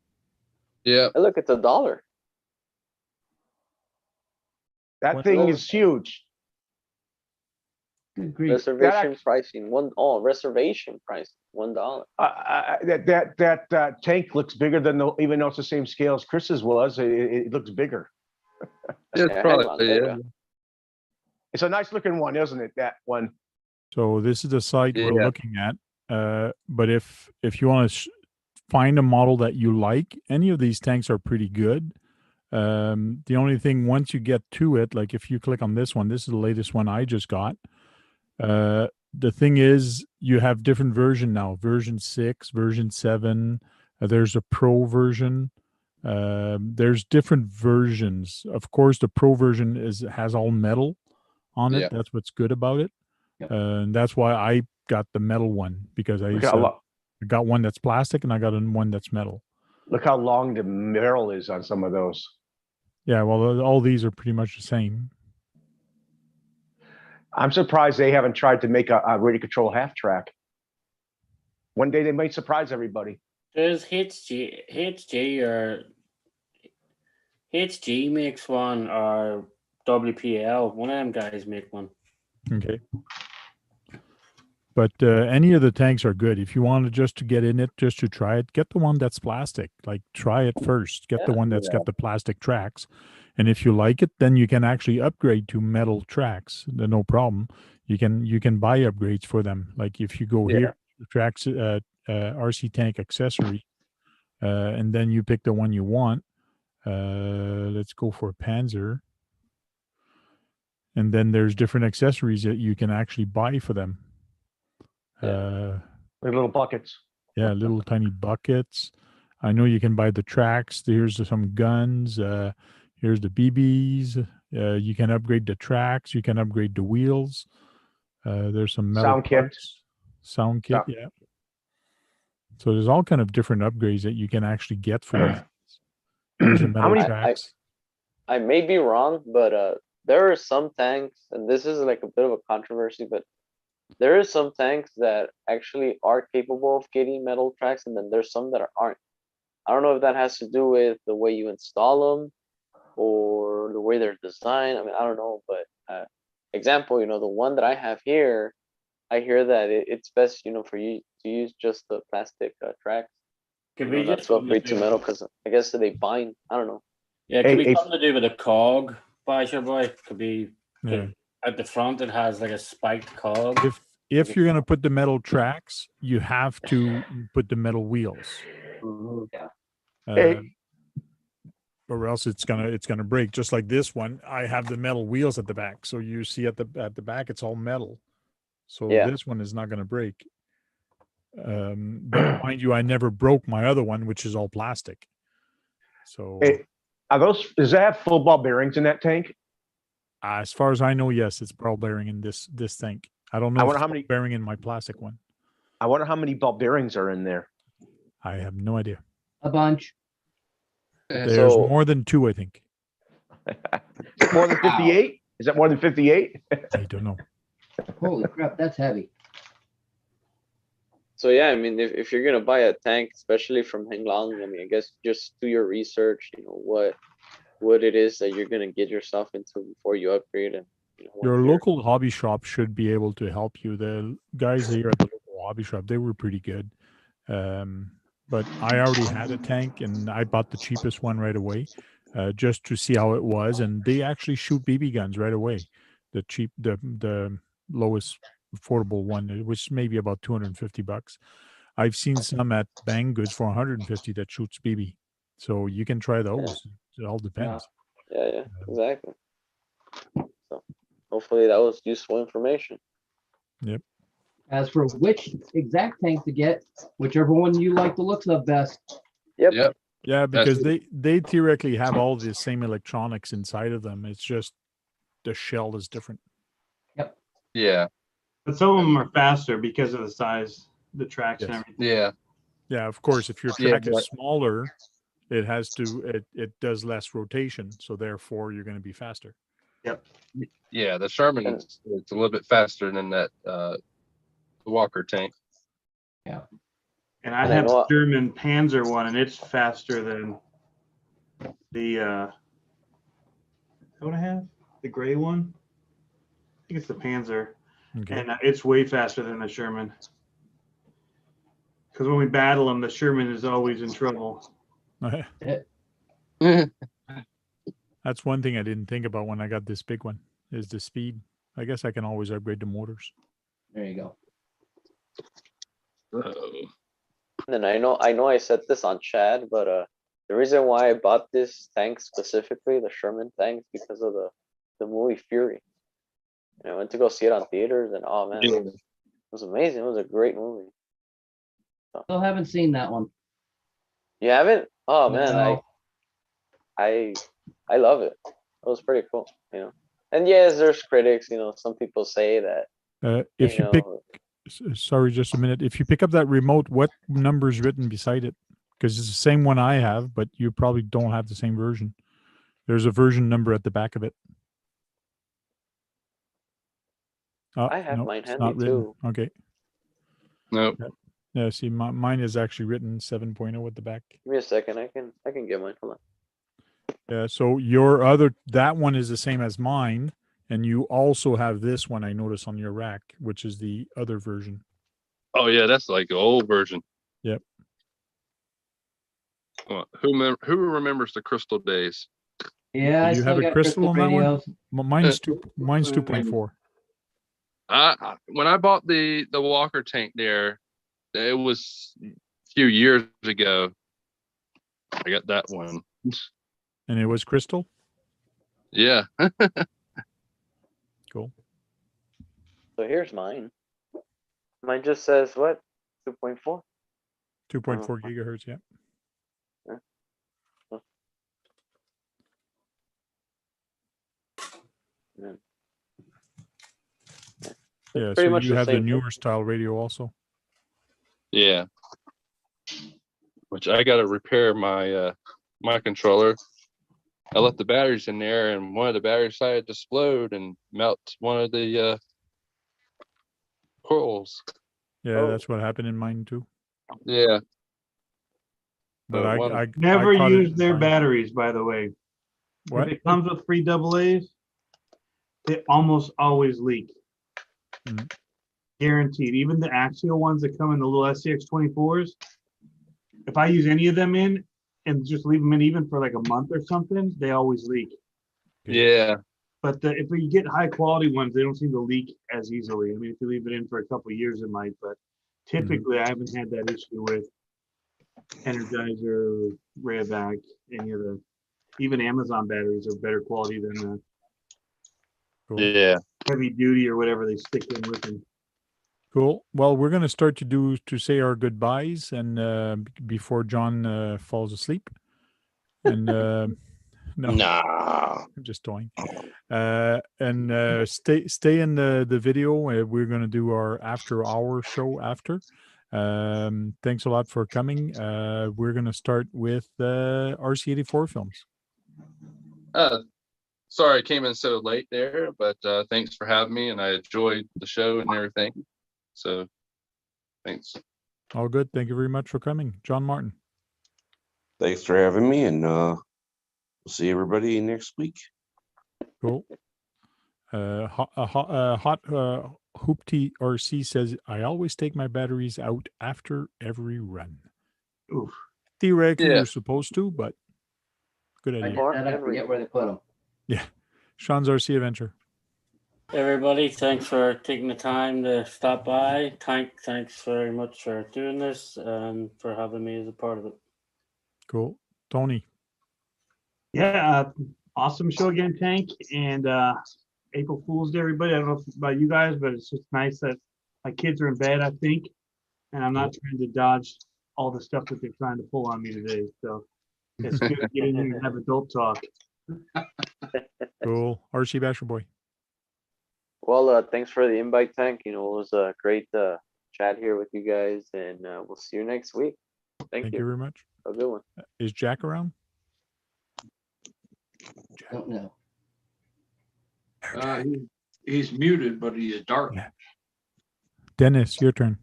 Yeah. Hey, look, it's $1. That What- thing is huge. Good grief. Reservation pricing, reservation price, $1. That tank looks bigger than even though it's the same scale as Chris's was. It looks bigger. Yeah, Yeah, probably. hang on, there you Yeah. go. It's a nice looking one, isn't it? That one. So this is the site we're Yeah. looking at. But if you want to find a model that you like, any of these tanks are pretty good. The only thing, once you get to it, like if you click on this one, this is the latest one I just got. The thing is, you have different version now, version 6, version 7. There's a pro version. There's different versions. Of course, the pro version has all metal on it. Yeah. That's what's good about it. Yep. And that's why I got the metal one, because I got one that's plastic and I got one that's metal. Look how long the barrel is on some of those. Yeah, well, all these are pretty much the same. I'm surprised they haven't tried to make a radio control half track. One day they might surprise everybody. There's HG or HG makes one, or WPL. One of them guys make one. Okay. But any of the tanks are good. If you want to just to get in it, just to try it, get the one that's plastic. Like, try it first. Get the one that's got the plastic tracks. And if you like it, then you can actually upgrade to metal tracks. No problem. You can buy upgrades for them. Like if you go here, tracks, RC tank accessory, and then you pick the one you want. Let's go for Panzer. And then there's different accessories that you can actually buy for them. Little buckets. Yeah, little tiny buckets. I know you can buy the tracks. Here's some guns. Here's the BBs. You can upgrade the tracks. You can upgrade the wheels. There's some metal Sound kit. parts. Sound kit, yeah. So there's all kind of different upgrades that you can actually get for these. There's the metal tracks. I may be wrong, but there are some tanks, and this is like a bit of a controversy, but there are some tanks that actually are capable of getting metal tracks, and then there's some that aren't. I don't know if that has to do with the way you install them or the way they're designed. I mean, I don't know, but example, you know, the one that I have here, I hear that it's best, you know, for you to use just the plastic tracks. Could be not to upgrade to metal, because I guess they bind. I don't know. Yeah, it could be something to do with a cog, Basher boy. Could be Yeah. at the front. It has like a spiked cog. If you're gonna put the metal tracks, you have to put the metal wheels. Yeah. Or else it's gonna break. Just like this one, I have the metal wheels at the back. So you see at the back, it's all metal. So this one is not gonna break. But mind you, I never broke my other one, which is all plastic. So does that have full ball bearings in that tank? As far as I know, yes, it's ball bearing in this tank. I don't know. I if wonder it's how ball many bearing in my plastic one. I wonder how many ball bearings are in there. I have no idea. A bunch. There's more than 2, I think. More than 58? Is that more than 58? I don't know. Holy crap, that's heavy. So yeah, I mean, if you're gonna buy a tank, especially from Henglong, I mean, I guess just do your research. You know what it is that you're gonna get yourself into before you upgrade. And you know, Your local hobby shop should be able to help you. The guys here at the local hobby shop, they were pretty good. But I already had a tank and I bought the cheapest one right away, just to see how it was. And they actually shoot BB guns right away. The lowest affordable one, it was maybe about $250. I've seen some at Bang Goods for 150 that shoots BB. So you can try those. It all depends. Yeah, exactly. So hopefully that was useful information. Yep. As for which exact tank to get, whichever one you like the looks of best. Yep. Yeah, because they theoretically have all the same electronics inside of them. It's just the shell is different. Yep. Yeah. But some of them are faster because of the size, the tracks and Yes. everything. Yeah. Yeah, of course, if your Yeah, track is but- smaller, it has to it does less rotation, so therefore you're going to be faster. Yep. Yeah, the Sherman it's a little bit faster than that the Walker tank. Yeah. And I And I have know- a German Panzer one, and it's faster than the what I have? The gray one? I think it's the Panzer. Okay. And it's way faster than the Sherman. Because when we battle them, the Sherman is always in trouble. That's one thing I didn't think about when I got this big one, is the speed. I guess I can always upgrade the motors. There you go. And I know I said this on Chad, but the reason why I bought this tank specifically, the Sherman tank, because of the movie Fury. And I went to go see it on theaters, and oh man, it was amazing. It was a great movie. Still haven't seen that one. You haven't? Oh man, No. I love it. It was pretty cool, you know. And yes, there's critics, you know. Some people say that If you pick, sorry, just a minute. If you pick up that remote, what number is written beside it? Because it's the same one I have, but you probably don't have the same version. There's a version number at the back of it. Oh, I have no, mine it's handy not written. too. Okay. Nope. Yeah, see, mine is actually written 7.0 at the back. Give me a second. I can get mine. Hold on. Yeah, so that one is the same as mine, and you also have this one I notice on your rack, which is the other version. Oh yeah, that's like the old version. Yep. Well, who remembers the Crystal days? Yeah, I Do you still have a got crystal on that radios. one? Mine's 2.4. When I bought the Walker tank there, it was a few years ago. I got that one. And it was crystal? Yeah. Cool. So here's mine. Mine just says what? 2.4. 2.4 gigahertz, yeah. Yeah, pretty so much you the have the same thing. newer style radio also. Yeah. Which I got to repair my my controller. I left the batteries in there, and one of the batteries decided to explode and melt one of the coils. Yeah, that's what happened in mine too. Yeah. But I never caught it use in their time. batteries, by the way. What? If it comes with free AA's, they almost always leak. Mhm. Guaranteed. Even the axial ones that come in the little SCX 24s, if I use any of them in and just leave them in even for like a month or something, they always leak. Yeah. But if we get high quality ones, they don't seem to leak as easily. I mean, if you leave it in for a couple of years, it might, but typically I haven't had that issue with Energizer, Rayovac, any of the, even Amazon batteries are better quality than the Yeah. heavy duty or whatever they stick in with them. Cool. Well, we're going to start to say our goodbyes and before John falls asleep. And no, I'm just toying. And stay in the video. We're going to do our after hour show after. Thanks a lot for coming. We're going to start with RC84 films. Sorry I came in so late there, but thanks for having me, and I enjoyed the show and everything. So thanks. All good. Thank you very much for coming. John Martin. Thanks for having me, and we'll see everybody next week. Cool. Hot Hoopty RC says, I always take my batteries out after every run. Oof. Theoretically, Yeah. you're supposed to, but good I idea. did that. I forget where they put them. Yeah. Sean's RC Adventure. Everybody, thanks for taking the time to stop by. Thanks very much for doing this and for having me as a part of it. Cool. Tony. Yeah, awesome show again, Tank. And April Fool's Day, everybody. I don't know about you guys, but it's just nice that My kids are in bed, I think, and I'm not trying to dodge all the stuff that they're trying to pull on me today. So it's good to get in here and have adult talk. Cool. RC Basher Boy. Well, thanks for the invite, Tank. You know, it was a great chat here with you guys, and we'll see you next week. Thank you you very much. Have a good one. Is Jack around? Don't know. He's muted, but he is dark. Yeah. Dennis, your turn.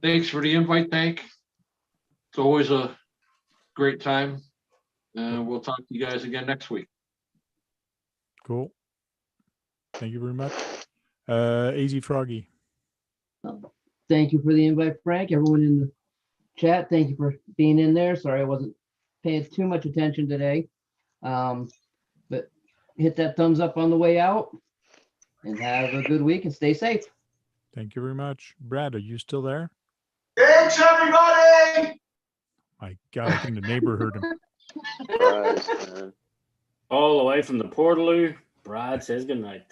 Thanks for the invite, Tank. It's always a great time. We'll talk to you guys again next week. Cool. Thank you very much. AZ Froggy. Thank you for the invite, Frank. Everyone in the chat, thank you for being in there. Sorry I wasn't paying too much attention today. But hit that thumbs up on the way out and have a good week and stay safe. Thank you very much. Brad, are you still there? Thanks, everybody. My God, I think the neighbor heard him. All the way from the Portaloo, Brad says goodnight.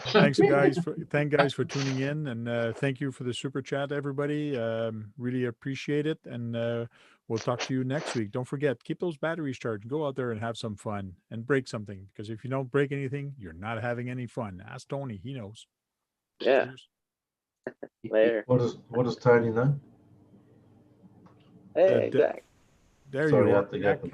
Thanks guys for tuning in, and thank you for the super chat, everybody. Really appreciate it, and we'll talk to you next week. Don't forget, keep those batteries charged. Go out there and have some fun and break something, because if you don't break anything, you're not having any fun. Ask Tony, he knows. Yeah. Later. What does Tony know? Hey, Jack. There Sorry, you I are. have to go back to